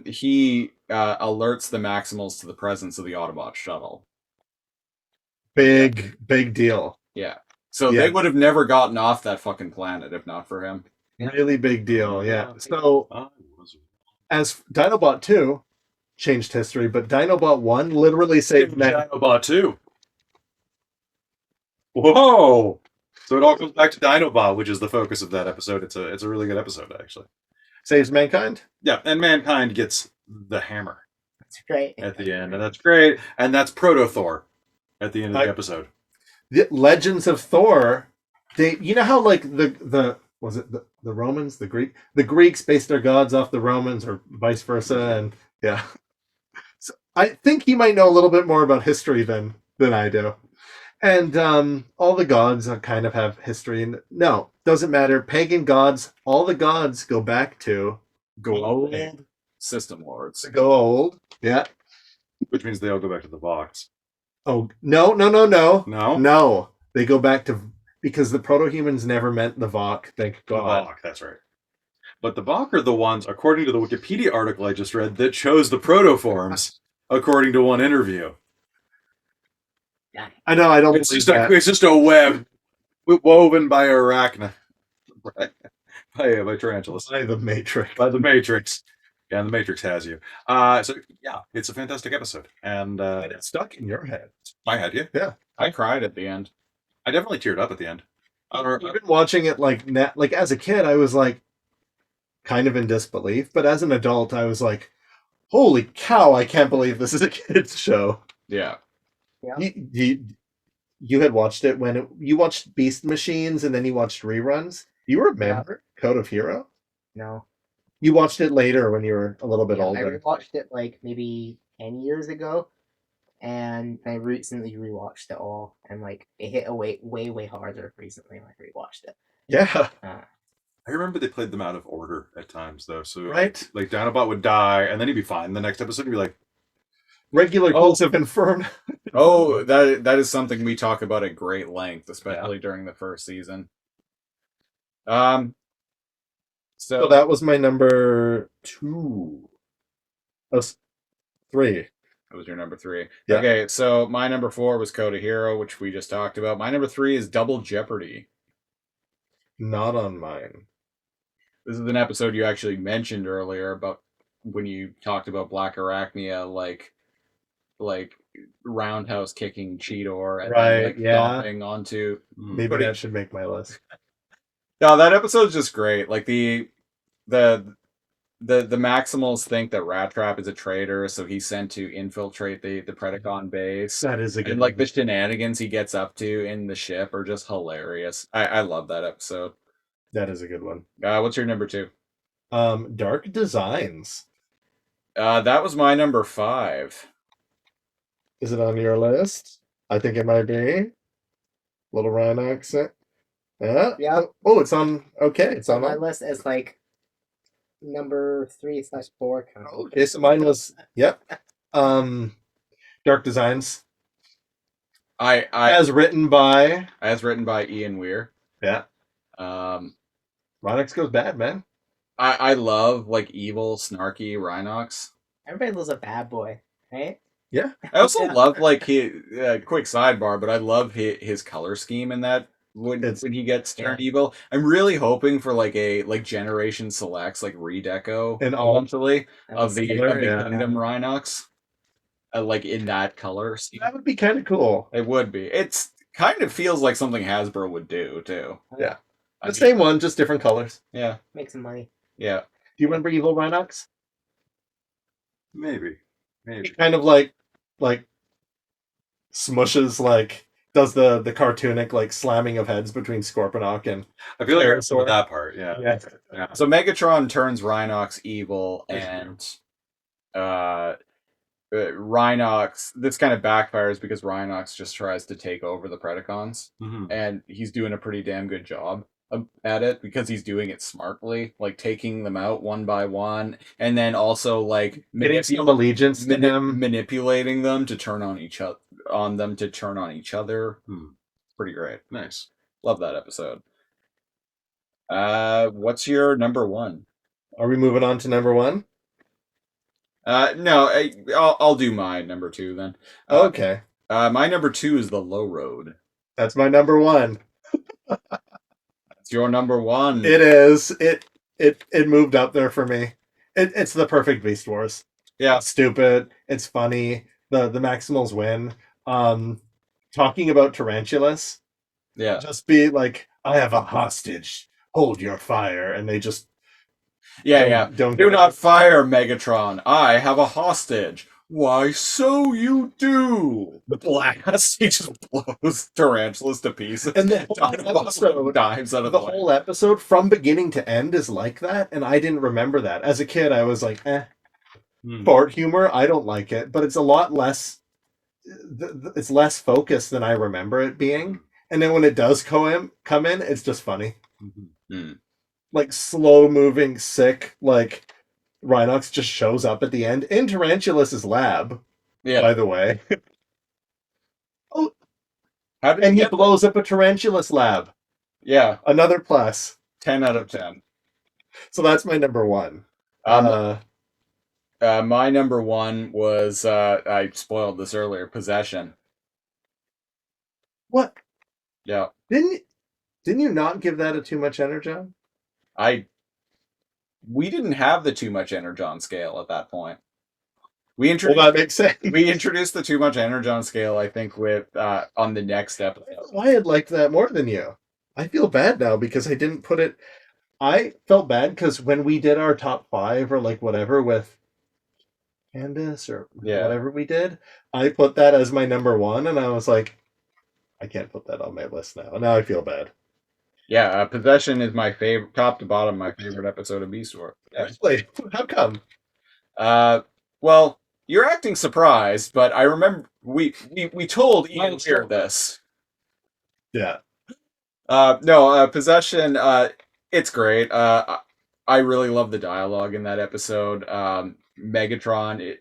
he alerts the Maximals to the presence of the Autobot shuttle. Big deal. Yeah. So they would have never gotten off that fucking planet if not for him. Really big deal, yeah. So, as Dinobot 2 changed history, but Dinobot 1 literally saved Dinobot 2. Whoa! So it all comes back to Dinobot, which is the focus of that episode. It's a really good episode, actually. Saves mankind? Yeah, and mankind gets the hammer. That's great. At the end, and that's great. And that's Proto Thor at the end of the episode. The Legends of Thor, you know how like the was it the Romans, the Greeks based their gods off the Romans or vice versa, and yeah. So I think he might know a little bit more about history than I do. And all the gods kind of have history. And no, doesn't matter. Pagan gods, all the gods go back to Old System Lords. Go old, yeah. Which means they all go back to the box. Oh, no. No? They go back to, because the proto-humans never meant the Vok, thank God. The Vok, that's right. But the Vok are the ones, according to the Wikipedia article I just read, that chose the protoforms, according to one interview. I know, I don't It's believe just that. it's just a web woven by arachna. by tarantulas. By the Matrix. By the Matrix. Yeah, the Matrix has you. So yeah, it's a fantastic episode. And It's stuck in your head. I had you. Yeah. I cried at the end. I definitely teared up at the end. Even watching it like as a kid, I was like kind of in disbelief, but as an adult, I was like, "Holy cow! I can't believe this is a kids show." Yeah. Yeah. You had watched it when you watched Beast Machines, and then you watched reruns. You remember Code of Hero? No. You watched it later when you were a little bit I older. rewatched it like maybe 10 years ago, and I recently rewatched it all, and like it hit way harder recently when I rewatched it. Yeah. I remember they played them out of order at times, though. So Right. like Dinobot would die, and then he'd be fine. The next episode, he'd be like, Regular Ghouls of Inferno. Oh, that is something we talk about at great length, especially during the first season. So that was my number 2. That's 3. That was your number 3. Yeah. Okay, so my number 4 was Code of Hero, which we just talked about. My number 3 is Double Jeopardy. Not on mine. This is an episode you actually mentioned earlier about when you talked about Black Arachnia, like roundhouse kicking Cheetor and then, like stomping onto. Maybe that should make my list. No, that episode's just great. Like the Maximals think that Rat Trap is a traitor, so he's sent to infiltrate the Predacon base. That is a good and like the shenanigans he gets up to in the ship are just hilarious. I love that episode. That is a good one. What's your number 2? Dark Designs. That was my number 5. Is it on your list? I think it might be. Little Ryan accent. Yeah. Oh, it's on. Okay, it's on my list as like number 3/4. Kind of. Okay, so mine was Dark Designs. As written by Ian Weir. Yeah. Rhinox goes bad, man. I love like evil, snarky Rhinox. Everybody loves a bad boy, right? Yeah. I also love like quick sidebar, but I love his color scheme in that when he gets turned evil. I'm really hoping for like a Generation Selects like redeco and eventually of the Kingdom Rhinox. Like in that color scheme. That would be kind of cool. It would be. It's kind of feels like something Hasbro would do too. Yeah. The same one, just different colors. Yeah. Make some money. Yeah. Do you remember Evil Rhinox? Maybe. He kind of like smushes, like does the cartoonic like slamming of heads between Scorponok and I feel like I saw that part. Yeah. So Megatron turns Rhinox evil, and Rhinox. This kind of backfires because Rhinox just tries to take over the Predacons, and he's doing a pretty damn good job at it because he's doing it smartly, like taking them out one by one, and then also like getting some allegiance to him, manipulating them to turn on each other. Pretty great. Nice. Love that episode. What's your number 1? Are we moving on to number 1? No, I'll do my number 2 then. Okay. My number 2 is the Low Road. That's my number 1. It's your number 1. It is. It moved up there for me. It's the perfect Beast Wars. Yeah. It's stupid. It's funny. The Maximals win. Talking about tarantulas. Yeah. Just be like, I have a hostage. Hold your fire, and they just. Don't do not fire, Megatron. I have a hostage. Why, so you do. The blast. He just blows tarantulas to pieces. And the whole episode, from beginning to end, is like that, and I didn't remember that. As a kid, I was like, fart humor, I don't like it, but it's a lot less. It's less focused than I remember it being. And then when it does come in, it's just funny. Like slow moving, sick, like Rhinox just shows up at the end in Tarantulas' lab. Yeah. By the way. And he blows up a Tarantulas lab. Yeah. Another plus. 10 out of 10. So that's my number 1. My number 1 was I spoiled this earlier, Possession. What? Yeah. Didn't you not give that a too much energon? We didn't have the too much energon scale at that point. Well, that makes sense. We introduced the too much energon scale, I think, with on the next episode. I had liked that more than you. I feel bad now because I didn't put it. I felt bad because when we did our top 5 or like whatever with Candice or whatever we did, I put that as my number 1, and I was like, I can't put that on my list now. Now I feel bad. Yeah, Possession is my favorite, top to bottom, my favorite episode of Beast Wars. Actually, how come? Well, you're acting surprised, but I remember we told Ian Weir this. Yeah. No, Possession, it's great. I really love the dialogue in that episode. Megatron it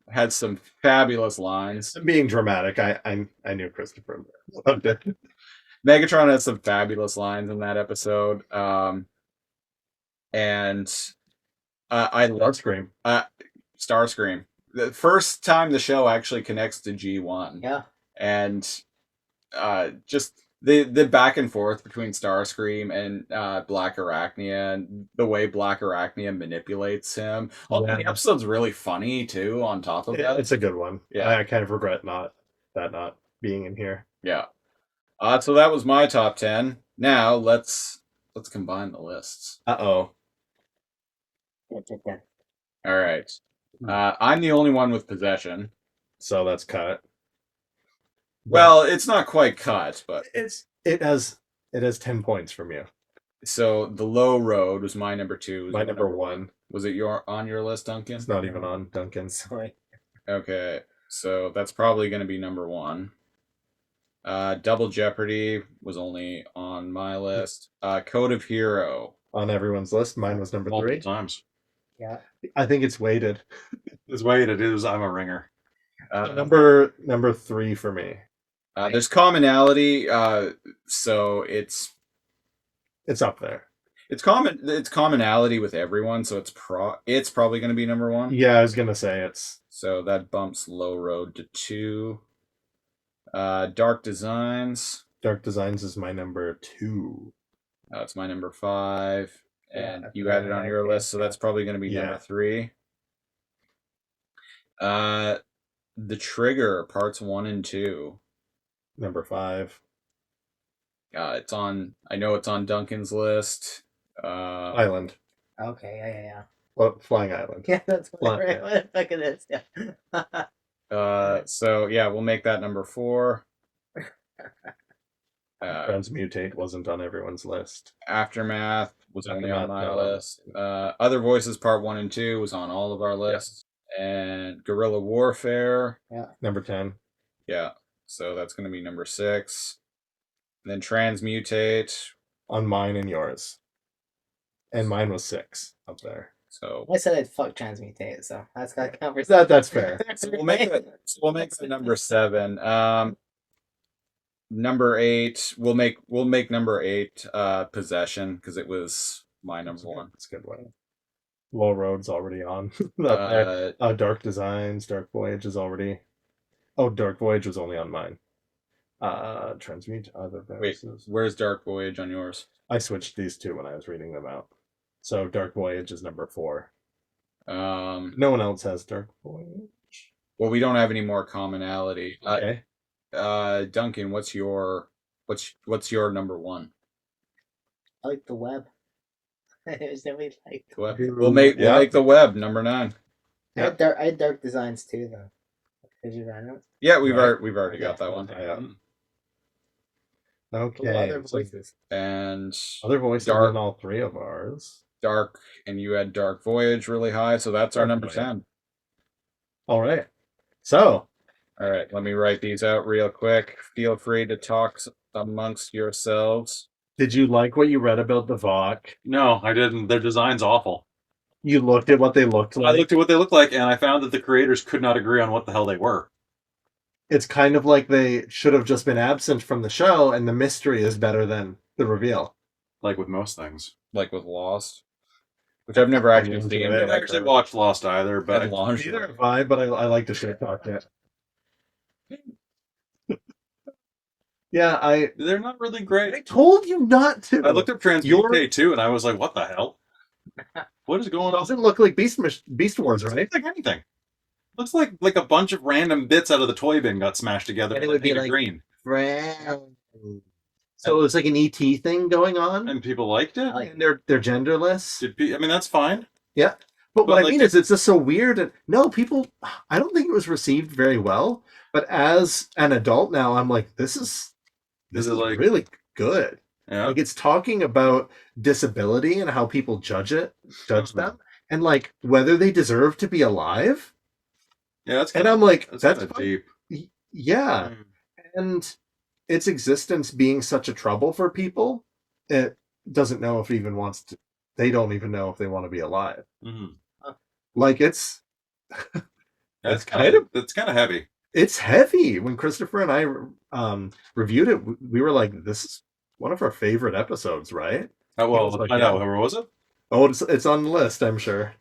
had some fabulous lines. I'm being dramatic. I knew Christopher loved it. Megatron had some fabulous lines in that episode. And I love Scream. Starscream. The first time the show actually connects to G1. Yeah. And just the back and forth between Starscream and Black Arachnia, and the way Black Arachnia manipulates him. The episode's really funny too. On top of that, It's a good one. Yeah. I kind of regret not being in here. Yeah. So that was my top 10. Now let's combine the lists. Uh-oh. All right. I'm the only one with possession. So that's cut. Well, it's not quite cut, but it has 10 points from you. So the Low Road was my number 2. My number 1. Was it on your list, Duncan? It's not even on Duncan's. Sorry. Okay, so that's probably going to be number 1. Double Jeopardy was only on my list. Code of Hero. On everyone's list. Mine was number 3. Multiple times. Yeah. I think it's weighted. It's weighted. I'm a ringer. Number 3 for me. There's commonality, so it's up there. It's commonality with everyone, so it's probably going to be number 1. Yeah, I was gonna say it's. So that bumps Low Road to 2. Dark Designs. Dark Designs is my number 2. It's my number 5, and Yeah, you had it on your list, so that's probably going to be number 3. The Trigger parts 1 and 2. Number 5. It's on. I know it's on Duncan's list. Island. Okay, yeah. Well, Flying Island. Yeah, that's what Flying- the fuck it is. Yeah. So yeah, we'll make that number 4. Transmutate wasn't on everyone's list. Aftermath was only on my Aftermath, list. Other Voices Part 1 and 2 was on all of our lists. And Guerrilla Warfare. Number 10. Yeah, so that's going to be number 6. And then Transmutate. On mine and yours. And mine was 6 up there. So I said I'd fuck Transmutate, so that's got to count for That's fair. So we'll make that number 7. Number 8. We'll make number 8 Possession, because it was my number 1. It's a good one. Low Road's already on. Up there. Dark Designs, Dark Voyage is already. Oh, Dark Voyage was only on mine. Transmute other Wait, voices. where's Dark Voyage on yours? I switched these two when I was reading them out. So Dark Voyage is number 4. No one else has Dark Voyage. Well, we don't have any more commonality. Okay. Duncan, what's your number 1? I like the web. There's nobody like The web. We'll make the web number 9. I had dark Designs too, though. Did you run it? Yeah, we've already got that one. Yeah. Other Okay. voices. And Other voices Dark- on all 3 of ours. Dark, and you had Dark Voyage really high, so that's our Dark number Voyage. 10. All right. So, All right, let me write these out real quick. Feel free to talk amongst yourselves. did you like what you read about the VOC? No, I didn't. Their design's awful. You looked at what they looked I like. looked at what they looked like, and I found that the creators could not agree on what the hell they were. It's kind of like they should have just been absent from the show, and the mystery is better than the reveal. Like with most things. Like with Lost, which I've never actually enjoyed seen. it. but I haven't I've actually heard. watched Lost either, but And Lost. Neither have I, but I like to shit talk it. Yeah, they're not really I great. told you not to. I looked up Transmutate too, and I was like, what the hell? What is going on? Doesn't look like Beast Wars, right? Looks like anything. Looks like a bunch of random bits out of the toy bin got smashed together. And it and would be painted like- green, Brown. So it was like an ET thing going on, and people liked it. like- and they're genderless. I mean, that's fine. But what I like- mean is, it's just so weird. And no, people, I don't think it was received very well. But as an adult now, I'm like, this is like- really good. Yeah. Like, it's talking about disability and how people judge them, and like whether they deserve to be alive. Yeah, that's And kind I'm like, that's that's kind of fine. deep. Yeah, and its existence being such a trouble for people, it doesn't know if it even wants to. They don't even know if they want to be alive. Mhm. Like it's That's kind of- that's kind of heavy. it's heavy. When Christopher and I reviewed it, we were like, "This is one of our favorite episodes, right?" Oh, well, was like, I know. yeah. Where was it? Oh, it's on the list, I'm sure.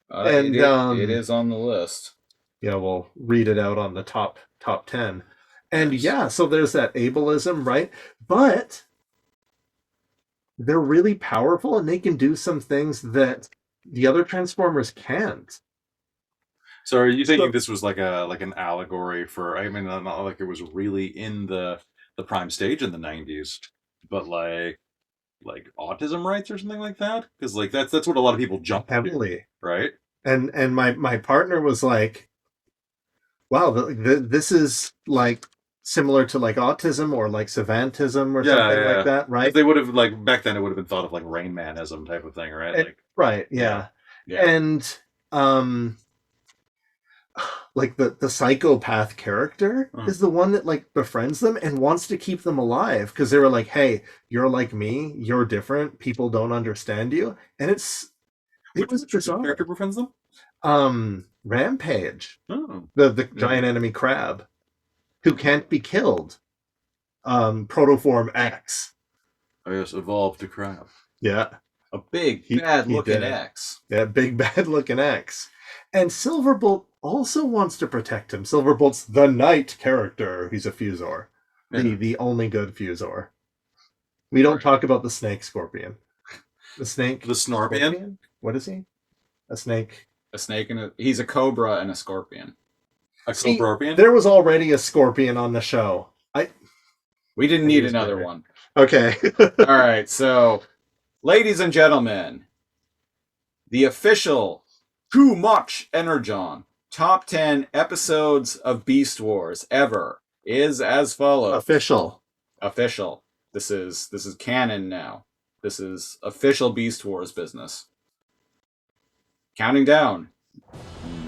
And, it is on the list. Yeah, we'll read it out on the top 10. And yeah, so there's that ableism, right? But they're really powerful and they can do some things that the other Transformers can't. So are you thinking this was like an allegory for, I mean, not like it was really in the prime stage in the 90s, but like autism rights or something like that? Because like that's what a lot of people jump Heavily. to, right? And my partner was like, wow, this is like similar to like autism or like savantism or something like that, right? They would have, like, back then it would have been thought of like Rain Manism type of thing, right? Like, right, yeah. And like the psychopath character is the one that like befriends them and wants to keep them alive because they were like, hey, you're like me, you're different, people don't understand you. And it was bizarre. Character befriends them? Rampage. Oh. The giant enemy crab who can't be killed. Protoform X. Oh yes, evolved to crab. Yeah. A big bad looking X. Yeah, big bad looking X. And Silverbolt also wants to protect him. Silverbolt's the knight character. He's a Fusor. The only good Fusor. We don't talk about the snake scorpion. The snake. The Snorpion? Scorpion? What is he? A snake. A snake and he's a cobra and a scorpion. A scorpion? There was already a scorpion on the show. We didn't need another one. Okay. All right, so ladies and gentlemen, the official Too Much Energon top 10 episodes of Beast Wars ever is as follows. Official. This is canon now. This is official Beast Wars business. Counting down.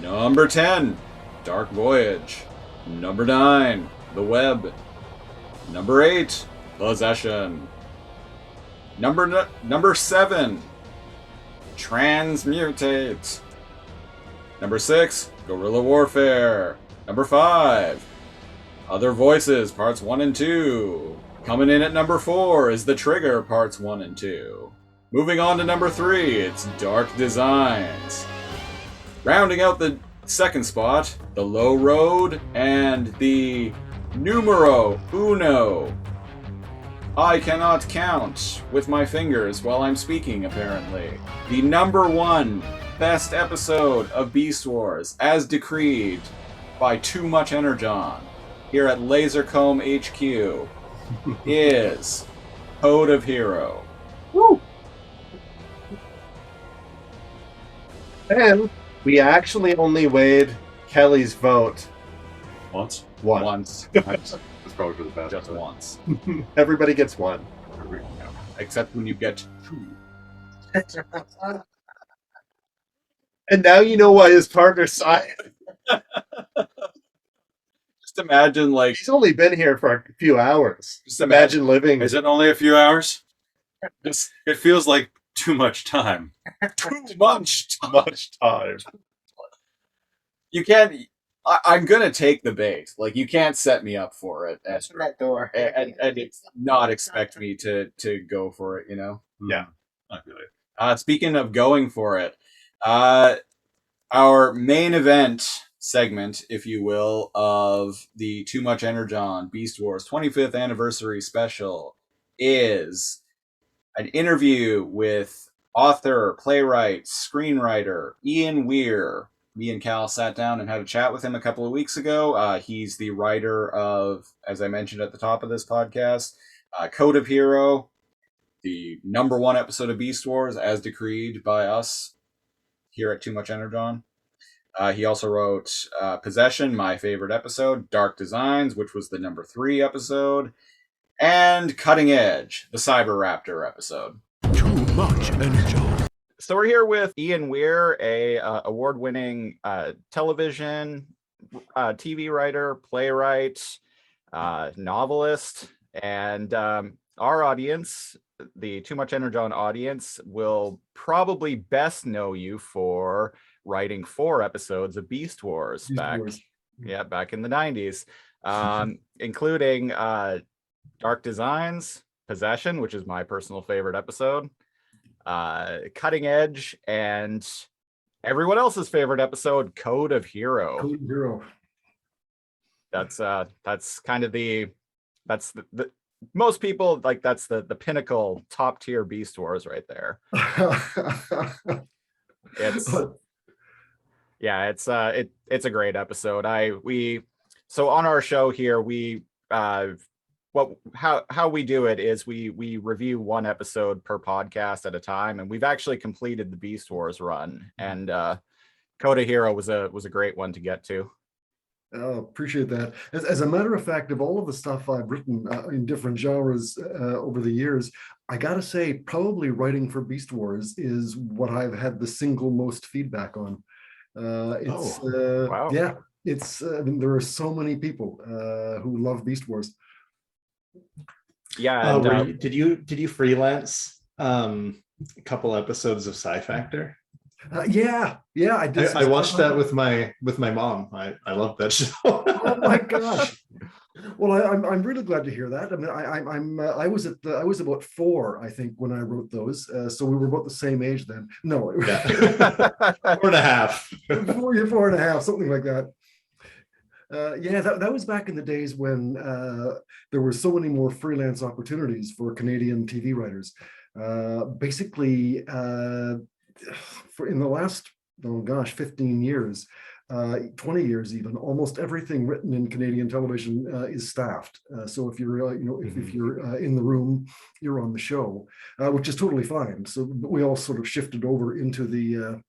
Number 10, Dark Voyage. Number 9, The Web. Number 8, Possession. Number 7, Transmutate. Number 6, Guerrilla Warfare. Number 5, Other Voices, Parts 1 and 2. Coming in at number 4 is The Trigger, Parts 1 and 2. Moving on to number 3, it's Dark Designs. Rounding out the second spot, The Low Road and the Numero Uno. I cannot count with my fingers while I'm speaking, apparently. The number 1 best episode of Beast Wars, as decreed by Too Much Energon, here at Lasercomb HQ, is Code of Hero. Woo! And we actually only weighed Kelly's vote Once? Once. That's probably for the best. Just once. Everybody gets one. Except when you get 2. And now you know why his partner sighed. Just imagine, like... He's only been here for a few hours. Just imagine living... Is it only a few hours? It feels like too much time. Too much time. You can't... I'm gonna take the bait. Like, you can't set me up for it. That's from that door. And not expect me to go for it, you know? Yeah. Not really. Speaking of going for it, our main event segment, if you will, of the Too Much Energon Beast Wars 25th anniversary special is an interview with author, playwright, screenwriter Ian Weir. Me and Cal sat down and had a chat with him a couple of weeks ago. He's the writer of, as I mentioned at the top of this podcast, Code of Hero, the number 1 episode of Beast Wars, as decreed by us here at Too Much Energon. He also wrote Possession, my favorite episode, Dark Designs, which was the number 3 episode, and Cutting Edge, the Cyber Raptor episode. Too much energy. So we're here with Ian Weir, a award-winning television, TV writer, playwright, novelist, and our audience, the Too Much Energon audience, will probably best know you for writing 4 episodes of Beast Wars back in the 90s, including Dark Designs, Possession, which is my personal favorite episode, Cutting Edge, and everyone else's favorite episode, Code of Hero. Code Hero. That's kind of that's the most people like that's the pinnacle top tier Beast Wars right there. It's it's a great episode. So on our show here, we how we do it is we review one episode per podcast at a time, and we've actually completed the Beast Wars run, and Code of Hero was a great one to get to. Oh, appreciate that. As a matter of fact, of all of the stuff I've written in different genres over the years, I gotta say, probably writing for Beast Wars is what I've had the single most feedback on. Wow. Yeah, it's. I mean, there are so many people who love Beast Wars. Yeah. And, did you freelance a couple episodes of Sci Factor? Yeah, I did. I watched that with my mom. I love that show. Oh my gosh! Well, I'm really glad to hear that. I mean, I was about 4, I think, when I wrote those. So we were about the same age then. No, yeah. 4.5. 4.5, something like that. Yeah, that was back in the days when there were so many more freelance opportunities for Canadian TV writers. Basically, in the last 15 years, 20 years even, almost everything written in Canadian television is staffed. So if you're if you're in the room, you're on the show, which is totally fine. So we all sort of shifted over into the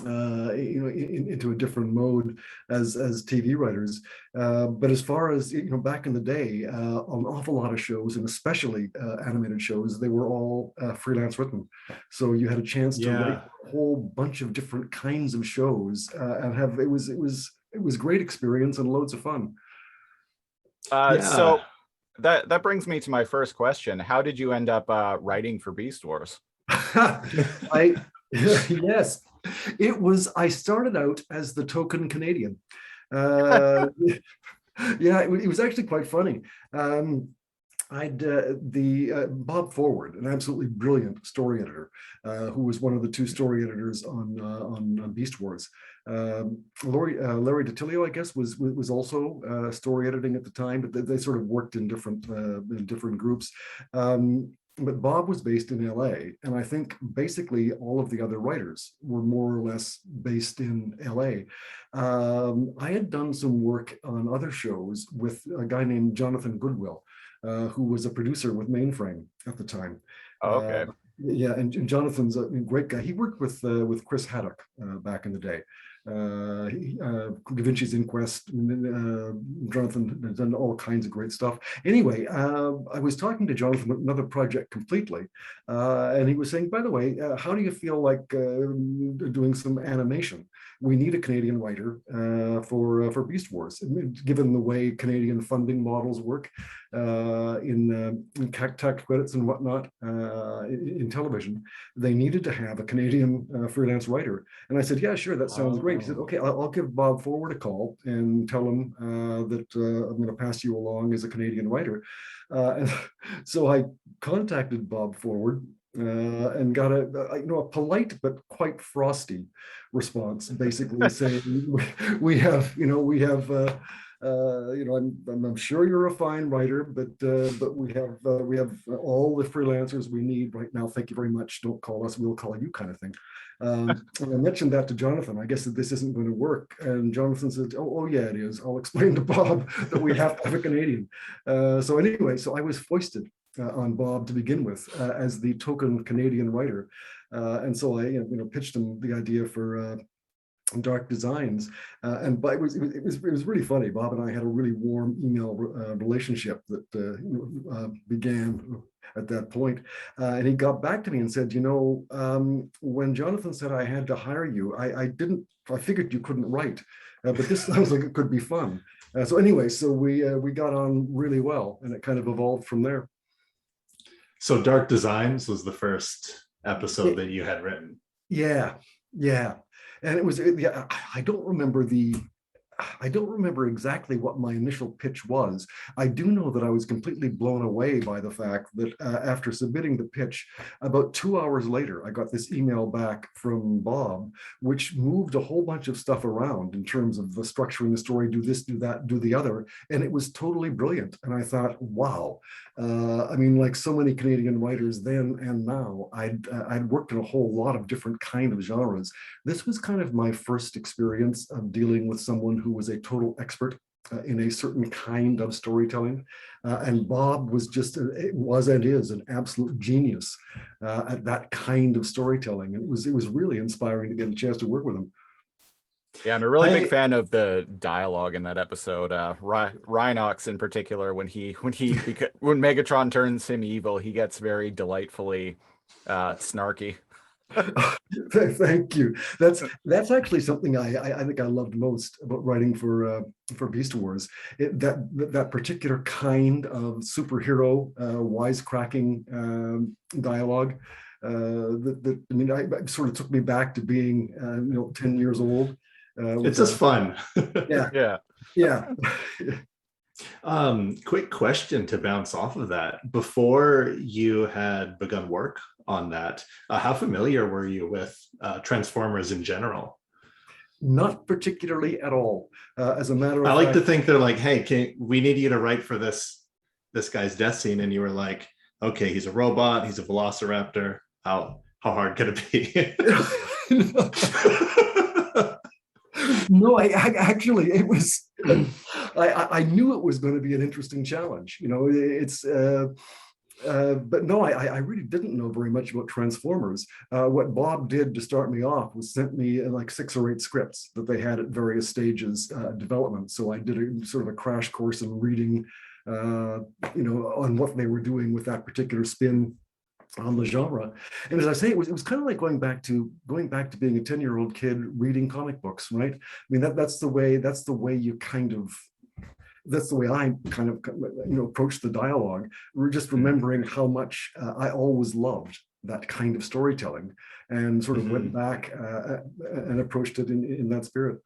into a different mode as TV writers. But as far as back in the day, an awful lot of shows, and especially animated shows, they were all freelance written. So you had a chance to write a whole bunch of different kinds of shows and have it was great experience and loads of fun. So that brings me to my first question. How did you end up writing for Beast Wars? Yes. I started out as the token Canadian. Yeah, it was actually quite funny. Bob Forward, an absolutely brilliant story editor, who was one of the 2 story editors on Beast Wars. Larry DiTilio, I guess, was also story editing at the time, but they sort of worked in different groups. But Bob was based in LA, and I think basically all of the other writers were more or less based in LA. I had done some work on other shows with a guy named Jonathan Goodwill, who was a producer with Mainframe at the time. Okay. Yeah, and Jonathan's a great guy. He worked with Chris Haddock back in the day. Da Vinci's Inquest, Jonathan has done all kinds of great stuff. Anyway, I was talking to Jonathan about another project completely, and he was saying, by the way, how do you feel like doing some animation? We need a Canadian writer for Beast Wars, given the way Canadian funding models work in tax credits and whatnot in television. They needed to have a Canadian freelance writer. And I said, yeah, sure, that sounds great. He said, okay, I'll give Bob Forward a call and tell him that I'm going to pass you along as a Canadian writer. And so I contacted Bob Forward and got a polite but quite frosty response, basically saying we have I'm sure you're a fine writer, but we have all the freelancers we need right now. Thank you very much. Don't call us, we'll call you, kind of thing. And I mentioned that to Jonathan. I guess that this isn't going to work. And Jonathan said, oh yeah, it is. I'll explain to Bob that we have to have a Canadian. So anyway, so I was foisted on Bob to begin with as the token Canadian writer. And so I pitched him the idea for Dark Designs, but it was really funny. Bob and I had a really warm email relationship that began at that point, and he got back to me and said, when Jonathan said I had to hire you, I figured you couldn't write, but this sounds like it could be fun. So anyway, so we got on really well, and it kind of evolved from there. So Dark Designs was the first episode that you had written. Yeah. And it was, I don't remember the I don't remember exactly what my initial pitch was. I do know that I was completely blown away by the fact that after submitting the pitch, about 2 hours later, I got this email back from Bob, which moved a whole bunch of stuff around in terms of the structuring the story, do this, do that, do the other. And it was totally brilliant. And I thought, wow. I mean, like so many Canadian writers then and now, I'd worked in a whole lot of different kind of genres. This was kind of my first experience of dealing with someone who was a total expert in a certain kind of storytelling. And Bob was was and is an absolute genius at that kind of storytelling. It was really inspiring to get a chance to work with him. Yeah, I'm a really big fan of the dialogue in that episode. Rhinox in particular, when Megatron turns him evil, he gets very delightfully snarky. Thank you. That's actually something I think I loved most about writing for Beast Wars. That particular kind of superhero wisecracking dialogue. It sort of took me back to being 10 years old. It's just fun. Yeah. Quick question to bounce off of that. Before you had begun work on that, how familiar were you with Transformers in general? Not particularly at all. As a matter of fact, I like to think they're like, hey, we need you to write for this guy's death scene, and you were like, okay, he's a robot, he's a velociraptor. How hard could it be? No, actually, it was. I knew it was going to be an interesting challenge. But no, I really didn't know very much about Transformers. What Bob did to start me off was sent me like 6 or 8 scripts that they had at various stages of development. So I did a sort of a crash course in reading, on what they were doing with that particular spin on the genre. And as I say, it was kind of like going back to being a 10-year-old kid reading comic books, right? I mean, that's the way I kind of approach the dialogue. We're just remembering how much I always loved that kind of storytelling, and sort of went back and approached it in that spirit.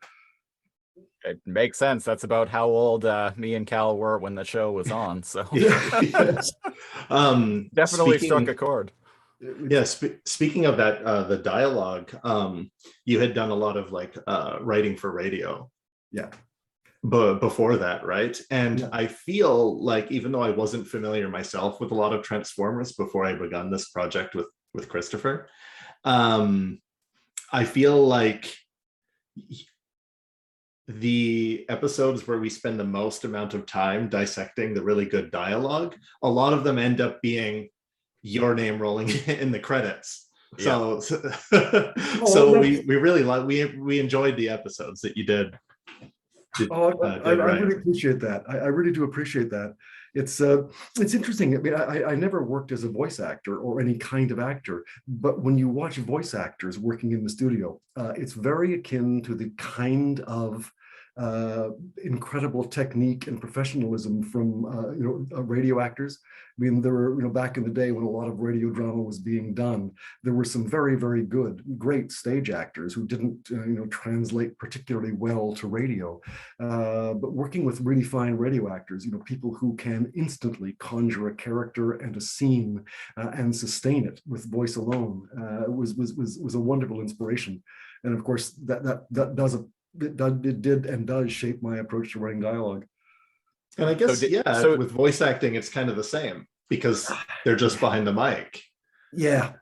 It makes sense. That's about how old me and Cal were when the show was on. So Yes. Definitely struck a chord. Yeah. Speaking of that, the dialogue, you had done a lot of writing for radio. Yeah. But before that, right? And Yeah. I feel like, even though I wasn't familiar myself with a lot of Transformers before I begun this project with Christopher, I feel like the episodes where we spend the most amount of time dissecting the really good dialogue, a lot of them end up being your name rolling in the credits. Yeah. So we really we enjoyed the episodes that you did. I really appreciate that. I really do appreciate that. It's interesting. I mean, I never worked as a voice actor or any kind of actor, but when you watch voice actors working in the studio, it's very akin to the kind of incredible technique and professionalism from radio actors. I mean, there were, back in the day when a lot of radio drama was being done, there were some very, very great stage actors who didn't translate particularly well to radio, but working with really fine radio actors, people who can instantly conjure a character and a scene and sustain it with voice alone, was a wonderful inspiration. And of course, it did and does shape my approach to writing dialogue. And I guess, with voice acting, it's kind of the same because they're just behind the mic. Yeah.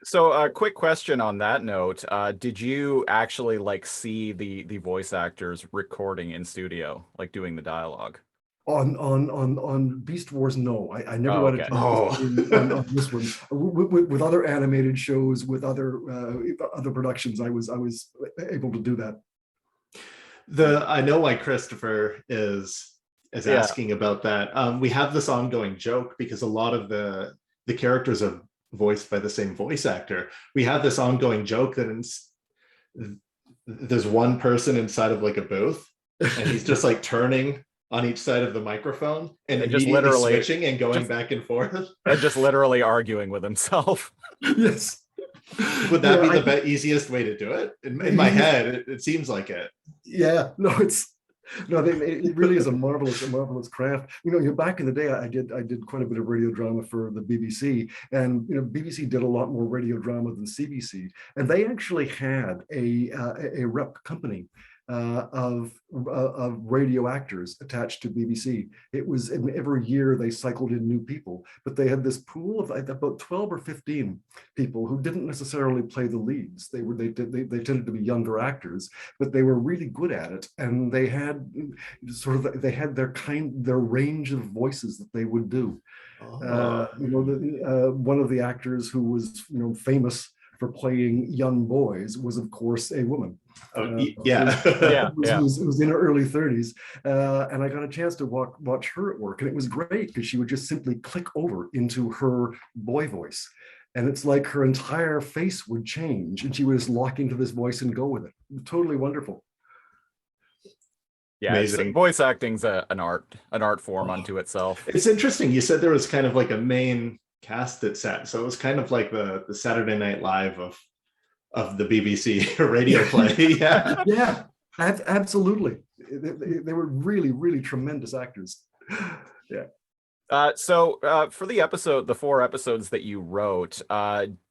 So a quick question on that note. Did you actually see the voice actors recording in studio, doing the dialogue? On Beast Wars, no. I never got a chance on this one. With other animated shows, with other productions, I was able to do that. I know why Christopher is asking about that. We have this ongoing joke because a lot of the characters are voiced by the same voice actor. We have this ongoing joke that there's one person inside of a booth, and he's just turning on each side of the microphone and just literally switching and going back and forth. And just literally arguing with himself. Yes. Would that Yeah, be the easiest way to do it? In my head, it seems like it. Yeah, no, it really is a marvelous craft. You're back in the day. I did quite a bit of radio drama for the BBC, and BBC did a lot more radio drama than CBC, and they actually had a rep company of radio actors attached to BBC. It was every year they cycled in new people, but they had this pool of about 12 or 15 people who didn't necessarily play the leads. They tended to be younger actors, but they were really good at it, and they had their range of voices that they would do. One of the actors who was famous for playing young boys was, of course, a woman. Was in her early 30s, and I got a chance to watch her at work, and it was great because she would just simply click over into her boy voice, and it's like her entire face would change, and she would just lock into this voice and go with it. Totally wonderful. Yeah, voice acting's an art form unto itself. It's interesting. You said there was kind of like a main cast at set, so it was kind of like the Saturday Night Live of the BBC radio play. Yeah, absolutely. They were really tremendous actors. Yeah. So for the 4 episodes that you wrote,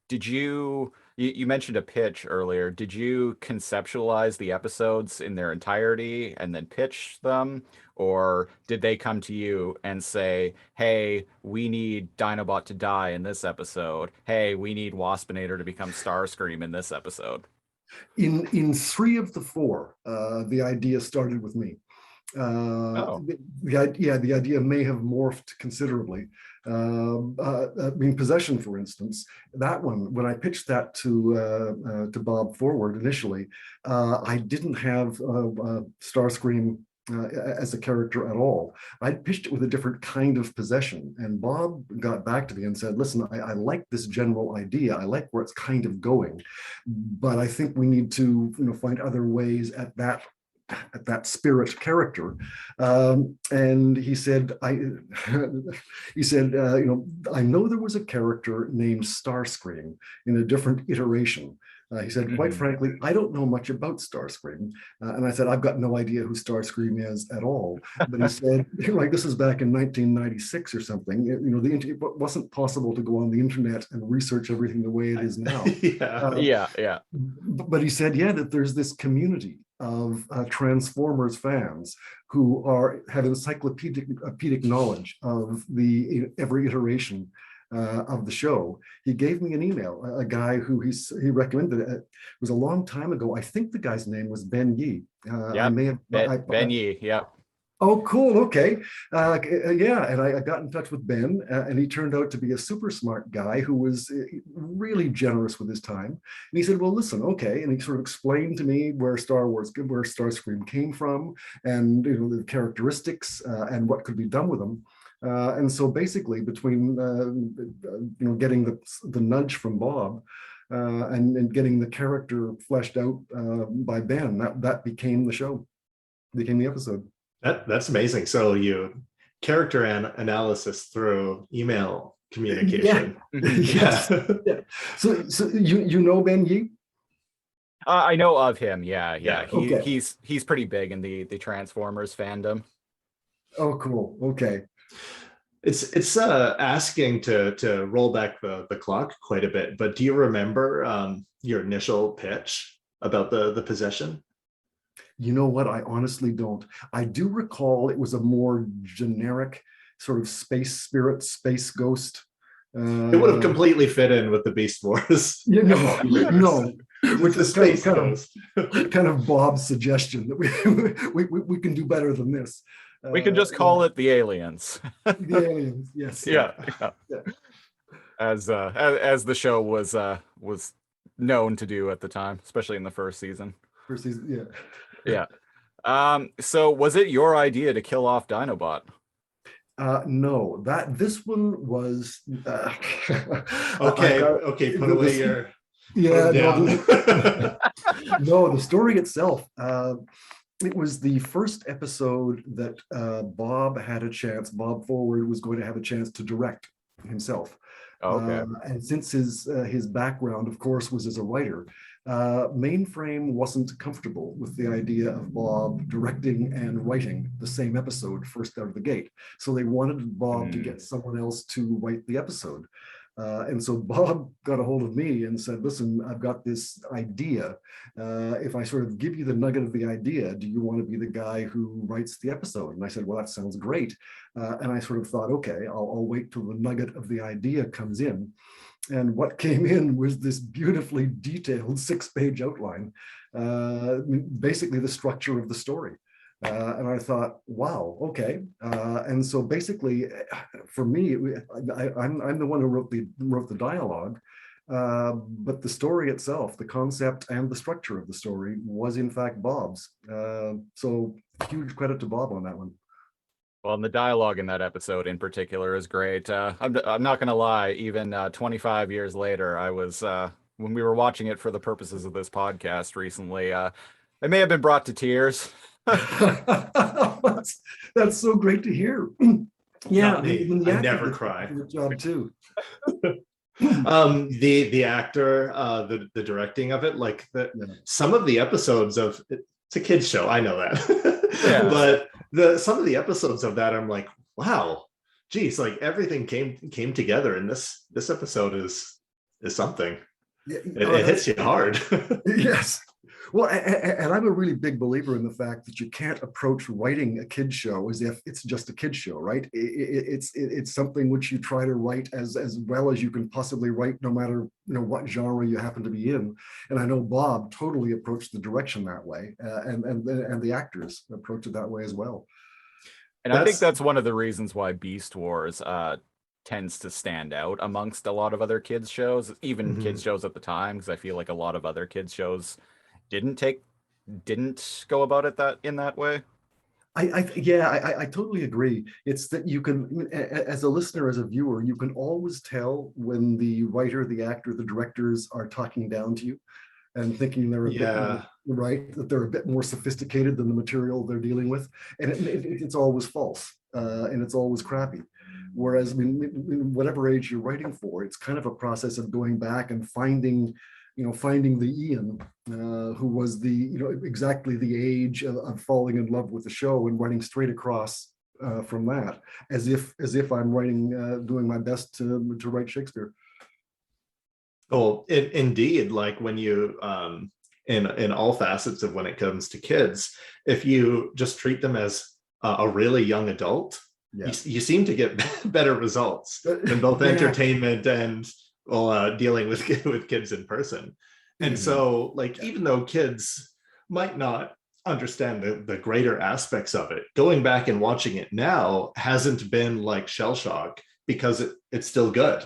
did you mentioned a pitch earlier? Did you conceptualize the episodes in their entirety and then pitch them? Or did they come to you and say, hey, we need Dinobot to die in this episode. Hey, we need Waspinator to become Starscream in this episode? In 3 of the 4, the idea started with me. The idea may have morphed considerably. Possession, for instance, that one, when I pitched that to Bob Forward initially, I didn't have Starscream as a character at all. I pitched it with a different kind of possession, and Bob got back to me and said, listen, I like this general idea. I like where it's kind of going, but I think we need to find other ways at that spirit character. And he said, I know there was a character named Starscream in a different iteration. He said, quite frankly, I don't know much about Starscream. And I said, I've got no idea who Starscream is at all. But he said, this is back in 1996 or something. It wasn't possible to go on the internet and research everything the way it is now. But he said, that there's this community of Transformers fans who have encyclopedic knowledge of every iteration of the show. He gave me an email, a guy who he recommended it. Was a long time ago. I think the guy's name was Ben Yee. Ben Yee, yeah. Oh, cool. Okay. And I got in touch with Ben, and he turned out to be a super smart guy who was really generous with his time. And he said, well, listen, okay. And he sort of explained to me where Starscream came from, and the characteristics and what could be done with them. And so basically between getting the nudge from Bob and getting the character fleshed out by Ben, that became the show, became the episode. That's amazing. So you character analysis through email communication. Yeah. So you know Ben Yee? I know of him. Yeah. Okay. He's pretty big in the Transformers fandom. Oh, cool. Okay. It's asking to roll back the clock quite a bit, but do you remember your initial pitch about the possession? You know what? I honestly don't. I do recall it was a more generic sort of space spirit, space ghost. It would have completely fit in with the Beast Wars. No. With the space ghost. Kind of Bob's suggestion that we can do better than this. We could just call it the aliens. The aliens, yes. Yeah. As the show was known to do at the time, especially in the first season. Yeah. So was it your idea to kill off Dinobot? No, this one was okay, put away your no, the story itself, it was the first episode that Bob Forward was going to have a chance to direct himself. Oh, okay. And since his background, of course, was as a writer, Mainframe wasn't comfortable with the idea of Bob directing and writing the same episode first out of the gate. So they wanted Bob to get someone else to write the episode. And so Bob got a hold of me and said, listen, I've got this idea. If I sort of give you the nugget of the idea, do you want to be the guy who writes the episode? And I said, well, that sounds great. And I sort of thought, okay, I'll wait till the nugget of the idea comes in. And what came in was this beautifully detailed 6-page outline, basically the structure of the story. And I thought, wow, okay. And so basically, for me, I'm the one who wrote the dialogue, but the story itself, the concept and the structure of the story was in fact Bob's. So huge credit to Bob on that one. Well, and the dialogue in that episode in particular is great. I'm not going to lie, even 25 years later, I was, when we were watching it for the purposes of this podcast recently, I may have been brought to tears. That's so great to hear. Yeah, Not me. I never cry. Good job too. The actor, the directing of it, like some of the episodes of it's a kids show, I know that. But some of the episodes of that, I'm like, wow, geez, like everything came together, and this episode is something. Yeah, it hits you hard. Yes. Well, and I'm a really big believer in the fact that you can't approach writing a kid's show as if it's just a kid's show, right? It's something which you try to write as well as you can possibly write, no matter what genre you happen to be in. And I know Bob totally approached the direction that way, and the actors approach it that way as well. And I think that's one of the reasons why Beast Wars tends to stand out amongst a lot of other kids shows, even kids shows at the time, because I feel like a lot of other kids shows didn't go about it in that way. I totally agree. It's that you can, as a listener, as a viewer, you can always tell when the writer, the actor, the directors are talking down to you and thinking they're a bit more, right, that they're a bit more sophisticated than the material they're dealing with, and it's always false, and it's always crappy. Whereas, I mean, whatever age you're writing for, it's kind of a process of going back and finding the Ian who was exactly the age of falling in love with the show and running straight across from that, as if I'm writing, doing my best to write Shakespeare. Oh, indeed. Like when you, in all facets of when it comes to kids, if you just treat them as a really young adult, you seem to get better results in both entertainment and dealing with kids in person. And so, like, even though kids might not understand the greater aspects of it, going back and watching it now hasn't been like shell shock, because it's still good.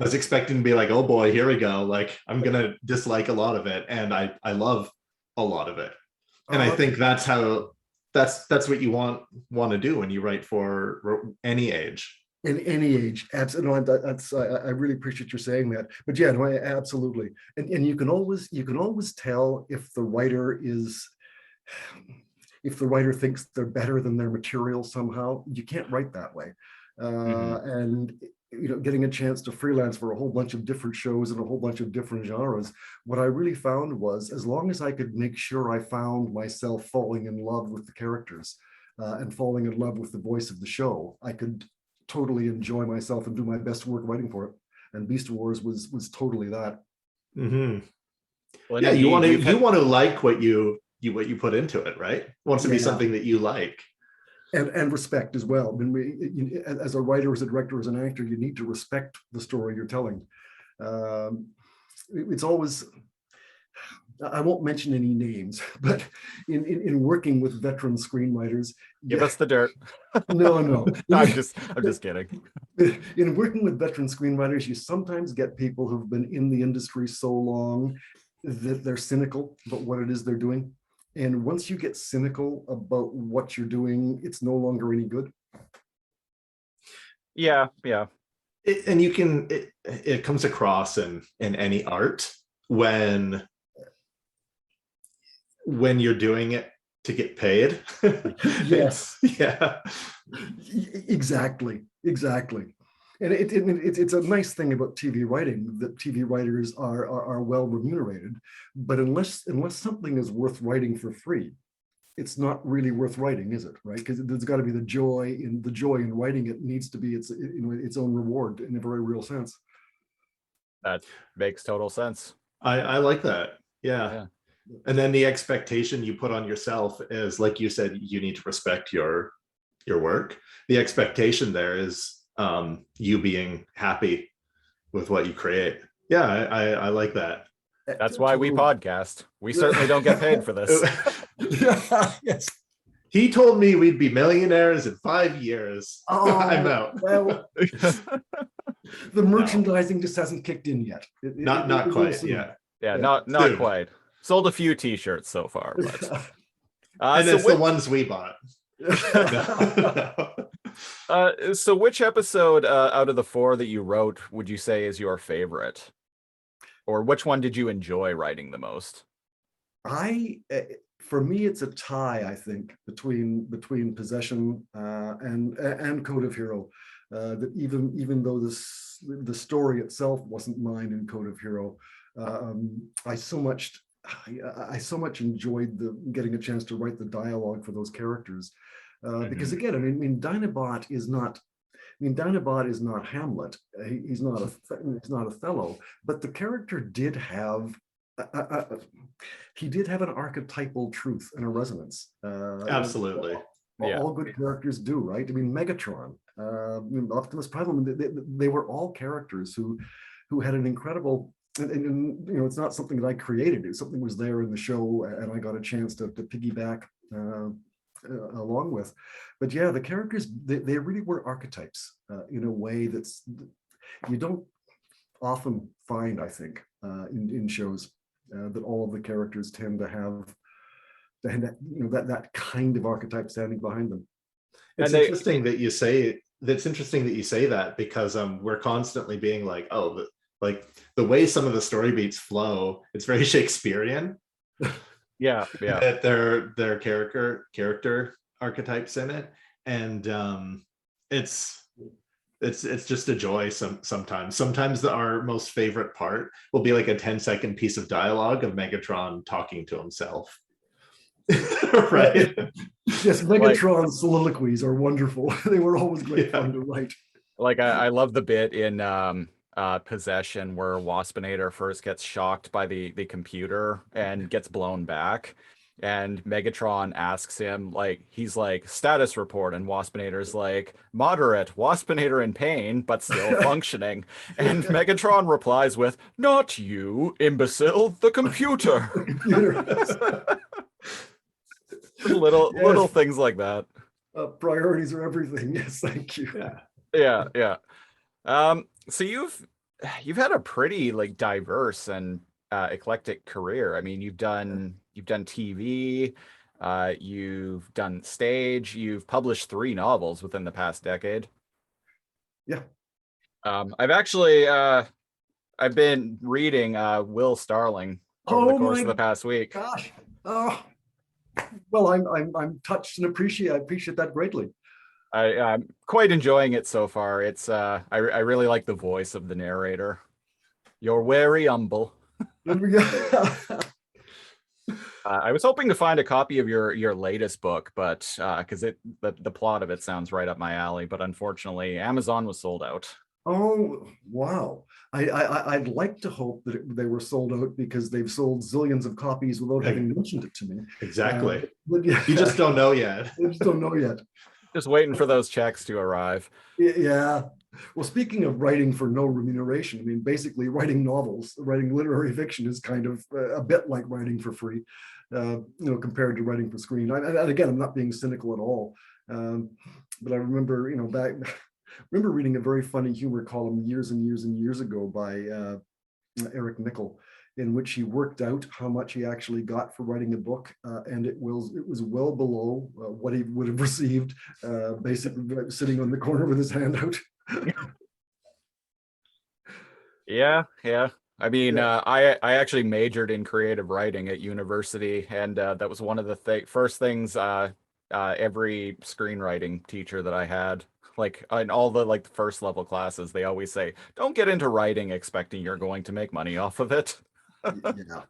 I was expecting to be like, oh boy, here we go. Like, I'm gonna dislike a lot of it, and I love a lot of it. And I think that's what you want to do when you write for any age. In any age, absolutely. I really appreciate you saying that. But yeah, no, absolutely. And you can always tell if the writer thinks they're better than their material somehow. You can't write that way. And getting a chance to freelance for a whole bunch of different shows and a whole bunch of different genres, what I really found was, as long as I could make sure I found myself falling in love with the characters and falling in love with the voice of the show, I could totally enjoy myself and do my best work writing for it. And Beast Wars was totally that. Well, yeah, you want to like what you put into it, right? It wants to be something that you like. And respect as well. I mean, as a writer, as a director, as an actor, you need to respect the story you're telling. It's always, I won't mention any names, but in working with veteran screenwriters, give us the dirt. No. I'm just kidding. In working with veteran screenwriters, you sometimes get people who've been in the industry so long that they're cynical about what it is they're doing. And once you get cynical about what you're doing, it's no longer any good. Yeah. It comes across in any art when you're doing it to get paid. Yes. Yeah. Exactly. And it's a nice thing about TV writing that TV writers are well remunerated, but unless something is worth writing for free, it's not really worth writing, is it? Right? Because there's got to be the joy in writing. It needs to be its own reward in a very real sense. That makes total sense. I like that. Yeah. And then the expectation you put on yourself is, like you said, you need to respect your work. The expectation there is you being happy with what you create. Yeah, I like that. That's why we podcast. We certainly don't get paid for this. Yes. He told me we'd be millionaires in 5 years. Oh, I'm out. Well, the merchandising just hasn't kicked in yet. Not quite. Yeah. Not quite. Sold a few T-shirts so far, but and it's the ones we bought. So which episode out of the 4 that you wrote would you say is your favorite? Or which one did you enjoy writing the most? For me, it's a tie, I think, between Possession and Code of Hero. That even though the story itself wasn't mine in Code of Hero, I so much enjoyed getting a chance to write the dialogue for those characters. Because again, I mean, Dinobot is not Hamlet. He's not Othello, but the character did have an archetypal truth and a resonance. Absolutely. All good characters do, right? I mean, Megatron, Optimus Prime, they were all characters who had an incredible. And it's not something that I created. Something was there in the show, and I got a chance to piggyback along with. But yeah, the characters, they really were archetypes in a way that's you don't often find, I think, in shows that all of the characters tend to have that kind of archetype standing behind them. It's interesting that you say that, because we're constantly being like, oh, like the way some of the story beats flow, it's very Shakespearean. Yeah. That their character archetypes in it, and it's just a joy. Sometimes our most favorite part will be like a 10-second piece of dialogue of Megatron talking to himself. Right? Yes, Megatron's soliloquies are wonderful. They were always great fun to write. Like I love the bit in Possession where Waspinator first gets shocked by the computer and gets blown back, and Megatron asks him, like, he's like, status report, and Waspinator's like, moderate, Waspinator in pain but still functioning, and Megatron replies with, not you, imbecile, the computer. Little things like that. Priorities are everything. Yes, thank you. Yeah. So you've had a pretty like diverse and eclectic career. I mean, you've done TV, you've done stage, you've published 3 novels within the past decade. Yeah. I've been reading Will Starling over the course of the past week. Gosh. Oh. Well, I'm touched and I appreciate that greatly. I'm quite enjoying it so far. It's I really like the voice of the narrator. You're very humble. I was hoping to find a copy of your latest book, but because the plot of it sounds right up my alley, but unfortunately Amazon was sold out. Oh wow! I'd like to hope that they were sold out, because they've sold zillions of copies without having mentioned it to me. Exactly. But yeah. You just don't know yet. I just don't know yet. Just waiting for those checks to arrive. Yeah. Well, speaking of writing for no remuneration, I mean, basically writing novels, writing literary fiction is kind of a bit like writing for free, compared to writing for screen. And again, I'm not being cynical at all. But I remember, remember reading a very funny humor column years and years and years ago by Eric Nickel, in which he worked out how much he actually got for writing a book, and it was well below what he would have received, basically sitting on the corner with his hand out. Yeah. I mean, I actually majored in creative writing at university, and that was one of the first things every screenwriting teacher that I had Like in all the like first level classes, they always say, "Don't get into writing expecting you're going to make money off of it." Yeah.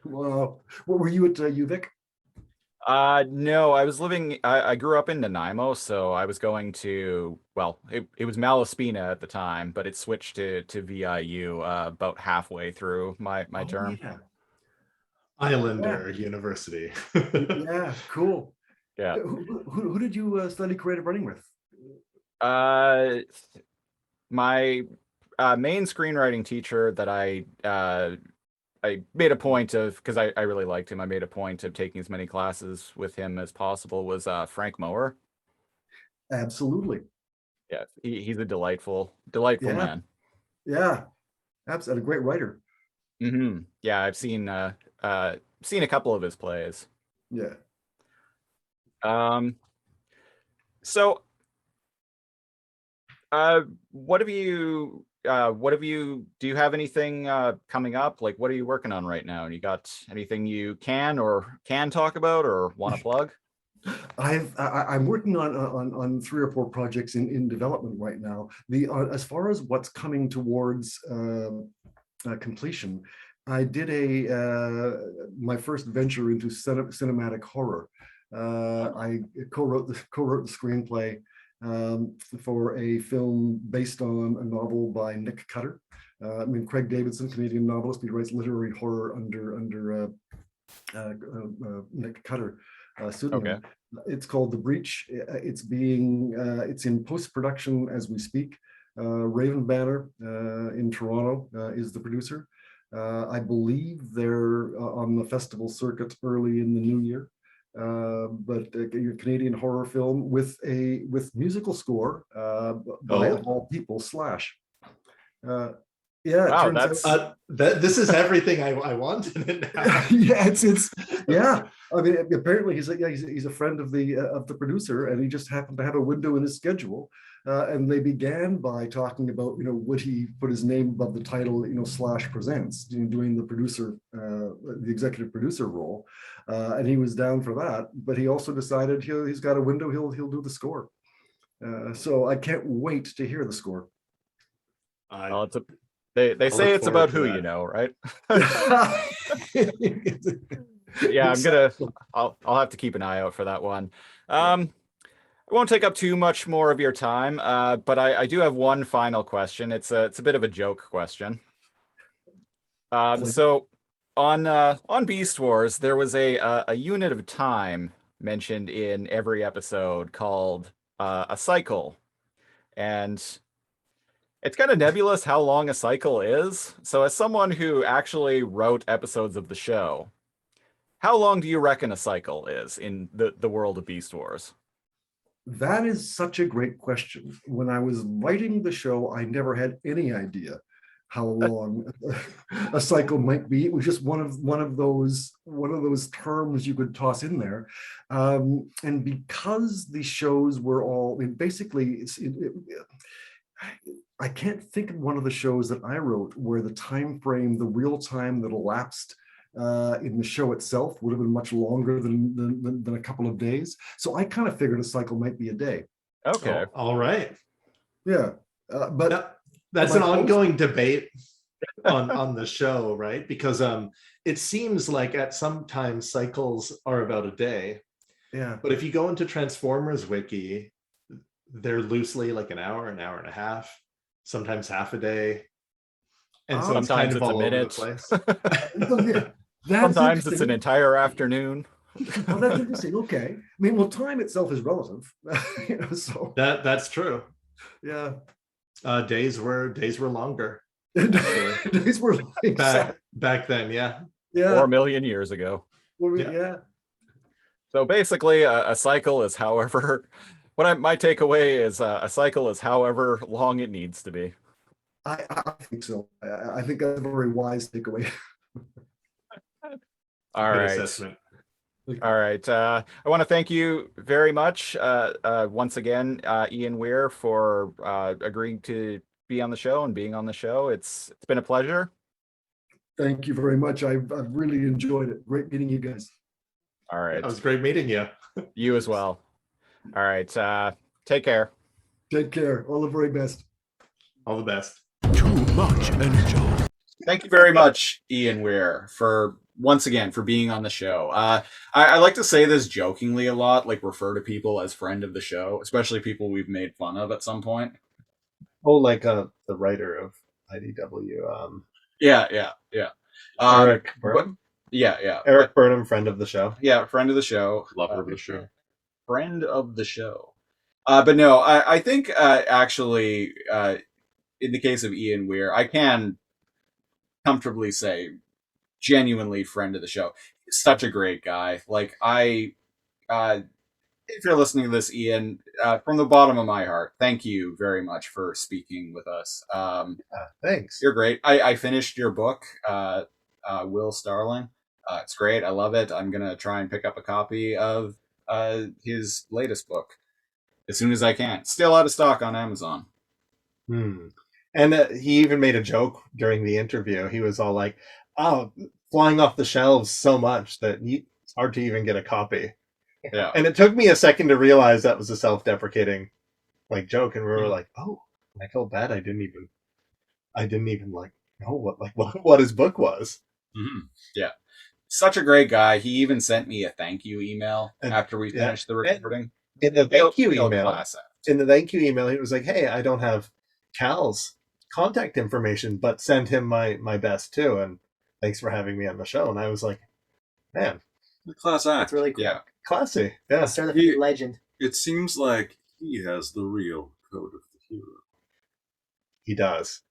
Well, what were you at UVic? No, I was living. I grew up in Nanaimo, so I was going to. Well, it was Malaspina at the time, but it switched to VIU about halfway through my Oh, term. yeah. Islander University. Yeah, cool. Yeah. Who did you study creative writing with? My main screenwriting teacher that I made a point of, because I really liked him, I made a point of taking as many classes with him as possible, was Frank Mower. Absolutely. Yeah, he's a delightful man. Yeah, absolutely. A great writer. Yeah, I've seen a couple of his plays. Yeah. So what have you do you have anything coming up? Like, what are you working on right now? And you got anything you can talk about or want to plug? I'm working on 3 or 4 projects in development right now. As far as what's coming towards completion, I did my first venture into cinematic horror. I co-wrote the screenplay for a film based on a novel by Nick Cutter. Craig Davidson, Canadian novelist, he writes literary horror under Nick Cutter pseudonym. Okay. It's called The Breach. It's in post-production as we speak. Raven Banner in Toronto is the producer. I believe they're on the festival circuit early in the new year. But a Canadian horror film with musical score by of all people, Slash. Yeah, wow, turns out this is everything I wanted it now. yeah, it's yeah. I mean, apparently he's a friend of the producer, and he just happened to have a window in his schedule. And they began by talking about, would he put his name above the title, Slash Presents, doing the producer, the executive producer role, and he was down for that. But he also decided he's got a window, he'll do the score. So I can't wait to hear the score. Well, they say it's about who you know, right? Yeah, I'll have to keep an eye out for that one. I won't take up too much more of your time, but I do have one final question. It's a bit of a joke question. So on Beast Wars, there was a unit of time mentioned in every episode called a cycle, and it's kind of nebulous how long a cycle is. So as someone who actually wrote episodes of the show, how long do you reckon a cycle is in the world of Beast Wars? That is such a great question. When I was writing the show, I never had any idea how long a cycle might be. It was just one of those terms you could toss in there, and because the shows were all basically. I can't think of one of the shows that I wrote where the time frame, the real time that elapsed in the show itself would have been much longer than a couple of days. So I kind of figured a cycle might be a day. Okay. All right. Yeah. But that's an ongoing debate on the show, right? Because it seems like at some times cycles are about a day. Yeah. But if you go into Transformers Wiki, they're loosely like an hour and a half, sometimes half a day. And so sometimes it's kind of all a minute. over the place. Sometimes it's an entire afternoon. Well, that's interesting. Okay. I mean, well, time itself is relative. So that's true. Yeah. Days were longer. Days were back then, yeah. 4 million years ago. Yeah. So basically, a cycle is however. My takeaway is a cycle is however long it needs to be. I think so. I think that's a very wise takeaway. All right. Assessment. All right. I want to thank you very much once again, Ian Weir, for agreeing to be on the show and being on the show. It's been a pleasure. Thank you very much. I've really enjoyed it. Great meeting you guys. All right. It was great meeting you. You as well. All right. Take care. Take care. All the very best. All the best. Too much energy. Thank you very much, Ian Weir, for once again for being on the show. I like to say this jokingly a lot, like refer to people as friend of the show, especially people we've made fun of at some point. Oh, like the writer of IDW. Yeah. Eric Burnham? Yeah. Eric Burnham, friend of the show. Yeah, friend of the show. Lover of the show. Friend of the show. But no, I think actually, in the case of Ian Weir, I can comfortably say genuinely friend of the show. He's such a great guy. Like if you're listening to this, Ian, from the bottom of my heart, thank you very much for speaking with us. Thanks. You're great. I finished your book, Will Starling. It's great. I love it. I'm gonna try and pick up a copy of his latest book as soon as I can. Still out of stock on Amazon. And he even made a joke during the interview. He was all like, "Oh, flying off the shelves so much that it's hard to even get a copy." Yeah. And it took me a second to realize that was a self-deprecating like joke, and we were like, "Oh," I felt bad. I didn't even like know what his book was. Mm-hmm. Yeah. Such a great guy. He even sent me a thank you email after we finished the recording. In the thank you email, he was like, "Hey, I don't have Cal's contact information, but send him my best too, and thanks for having me on the show." And I was like, "Man, Class act. That's really cool. Yeah. classy." Yeah, Certified legend. It seems like he has the real code of the hero. he does.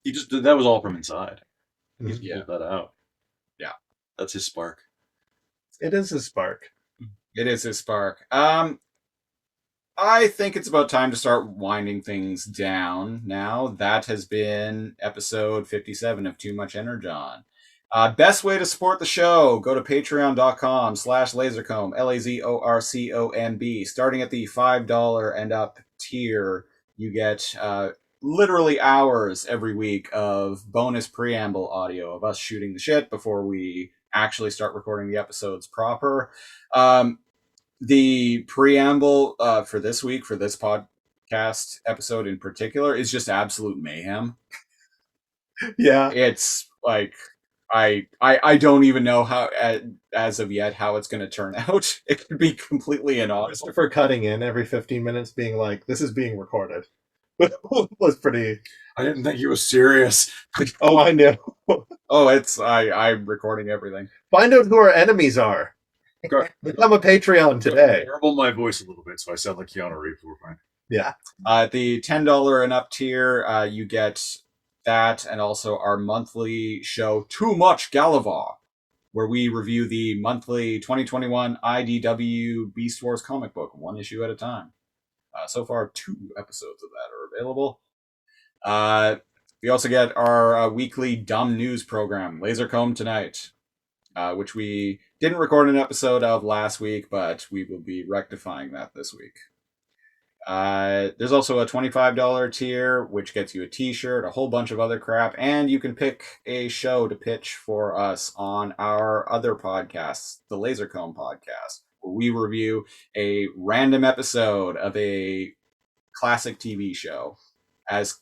That was all from inside. He's Yeah. pulled that out. Yeah. That's his spark. It is his spark. It is his spark. I think it's about time to start winding things down now. That has been episode 57 of Too Much Energon. Best way to support the show, go to patreon.com/lasercomb, LAZORCOMB. Starting at the $5 and up tier, you get literally hours every week of bonus preamble audio of us shooting the shit before we actually start recording the episodes proper. The preamble for this week, for this podcast episode in particular, is just absolute mayhem. Yeah. It's like I don't even know how as of yet how it's going to turn out. It could be completely inaudible. Christopher cutting in every 15 minutes, being like, "This is being recorded," was pretty. I didn't think he was serious. Oh, I know. Oh, I'm recording everything. Find out who our enemies are. Become a Patreon today. Garble my voice a little bit so I sound like Keanu Reeves. We're fine. Yeah. At the $10 and up tier, you get that and also our monthly show, Too Much Galavar, where we review the monthly 2021 IDW Beast Wars comic book, one issue at a time. So far, 2 episodes of that are available. We also get our weekly dumb news program, Lasercomb Tonight, which we didn't record an episode of last week, but we will be rectifying that this week. There's also a $25 tier, which gets you a t-shirt, a whole bunch of other crap, and you can pick a show to pitch for us on our other podcasts, the Lasercomb podcast, where we review a random episode of a classic TV show as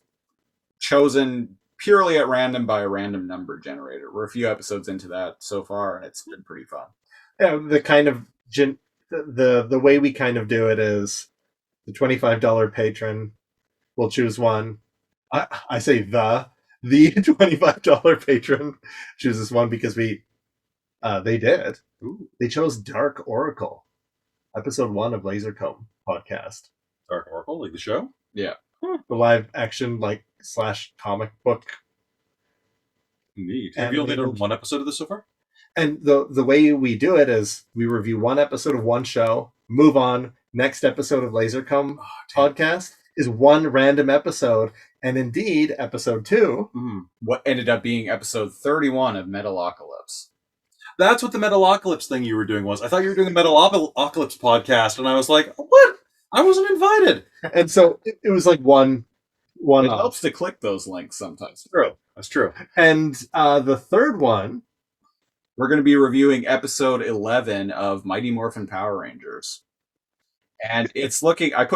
chosen purely at random by a random number generator. We're a few episodes into that so far, and it's been pretty fun. Yeah, the kind of the way we kind of do it is the $25 patron will choose one. I say the $25 patron chooses one because they did. Ooh. They chose Dark Oracle, episode 1 of Lasercomb podcast. Dark Oracle, like the show? Yeah. The live action / comic book. Neat. Have you only done 1 episode of this so far? And the way we do it is we review 1 episode of one show, move on. Next episode of Lasercomb podcast is 1 random episode, and indeed, episode 2. What ended up being episode 31 of Metalocalypse. That's what the Metalocalypse thing you were doing was. I thought you were doing the Metalocalypse podcast, and I was like, what? I wasn't invited. And so it was like one It off. helps to click those links sometimes. True. That's true. And the third one, we're going to be reviewing episode 11 of Mighty Morphin Power Rangers. And it's looking. I've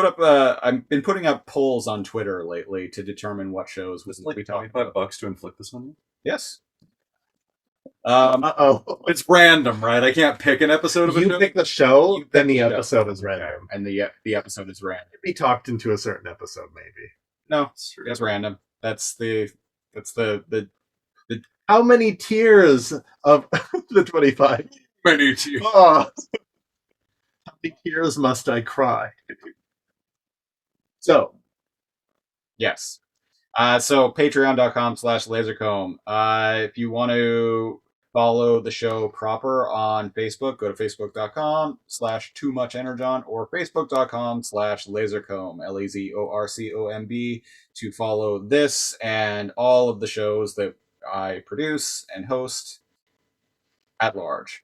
been putting up polls on Twitter lately to determine what shows we talk about. $25 to inflict this on you. Yes. It's random, right? I can't pick an episode of a You show. pick the show, You then pick the the show. episode is random. And the episode is random. Be talked into a certain episode, maybe. No, that's random. That's the How many tiers of the 25? Many tiers. Oh, how many tears must I cry? So, yes. So patreon.com/lasercomb. If you want to follow the show proper on Facebook, go to facebook.com/toomuchenergon or facebook.com/lasercomb, LAZORCOMB, to follow this and all of the shows that I produce and host at large.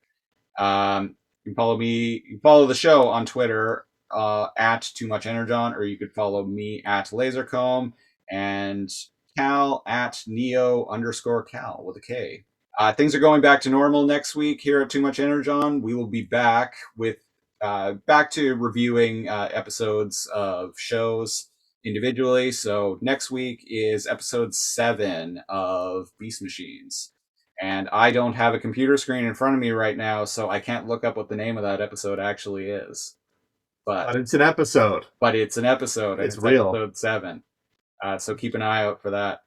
You can follow me, you can follow the show on Twitter at toomuchenergon, or you could follow me at lasercomb, and Cal at neo_Cal with a K. Things are going back to normal next week here at Too Much Energon. We will be back with back to reviewing episodes of shows individually. So next week is episode 7 of Beast Machines. And I don't have a computer screen in front of me right now, so I can't look up what the name of that episode actually is. but it's an episode. But it's an episode. And It's real. Episode 7. So keep an eye out for that.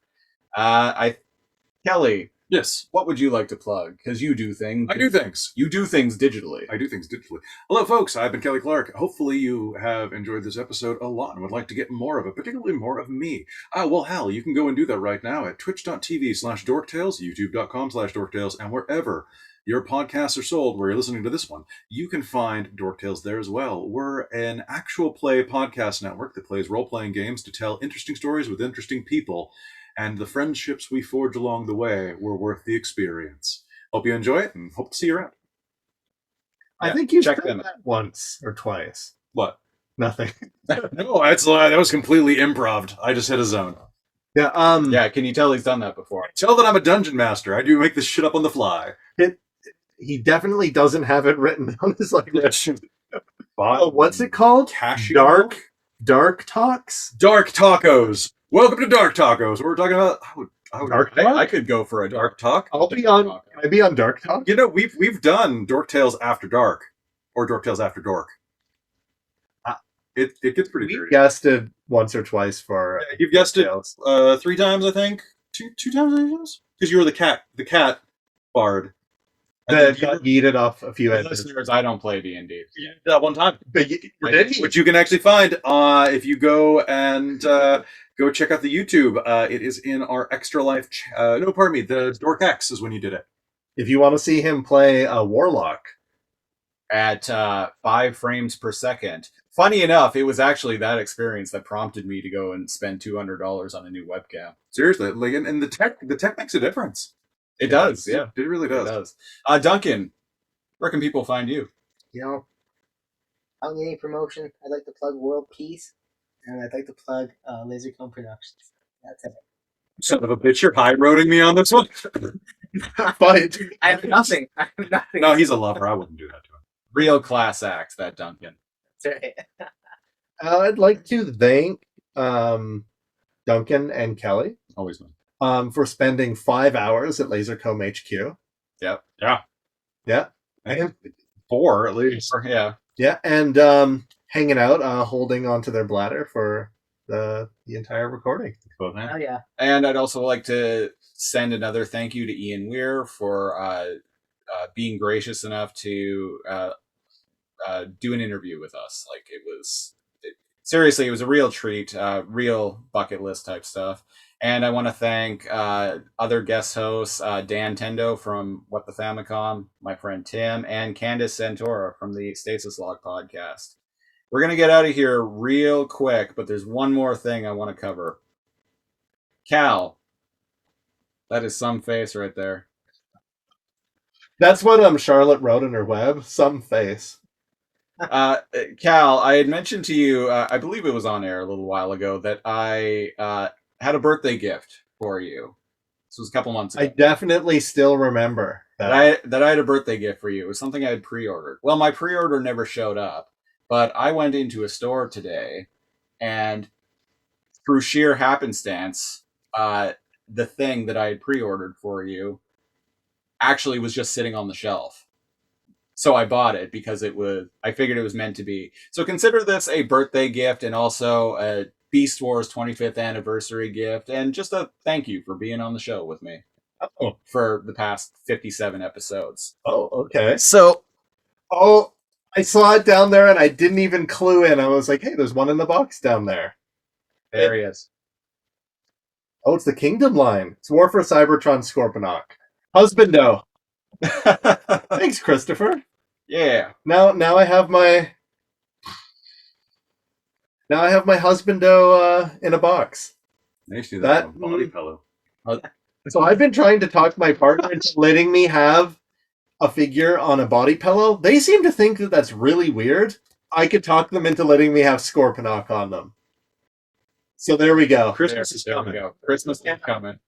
Kelly, Yes. what would you like to plug? Because you do things. I do things. You do things digitally. I do things digitally. Hello, folks. I've been Kelly Clark. Hopefully, you have enjoyed this episode a lot and would like to get more of it, particularly more of me. Well, hell, you can go and do that right now at twitch.tv/DorkTales, youtube.com/DorkTales, and wherever your podcasts are sold, where you're listening to this one, you can find DorkTales there as well. We're an actual play podcast network that plays role-playing games to tell interesting stories with interesting people, and the friendships we forge along the way were worth the experience. Hope you enjoy it, and hope to see you around. I think you check said them that once or twice. What? Nothing. No, that was completely improv. I just hit a zone. Yeah. Yeah, can you tell he's done that before? Tell that I'm a dungeon master. I do make this shit up on the fly. He definitely doesn't have it written down. It's like, Oh, what's it called? Cashew Dark Talks. Dark Tacos. Welcome to Dark Tacos. We're talking about Dark Talk? I could go for a Dark Talk. I'll be on. Can I be on Dark Talk? You know, we've done DorkTales After Dark or DorkTales After Dork. It gets pretty We dirty. guested once or twice for. Yeah, you've guessed it DorkTales. 3 times, I think. Two times, I think. Because you were the cat bard. And That then got yeeted off a few edges. Listeners, I don't play D&D. that one time. But did he? Which you can actually find if you go and go check out the YouTube. It is in our Extra Life. The Dork X is when you did it. If you want to see him play a warlock, At 5 frames per second. Funny enough, it was actually that experience that prompted me to go and spend $200 on a new webcam. Seriously, like, and the tech makes a difference. It does, yeah. It really does. It does. Duncan, where can people find you? You know, I don't need any promotion. I'd like to plug World Peace, and I'd like to plug Lasercomb Productions. That's it. Son of a bitch, you're high-roading me on this one. Fight. I have nothing. I have nothing. No, he's a lover. I wouldn't do that to him. Real class act, that Duncan. That's right. I'd like to thank Duncan and Kelly Always fun. for spending 5 hours at Lasercomb HQ. Yep. Yeah. And 4 at least. Yeah. Yeah, and hanging out, holding onto their bladder for the entire recording. Oh yeah. And I'd also like to send another thank you to Ian Weir for being gracious enough to do an interview with us. Like, seriously, it was a real treat, real bucket list type stuff. And I want to thank other guest hosts, Dan Tendo from What the Famicom, my friend Tim, and Candice Santora from the Stasis Lock podcast. We're going to get out of here real quick, but there's one more thing I want to cover. Cal, that is some face right there. That's what Charlotte wrote in her web. Some face. Cal, I had mentioned to you, I believe it was on air a little while ago, that I had a birthday gift for you. This was a couple months ago. I definitely still remember that I had a birthday gift for you. It was something I had pre-ordered. Well, my pre-order never showed up, but I went into a store today, and through sheer happenstance, the thing that I had pre-ordered for you actually was just sitting on the shelf. So I bought it because I figured it was meant to be. So consider this a birthday gift and also a Beast Wars 25th anniversary gift, and just a thank you for being on the show with me for the past 57 episodes. Oh, okay. So, I saw it down there and I didn't even clue in. I was like, hey, there's one in the box down there. there he is. Oh, it's the Kingdom line. It's War for Cybertron Scorponok. Husbando. Thanks, Christopher. Yeah. Now I have my husbando in a box. I used to do that on body pillow. So I've been trying to talk my partner into letting me have a figure on a body pillow. They seem to think that that's really weird. I could talk them into letting me have Scorponok on them. So there we go. Christmas is coming. Christmas is coming.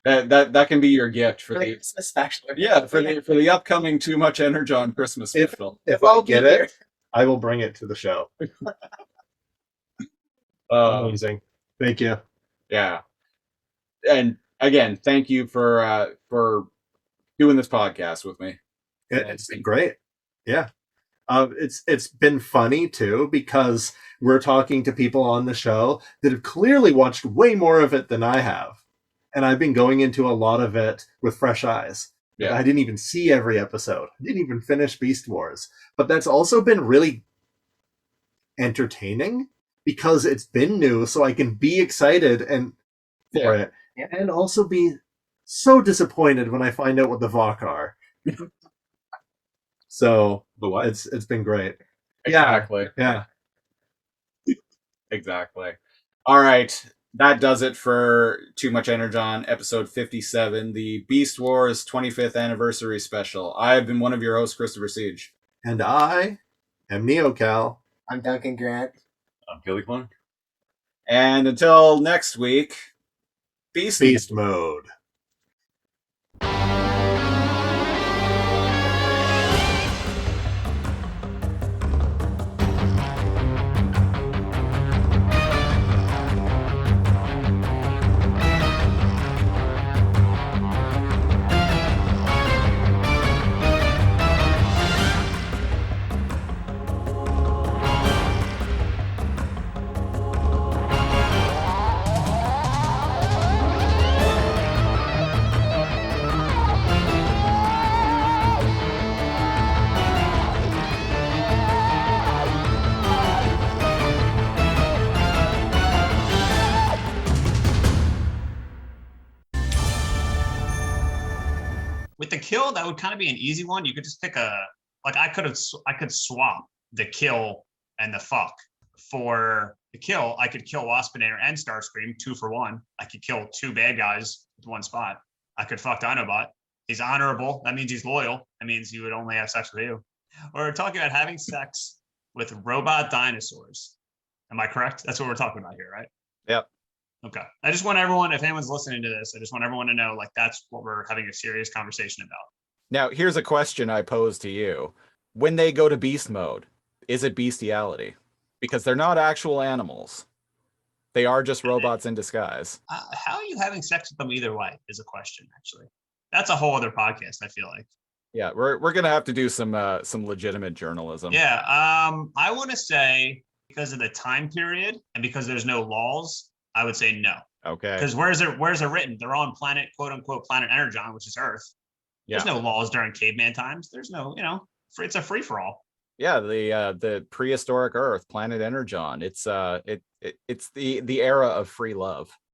That can be your gift for the Christmas special. yeah for the upcoming Too Much Energon Christmas special. If I get it, I will bring it to the show. Amazing. Thank you. Yeah, and again, thank you for doing this podcast with me. It's been great. Yeah. It's been funny too, because we're talking to people on the show that have clearly watched way more of it than I have. And I've been going into a lot of it with fresh eyes. Yeah. I didn't even see every episode. I didn't even finish Beast Wars. But that's also been really entertaining because it's been new, so I can be excited for it. Yeah. And also be so disappointed when I find out what the Vok are. So it's been great. Exactly. Yeah. Exactly. All right. That does it for Too Much Energon, episode 57, the Beast Wars 25th anniversary special. I have been one of your hosts, Christopher Siege. And I am NeoKal. I'm Duncan Grant. I'm Gilly Clark. And until next week, Beast mode. With the kill, that would kind of be an easy one. You could just pick I could swap the kill and the fuck. For the kill, I could kill Waspinator and Starscream 2 for 1. I could kill 2 bad guys with 1 spot. I could fuck Dinobot. He's honorable. That means he's loyal. That means he would only have sex with you. Or we're talking about having sex with robot dinosaurs. Am I correct? That's what we're talking about here, right? Yep. Okay. I just want everyone, if anyone's listening to this, I just want everyone to know, that's what we're having a serious conversation about. Now, here's a question I pose to you. When they go to beast mode, is it bestiality? Because they're not actual animals. They are just robots in disguise. How are you having sex with them either way is a question, actually. That's a whole other podcast, I feel like. Yeah, we're going to have to do some legitimate journalism. Yeah, I want to say because of the time period and because there's no laws, I would say no. Okay. Because where's it written? They're on planet, quote unquote, planet Energon, which is Earth. There's no laws during caveman times. There's no, it's a free for all. Yeah, the prehistoric Earth, planet Energon. It's it's the era of free love.